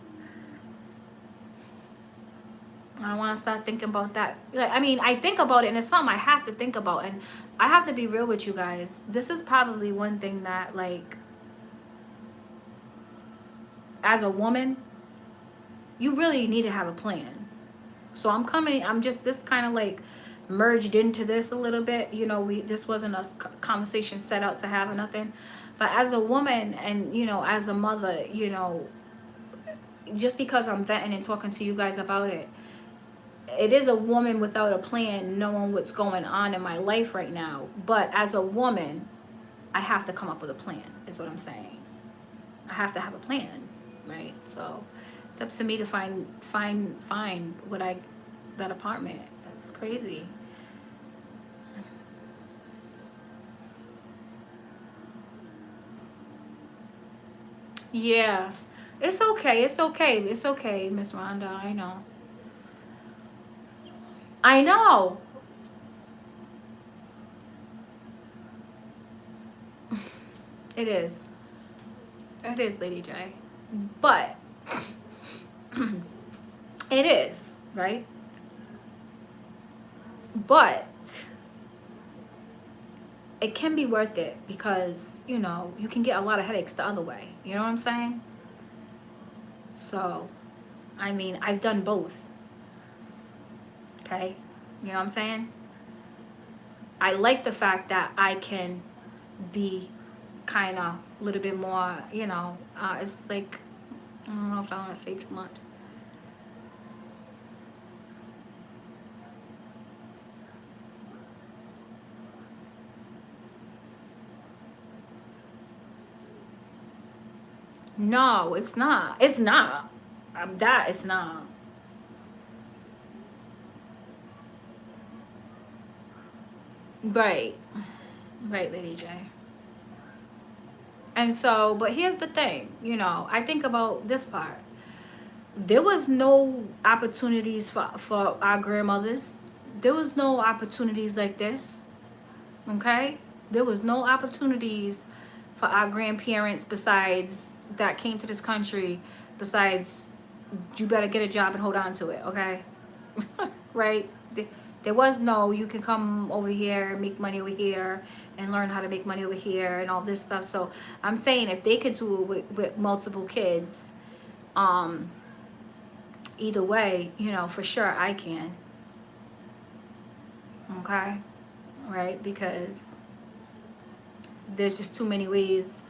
I want to start thinking about that. Like, I mean, I think about it, and it's something I have to think about. And I have to be real with you guys. This is probably one thing that, like, as a woman, you really need to have a plan. So I'm just this kind of like merged into this a little bit. You know, this wasn't a conversation set out to have or nothing. But as a woman and, you know, as a mother, you know, just because I'm venting and talking to you guys about it, it is a woman without a plan knowing what's going on in my life right now. But as a woman, I have to come up with a plan, is what I'm saying. I have to have a plan, right? So it's up to me to find that apartment. That's crazy. Yeah. It's okay. It's okay. It's okay, Miss Rhonda. I know. I know. It is. It is, Lady J. But it is, right? But it can be worth it because, you know, you can get a lot of headaches the other way. You know what I'm saying? So, I mean, I've done both. Okay? You know what I'm saying? I like the fact that I can be kind of a little bit more, you know, it's like, I don't know if I want to say too much. No, it's not. It's not. That it's not. Right. Right, Lady J. And so, but here's the thing, you know, I think about this part. There was no opportunities for our grandmothers. There was no opportunities like this. Okay? There was no opportunities for our grandparents besides that came to this country besides you better get a job and hold on to it, okay? Right? There was no you can come over here and make money over here and learn how to make money over here and all this stuff. So I'm saying if they could do it with multiple kids, um, either way, you know, for sure I can. Okay? Right? Because there's just too many ways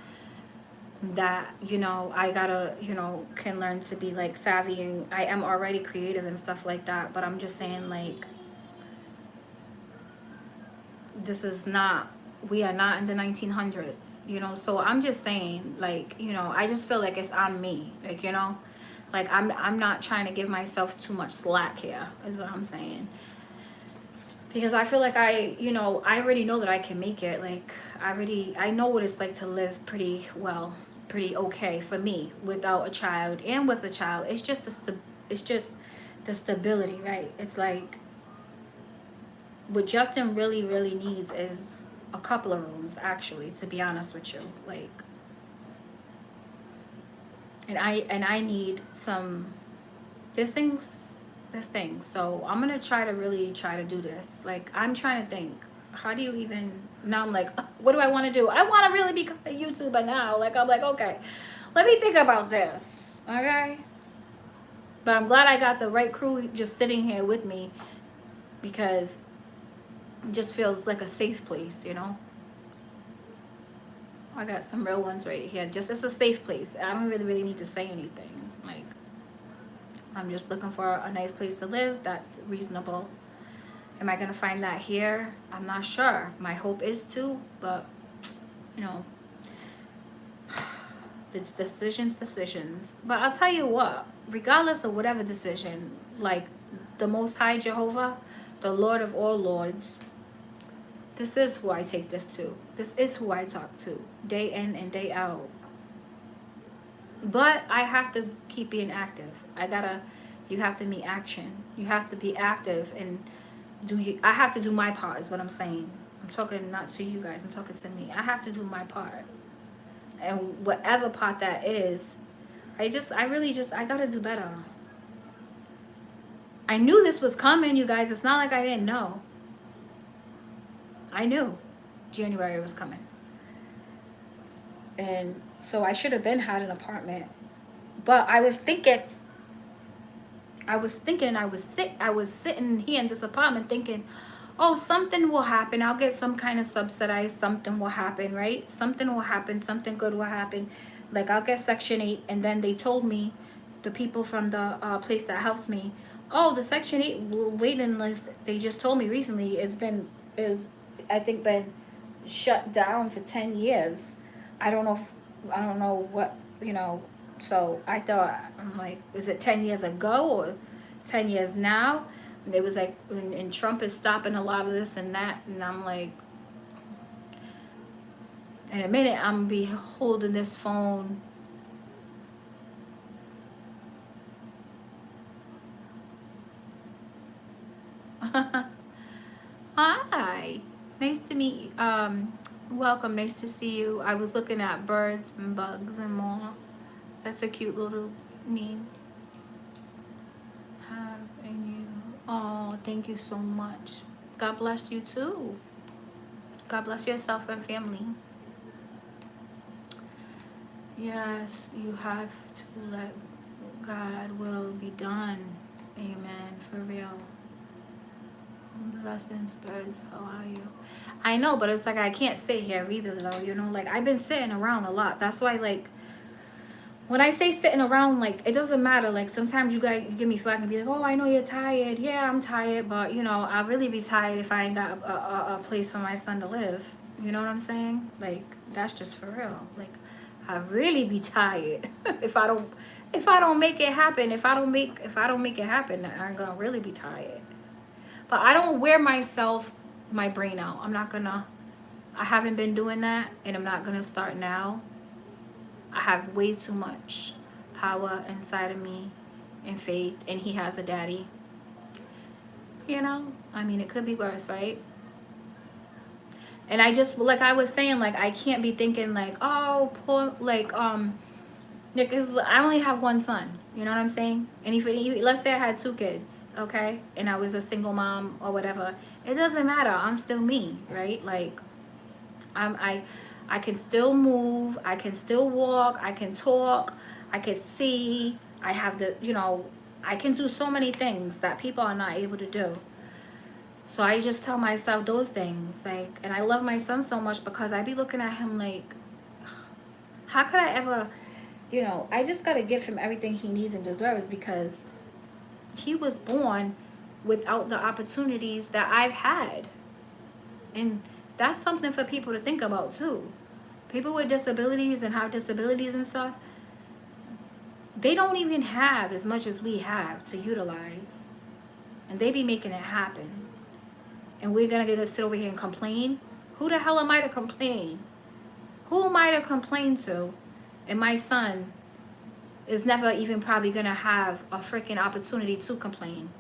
that, you know, I gotta, you know, can learn to be like savvy, and I am already creative and stuff like that. But I'm just saying, like, this is not, we are not in the 1900s, you know. So I'm just saying, like, you know, I just feel like it's on me, like, you know, like I'm not trying to give myself too much slack here, is what I'm saying. Because I feel like you know, I already know that I can make it. Like, I know what it's like to live pretty well, pretty okay for me without a child and with a child. It's just it's just the stability, right? It's like what Justin really, really needs is a couple of rooms, actually, to be honest with you. Like, and I need some, this thing. So I'm gonna try to really try to do this. Like, I'm trying to think, how do you even, now I'm like, what do I want to do? I want to really become a YouTuber now. Like, I'm like, okay, let me think about this. Okay. But I'm glad I got the right crew just sitting here with me, because it just feels like a safe place, you know. I got some real ones right here. Just, it's a safe place. I don't really need to say anything. Like, I'm just looking for a nice place to live that's reasonable. Am I going to find that here? I'm not sure. My hope is to, but, you know, It's decisions. But I'll tell you what, regardless of whatever decision, like the Most High Jehovah, the Lord of all lords, this is who I take this to. This is who I talk to day in and day out. But I have to keep being active. You have to meet action. You have to be active and I have to do my part is what I'm saying. I'm talking not to you guys, I'm talking to me. I have to do my part. And whatever part that is, I gotta do better. I knew this was coming, you guys. It's not like I didn't know. I knew January was coming. And so I should have been had an apartment. But I was sitting here in this apartment thinking, oh, something will happen. I'll get some kind of subsidized, something will happen, right? Something will happen, something good will happen. Like I'll get Section 8, and then they told me, the people from the place that helps me, oh, the Section 8 waiting list, they just told me recently, been shut down for 10 years. I don't know what, so I thought, I'm like, is it 10 years ago or 10 years now? And it was like, and Trump is stopping a lot of this and that. And I'm like, in a minute, I'm going to be holding this phone. Hi. Nice to meet you. Welcome. Nice to see you. I was looking at birds and bugs and more. That's a cute little meme. And you. Oh, thank you so much. God bless you too. God bless yourself and family. Yes, you have to let God will be done. Amen. For real. Blessings, birds. How are you? I know, but it's like I can't sit here either, though. Like I've been sitting around a lot. That's why, like, when I say sitting around, like, it doesn't matter. Like, sometimes you give me slack and be like, oh, I know you're tired. Yeah, I'm tired. But, I'll really be tired if I ain't got a place for my son to live. You know what I'm saying? Like, that's just for real. Like, I really be tired if I don't make it happen. If I don't make it happen, I'm gonna really be tired. But I don't wear my brain out. I haven't been doing that, and I'm not gonna start now. I have way too much power inside of me and faith, and he has a daddy. I mean, it could be worse, right? And I just, like I was saying, like, I can't be thinking like, oh, poor, like, because I only have one son. You know what I'm saying? And if let's say I had 2 kids, okay, and I was a single mom or whatever, it doesn't matter. I'm still me, right? Like, I can still move. I can still walk. I can talk. I can see. I have I can do so many things that people are not able to do. So I just tell myself those things, like, and I love my son so much because I be looking at him like, how could I ever, I just got to give him everything he needs and deserves because he was born without the opportunities that I've had. And that's something for people to think about too. People with disabilities and have disabilities and stuff, they don't even have as much as we have to utilize. And they be making it happen. And we're going to sit over here and complain? Who the hell am I to complain? Who am I to complain to? And my son is never even probably going to have a freaking opportunity to complain.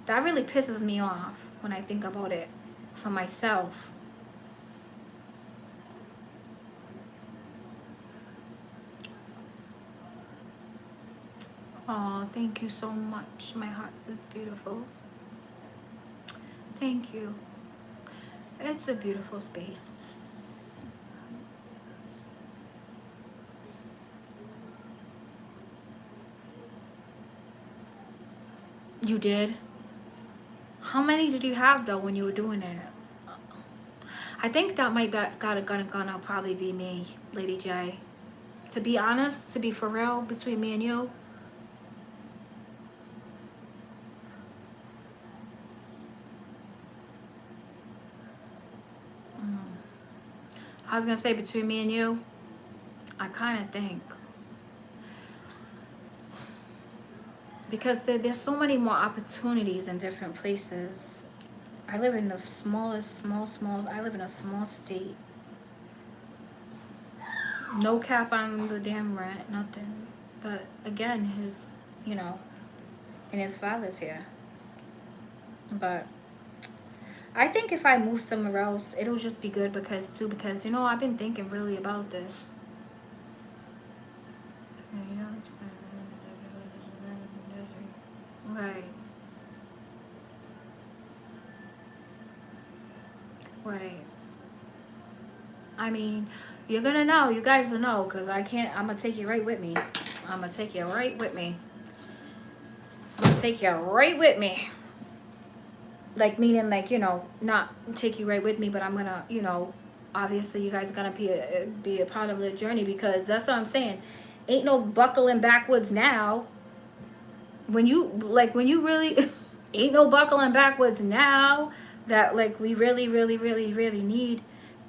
That really pisses me off when I think about it for myself. Oh, thank you so much. My heart is beautiful. Thank you. It's a beautiful space. You did? How many did you have though when you were doing it? I think that might gonna probably be me, Lady J. To be honest, to be for real, between me and you. I was gonna say between me and you, I kind of think. Because there's so many more opportunities in different places. I live in the smallest, I live in a small state. No cap on the damn rent, nothing. But again, his, you know, and his father's here. But I think if I move somewhere else, it'll just be good because, you know, I've been thinking really about this. Right. Right. I mean, you're gonna know. You guys will know because I can't. I'm gonna take you right with me. I'm gonna take you right with me. I'm gonna take you right with me. Like, meaning, like, you know, not take you right with me, but I'm gonna, you know, obviously you guys are gonna be a part of the journey because that's what I'm saying. Ain't no buckling backwards now. When you really ain't no buckling backwards now that like we really need,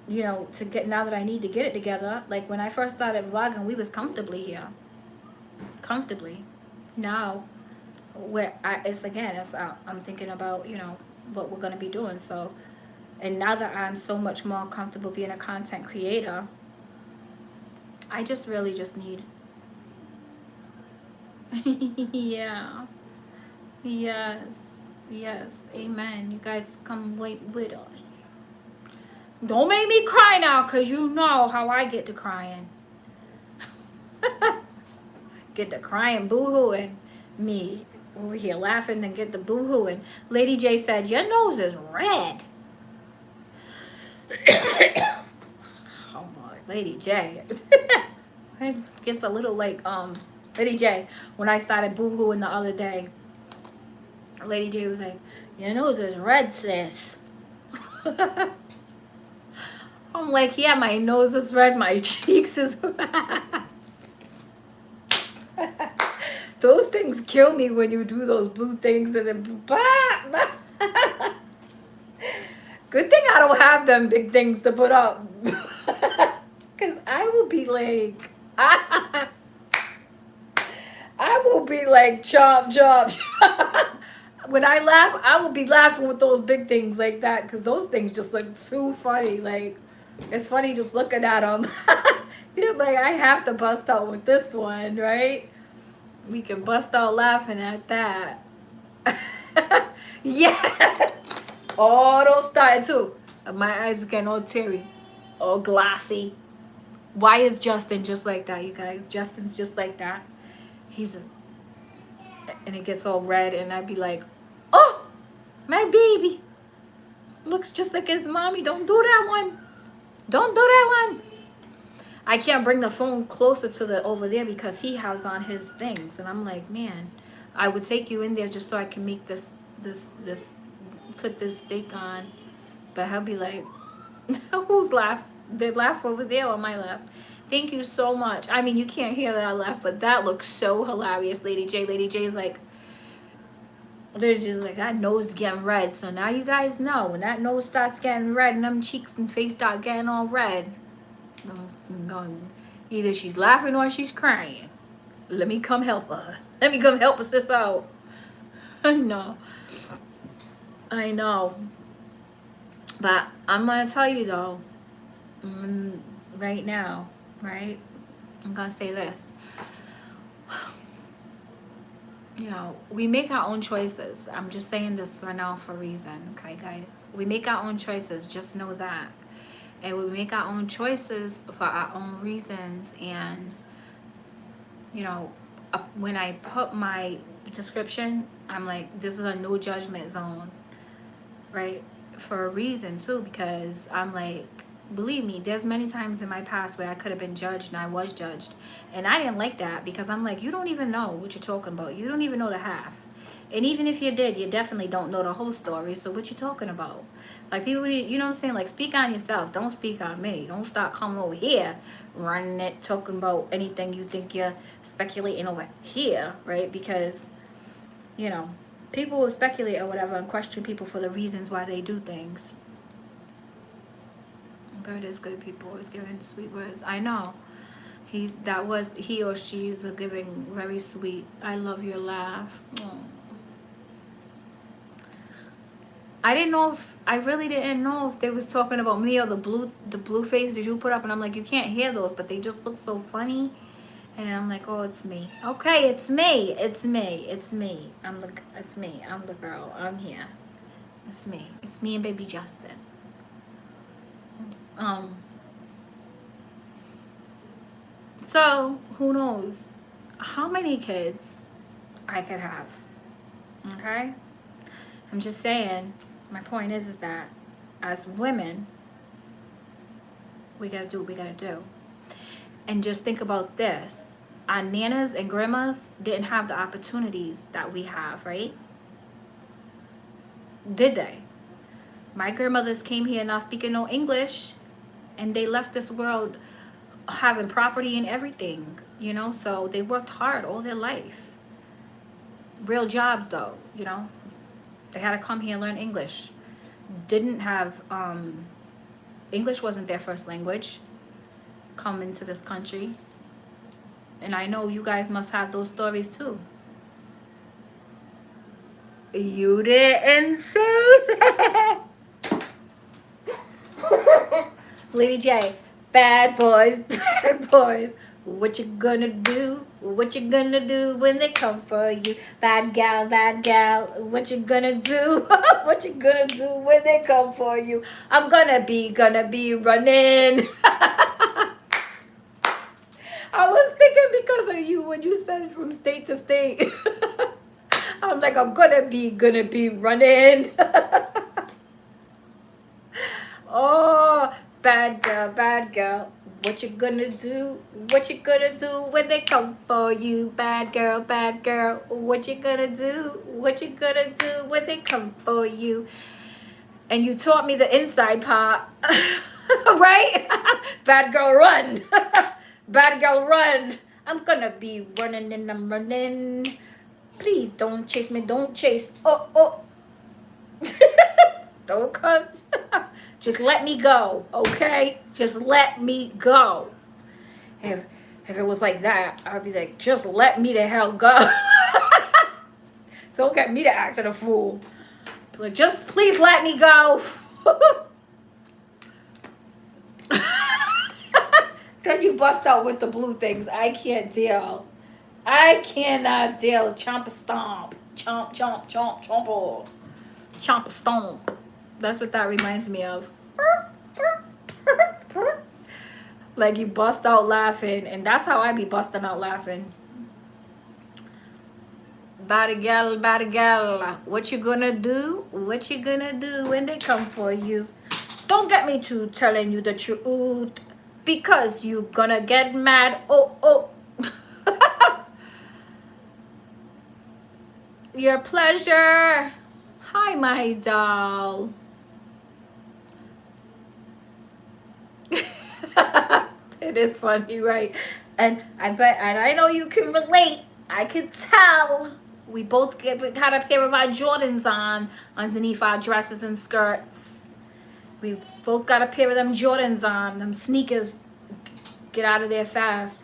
you know, to get, now that I need to get it together. Like when I first started vlogging, we was comfortably here. Comfortably. Now where I'm thinking about, you know, what we're gonna be doing. So, and now that I'm so much more comfortable being a content creator, I just really just need yeah. Yes. Yes. Amen. You guys come wait with us. Don't make me cry now, because you know how I get to crying. Get to crying, boo-hooing. Me over here laughing and get the boo-hooing. Lady J said, your nose is red. Oh my, Lady J. It gets a little like, Lady J, when I started boo-hooing the other day, Lady J was like, your nose is red, sis. I'm like, yeah, my nose is red, my cheeks is red. Those things kill me when you do those blue things and then good thing I don't have them big things to put up. Because I will be like, I will be like, chomp, chomp. When I laugh, I will be laughing with those big things like that because those things just look too funny. Like, it's funny just looking at them. You're like, I have to bust out with this one, right? We can bust out laughing at that. Yeah. Oh, don't start too. My eyes are getting all teary, all glassy. Why is Justin just like that, you guys? Justin's just like that. He's a, and it gets all red, and I'd be like, oh, my baby looks just like his mommy. Don't do that one. Don't do that one. I can't bring the phone closer to the over there because he has on his things, and I'm like, man, I would take you in there just so I can make this put this steak on, but he'll be like, who's laugh? They laugh over there or my laugh? Thank you so much. I mean, you can't hear that laugh, but that looks so hilarious, Lady J. Lady J is like, they're just like, that nose is getting red. So now you guys know when that nose starts getting red and them cheeks and face start getting all red, either she's laughing or she's crying. Let me come help her. Let me come help her sis out. No, I know. But I'm gonna tell you though, right now, right? I'm gonna say this. You know, we make our own choices. I'm just saying this right now for a reason, okay, guys? We make our own choices. Just know that. And we make our own choices for our own reasons. And, you know, when I put my description, I'm like, this is a no judgment zone, right? For a reason, too, because I'm like, believe me, there's many times in my past where I could have been judged and I was judged. And I didn't like that because I'm like, you don't even know what you're talking about. You don't even know the half. And even if you did, you definitely don't know the whole story. So what you talking about? Like, people, you know what I'm saying? Like, speak on yourself. Don't speak on me. Don't start coming over here, running it, talking about anything you think you're speculating over here, right? Because, you know, people will speculate or whatever and question people for the reasons why they do things. God is good, people always giving sweet words. I know. He or she is giving very sweet. I love your laugh. Oh. I really didn't know if they was talking about me or the blue face that you put up, and I'm like, you can't hear those, but they just look so funny. And I'm like, oh, it's me. Okay, it's me. It's me. It's me. It's me. I'm the girl. I'm here. It's me. It's me and baby Justin. So who knows how many kids I could have? Okay? I'm just saying, my point is that as women, we gotta do what we gotta do. And just think about this. Our nanas and grandmas didn't have the opportunities that we have, right? Did they? My grandmothers came here not speaking no English, and they left this world having property and everything, you know? So they worked hard all their life. Real jobs, though, you know? They had to come here and learn English. Didn't have, English wasn't their first language. Come into this country, and I know you guys must have those stories too. You didn't say that. Lady J, bad boys, what you gonna do? What you gonna do when they come for you? Bad gal, what you gonna do? What you gonna do when they come for you? I'm gonna be running. I was thinking because of you when you said from state to state. I'm like, I'm gonna be running. Oh, bad girl. What you gonna do? What you gonna do when they come for you? Bad girl. What you gonna do? What you gonna do when they come for you? And you taught me the inside part. Right? Bad girl, run. Bad girl, run. I'm gonna be running and I'm running. Please don't chase me. Don't chase. Oh. Don't come. Just let me go, okay? Just let me go. If it was like that, I'd be like, just let me the hell go. Don't get me to act a fool. Like, just please let me go. Then you bust out with the blue things. I can't deal. I cannot deal. Chomp a stomp. Chomp, chomp, chomp, chomp. Chomp a stomp. That's what that reminds me of. Like you bust out laughing. And that's how I be busting out laughing. Body gal, what you gonna do? What you gonna do when they come for you? Don't get me to telling you the truth, because you gonna get mad. Oh. Your pleasure. Hi, my doll. It is funny, right? And I know you can relate. I can tell. We both had a pair of our Jordans on underneath our dresses and skirts. We both got a pair of them Jordans on, them sneakers. Get out of there fast.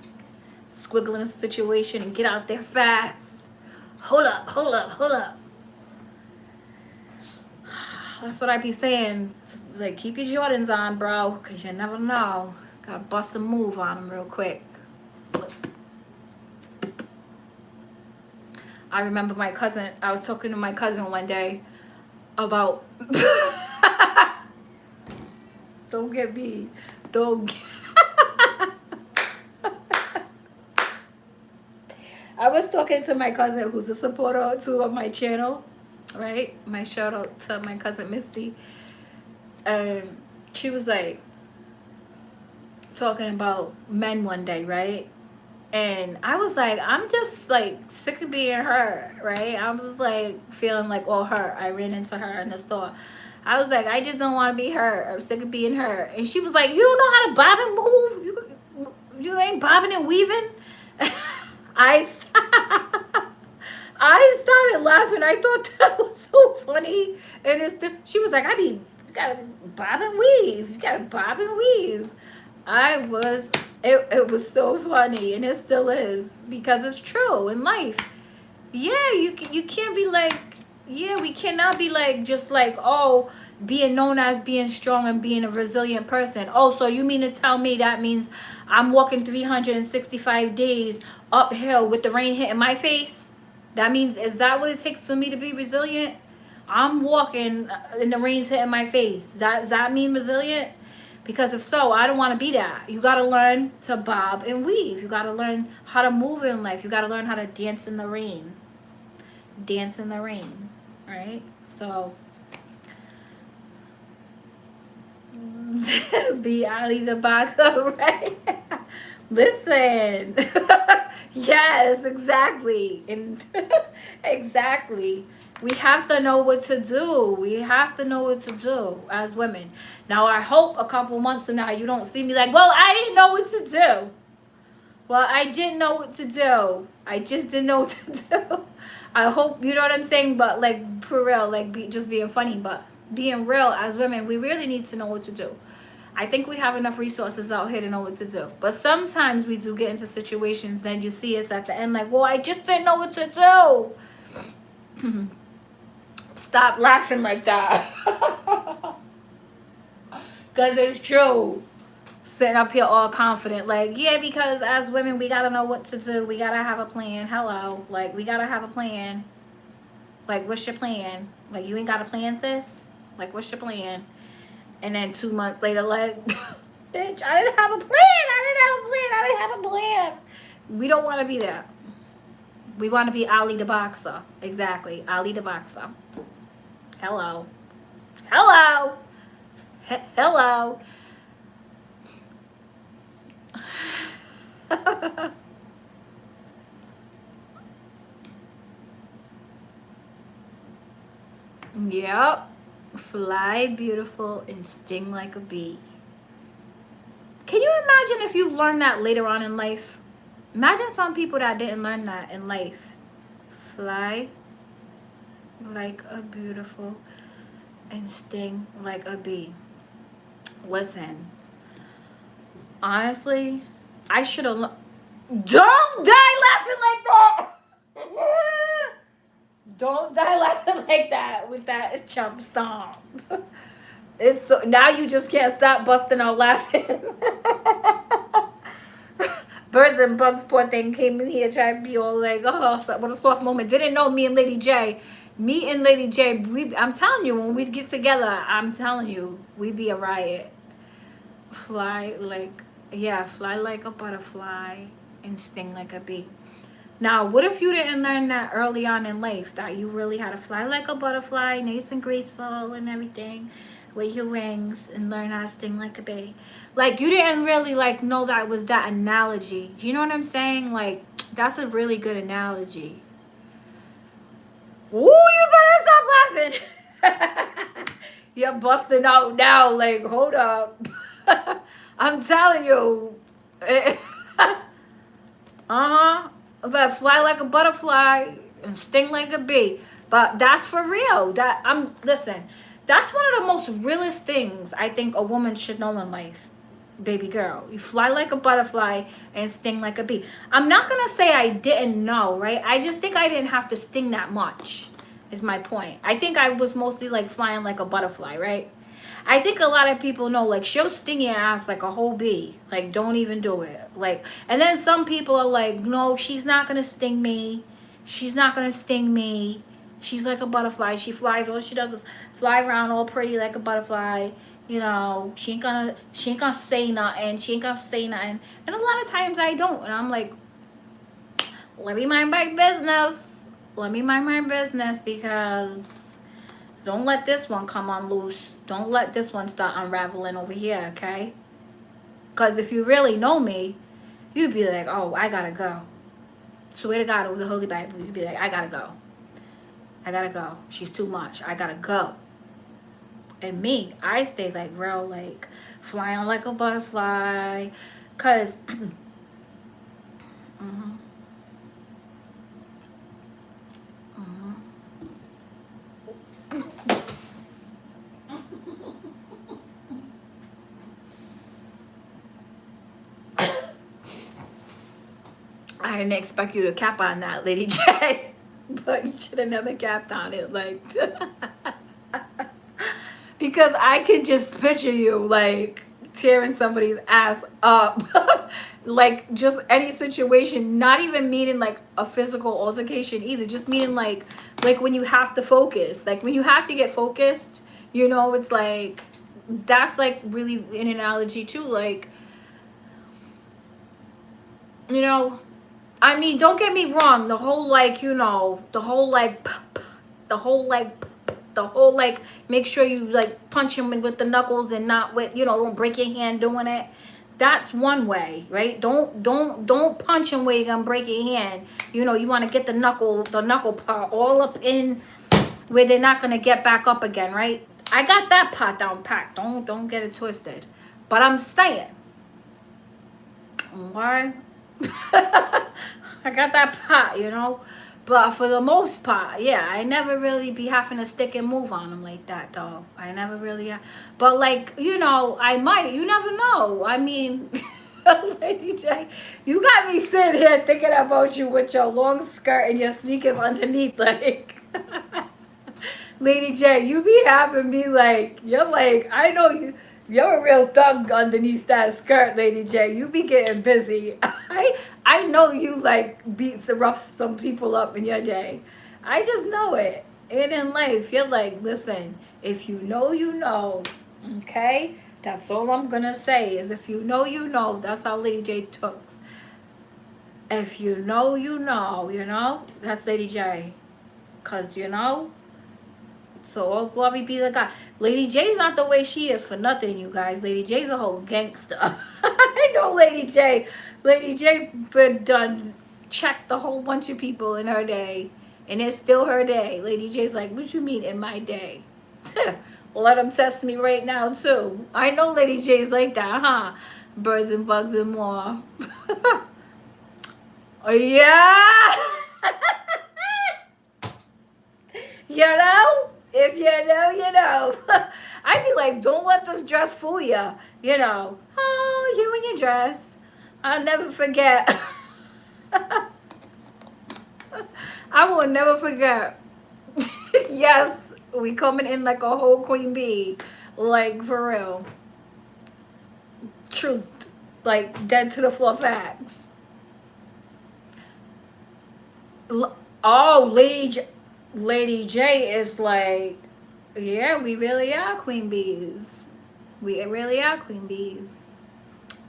Squiggle in a situation and get out there fast. Hold up. That's what I be saying. Like, keep your Jordans on, bro, because you never know. Gotta bust a move on them real quick. I remember my cousin, I was talking to my cousin one day about, don't get me, I was talking to my cousin who's a supporter too of my channel, right? My shout out to my cousin Misty. And she was like talking about men one day, right? And I was like, I'm just like sick of being hurt, right? I was like feeling like all hurt. I ran into her in the store. I was like, I just don't want to be hurt. I'm sick of being hurt. And she was like, you don't know how to bob and move? You ain't bobbing and weaving? I started laughing. I thought that was so funny. And she was like, you gotta bob and weave. You gotta bob and weave. I was It was so funny, and it still is, because it's true in life. Yeah, you can't be like, yeah, we cannot be like, just like, oh, being known as being strong and being a resilient person. Oh, so you mean to tell me that means I'm walking 365 days uphill with the rain hitting my face? That means, is that what it takes for me to be resilient? I'm walking and the rain's hitting my face. Does that mean resilient? Because if so, I don't want to be that. You got to learn to bob and weave. You got to learn how to move in life. You got to learn how to dance in the rain. Dance in the rain, right? So, be Ali the boxer, right? Listen. Yes, exactly. And exactly. We have to know what to do. We have to know what to do as women. Now, I hope a couple months from now you don't see me like, well, I didn't know what to do. Well, I didn't know what to do. I just didn't know what to do. I hope, you know what I'm saying? But like, for real, like, just being funny, but being real as women, we really need to know what to do. I think we have enough resources out here to know what to do. But sometimes we do get into situations, then you see us at the end like, well, I just didn't know what to do. Stop laughing like that. Because it's true. Sitting up here all confident, like, yeah, because as women, we got to know what to do. We got to have a plan. Hello. Like, we got to have a plan. Like, what's your plan? Like, you ain't got a plan, sis? Like, what's your plan? And then 2 months later, like, bitch, I didn't have a plan. I didn't have a plan. We don't want to be that. We want to be Ali the boxer. Exactly. Ali the boxer. Hello. Hello. Hello. Yep. Fly beautiful and sting like a bee. Can you imagine if you learned that later on in life? Imagine some people that didn't learn that in life. Fly like a beautiful and sting like a bee. Listen, honestly, I should have. Don't die laughing like that. Don't die laughing like that with that chump stomp. It's so, now you just can't stop busting out laughing. Birds and Bugs, poor thing, came in here trying to be all like, oh, what a soft moment. Didn't know me and Lady J. Me and Lady J, I'm telling you, when we get together, I'm telling you, we be a riot. Fly like, yeah, fly like a butterfly and sting like a bee. Now, what if you didn't learn that early on in life, that you really had to fly like a butterfly, nice and graceful and everything, with your wings, and learn how to sting like a bee? Like, you didn't really, like, know that was that analogy. Do you know what I'm saying? Like, that's a really good analogy. Ooh, you better stop laughing. You're busting out now, like, hold up. I'm telling you. Uh-huh. But fly like a butterfly and sting like a bee. But that's for real. Listen, that's one of the most realest things I think a woman should know in life. Baby girl, you fly like a butterfly and sting like a bee. I'm not gonna say I didn't know, right? I just think I didn't have to sting that much, is my point. I think I was mostly like flying like a butterfly, right? I think a lot of people know, like, she'll sting your ass like a whole bee. Like, don't even do it. Like, and then some people are like, no, she's not going to sting me. She's not going to sting me. She's like a butterfly. She flies. All she does is fly around all pretty like a butterfly. You know, she ain't gonna say nothing. She ain't gonna say nothing. And a lot of times I don't. And I'm like, let me mind my business. Let me mind my business, because don't let this one come on loose. Don't let this one start unraveling over here, okay? Because if you really know me, you'd be like, oh, I gotta go. Swear to God, over the Holy Bible, you'd be like, I gotta go. I gotta go. She's too much. I gotta go. And me, I stay like real, like flying like a butterfly. Because, I didn't expect you to cap on that, Lady J. But you should have never capped on it, like. Because I can just picture you, like, tearing somebody's ass up. Like, just any situation, not even meaning, like, a physical altercation either. Just meaning, like when you have to focus. Like, when you have to get focused, you know, it's like, that's, like, really an analogy, too. Like, you know, I mean, don't get me wrong. The whole, like, you know, the whole, like, make sure you, like, punch him with the knuckles and not with, you know, don't break your hand doing it. That's one way, right? Don't punch him where you're gonna break your hand. You know, you want to get the knuckle part all up in where they're not gonna get back up again, right? I got that part down packed. Don't get it twisted. But I'm saying, okay? I got that part, you know. But for the most part, yeah, I never really be having to stick and move on them like that, though. I never really, but, like, you know, I might. You never know. I mean, Lady J, you got me sitting here thinking about you with your long skirt and your sneakers underneath, like. Lady J, you be having me like, you're like, I know you're a real thug underneath that skirt, Lady J. You be getting busy. I know you, like, beat some people up in your day. I just know it. And in life, you're like, listen, if you know, you know. Okay? That's all I'm gonna say is if you know, you know. That's how Lady J talks. If you know, you know, you know? That's Lady J. Cause, you know, so all glory be to God. Lady J's not the way she is for nothing, you guys. Lady J's a whole gangster. I know Lady J. Lady J been done checked a whole bunch of people in her day. And it's still her day. Lady J's like, what you mean in my day? Well, let them test me right now, too. I know Lady J's like that, huh? Birds and bugs and more. Oh, yeah. You know? If you know, you know. I'd be like, don't let this dress fool you. You know. Oh, you and your dress. I'll never forget. I will never forget. Yes, we coming in like a whole queen bee. Like, for real. Truth. Like, dead to the floor facts. Oh, Lady J is like, yeah, we really are queen bees. We really are queen bees.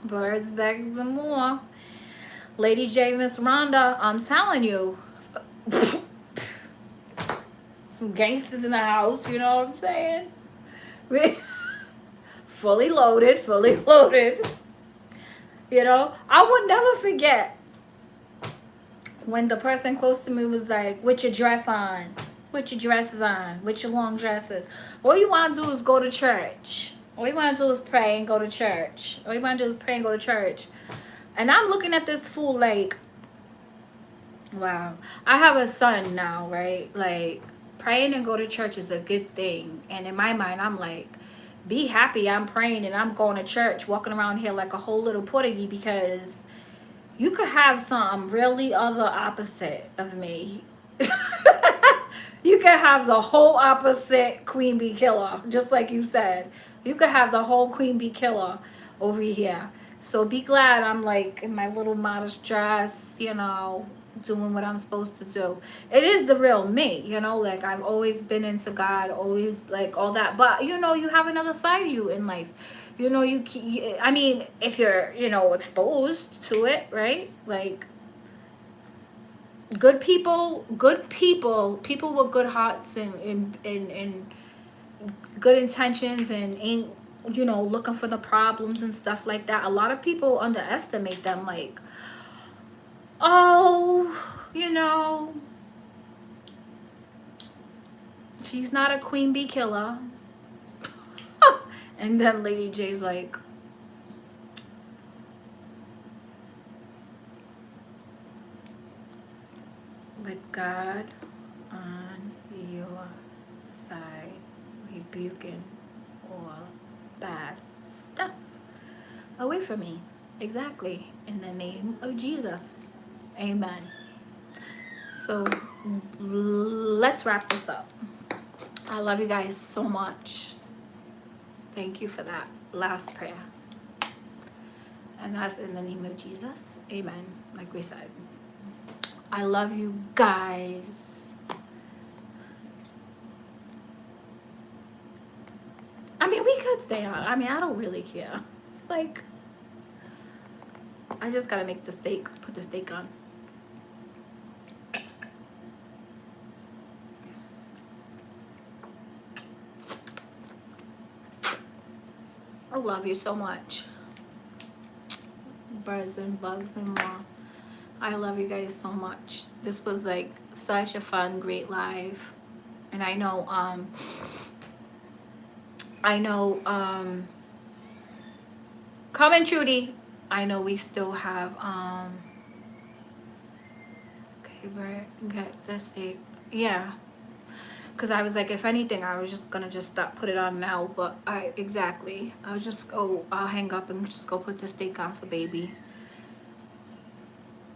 Birds, bags, and more. Lady J, Miss Rhonda, I'm telling you. Some gangsters in the house, you know what I'm saying? Fully loaded, fully loaded. You know, I would never forget when the person close to me was like, with your dress on, with your dresses on, with your long dresses. All you want to do is go to church. All you want to do is pray and go to church. All you want to do is pray and go to church. And I'm looking at this fool like, wow. I have a son now, right? Like, praying and go to church is a good thing. And in my mind, I'm like, be happy I'm praying and I'm going to church, walking around here like a whole little porgy, because you could have something really other opposite of me. You could have the whole opposite queen bee killer, just like you said. You could have the whole queen bee killer over here. So be glad I'm like in my little modest dress, you know, doing what I'm supposed to do. It is the real me, you know, like I've always been into God, always like all that. But, you know, you have another side of you in life. You know, I mean, if you're, you know, exposed to it, right? Like, people with good hearts and good intentions and ain't, you know, looking for the problems and stuff like that. A lot of people underestimate them, like, oh, you know, she's not a queen bee killer. And then Lady J's like, with God on your side, rebuking all bad stuff away from me. Exactly. In the name of Jesus. Amen. So let's wrap this up. I love you guys so much. Thank you for that last prayer. And that's in the name of Jesus. Amen. Like we said. I love you guys. I mean, we could stay on. I mean, I don't really care. It's like, I just gotta make the steak, put the steak on. I love you so much. Birds and bugs and more. I love you guys so much. This was like such a fun, great live. And I know, comment Trudy. I know we still have, okay, get this steak. Yeah. Because I was like, if anything, I was just gonna stop, put it on now. But exactly. I'll hang up and just go put the steak on for baby.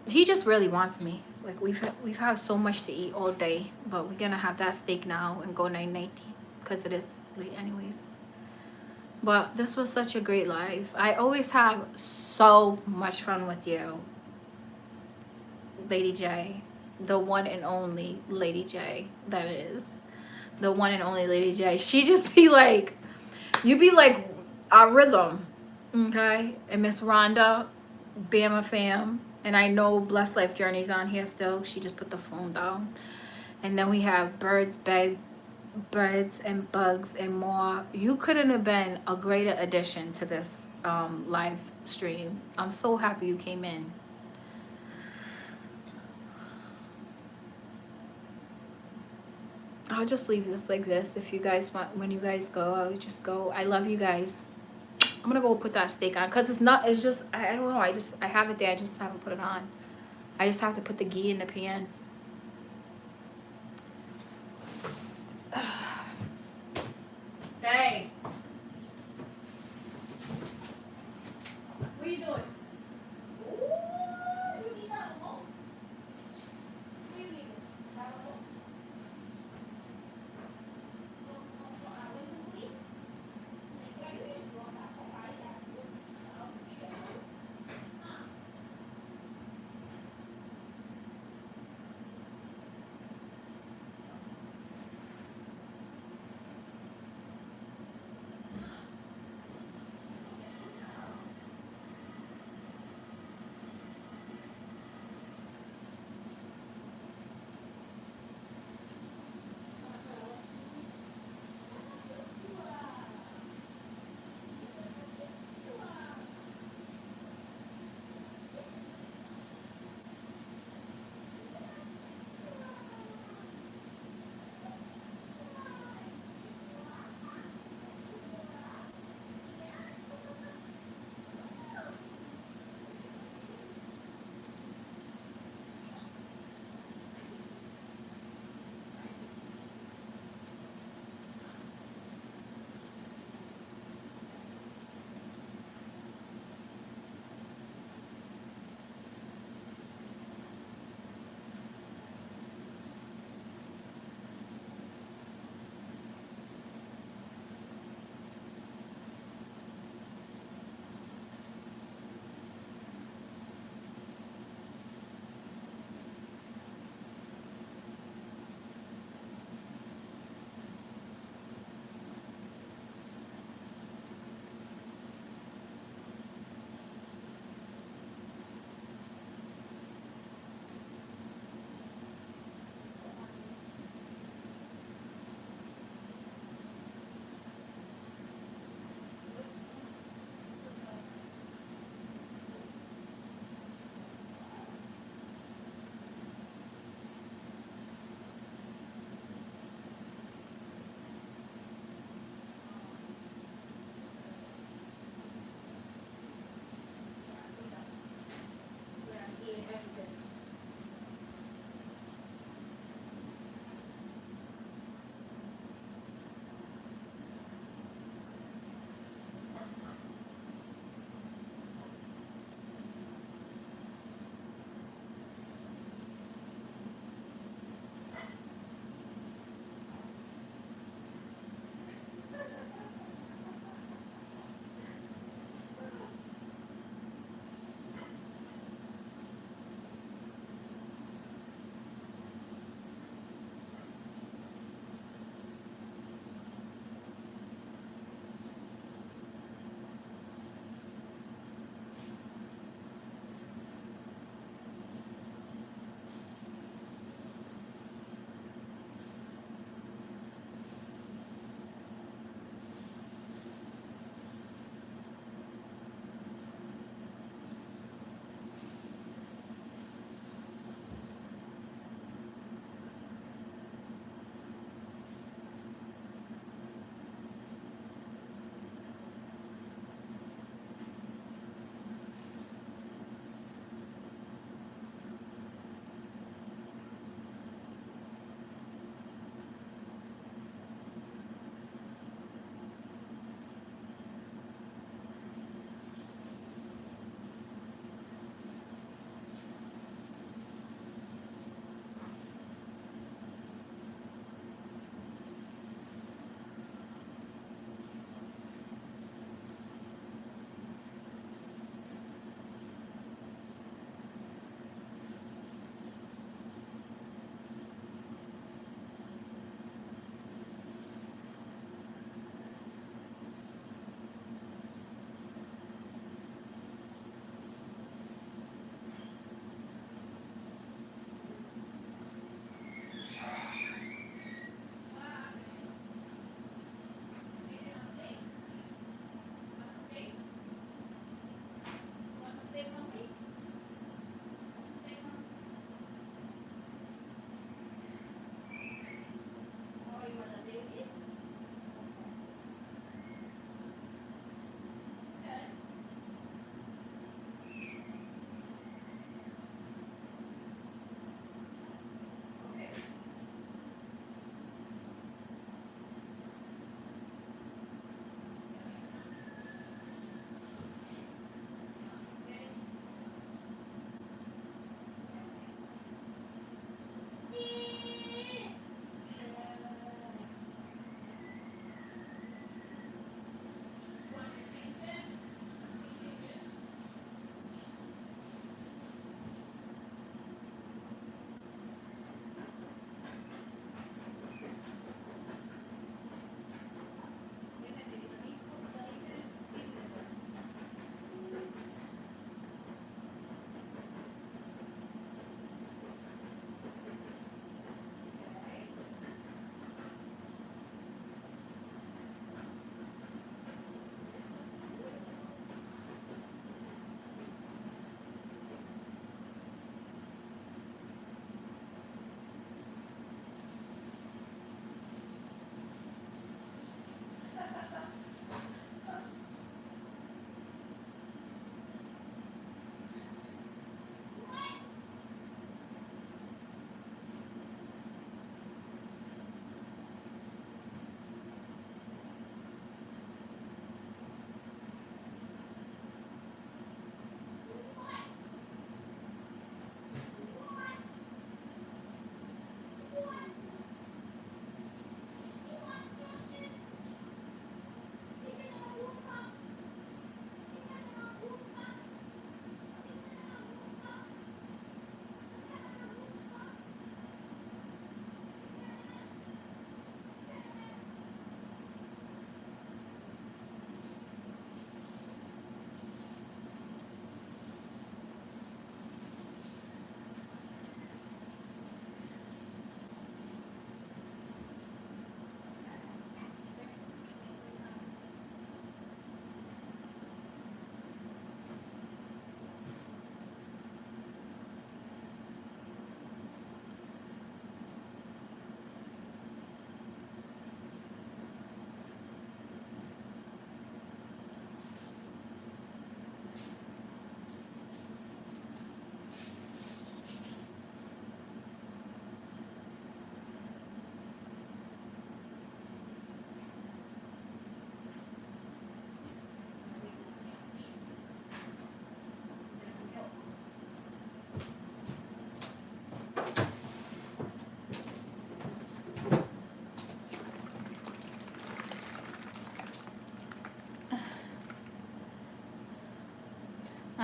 He just really wants me. Like, we've had so much to eat all day, but we're gonna have that steak now and go night-nighty because it is late anyways. But this was such a great live. I always have so much fun with you, Lady J, the one and only Lady J. That is the one and only Lady J. She just be like, you be like our rhythm, okay? And Miss Rhonda, Bama fam. And I know Blessed Life Journey's on here still. She just put the phone down. And then we have birds and bugs and more. You couldn't have been a greater addition to this live stream. I'm so happy you came in. I'll just leave this like this. If you guys want, when you guys go, I'll just go. I love you guys. I'm gonna go put that steak on because it's just, I don't know, I have it there, I just haven't put it on. I just have to put the ghee in the pan. Hey, what are you doing? You need that alone. What do you need? That alone?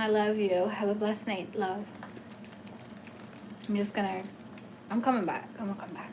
I love you. Have a blessed night, love. I'm coming back. I'm gonna come back.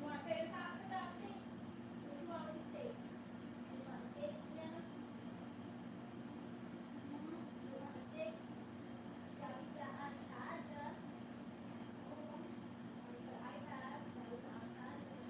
You want to take the top for that steak? What you want with the steak? You want the steak, Jenna? You want the steak? Ja, bisa aja. Oh, bisa iPad, bisa aja.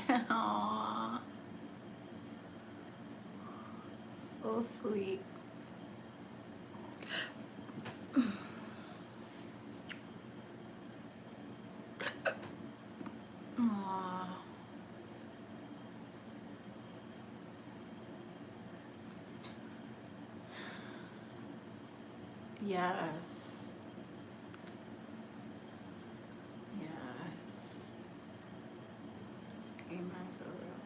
Aww. So sweet. Aww. Yes. Yes. Amen for real.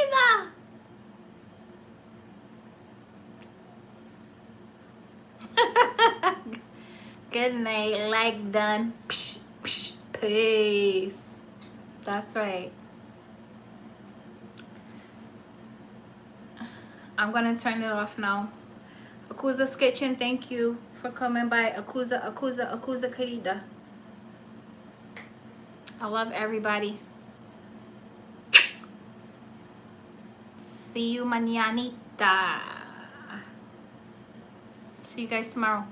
querida. Good night. Like done. Psh, psh, peace. That's right. I'm gonna turn it off now. Akuza's Kitchen, thank you for coming by. Akuza querida. I love everybody. See you mañanita. See you guys tomorrow.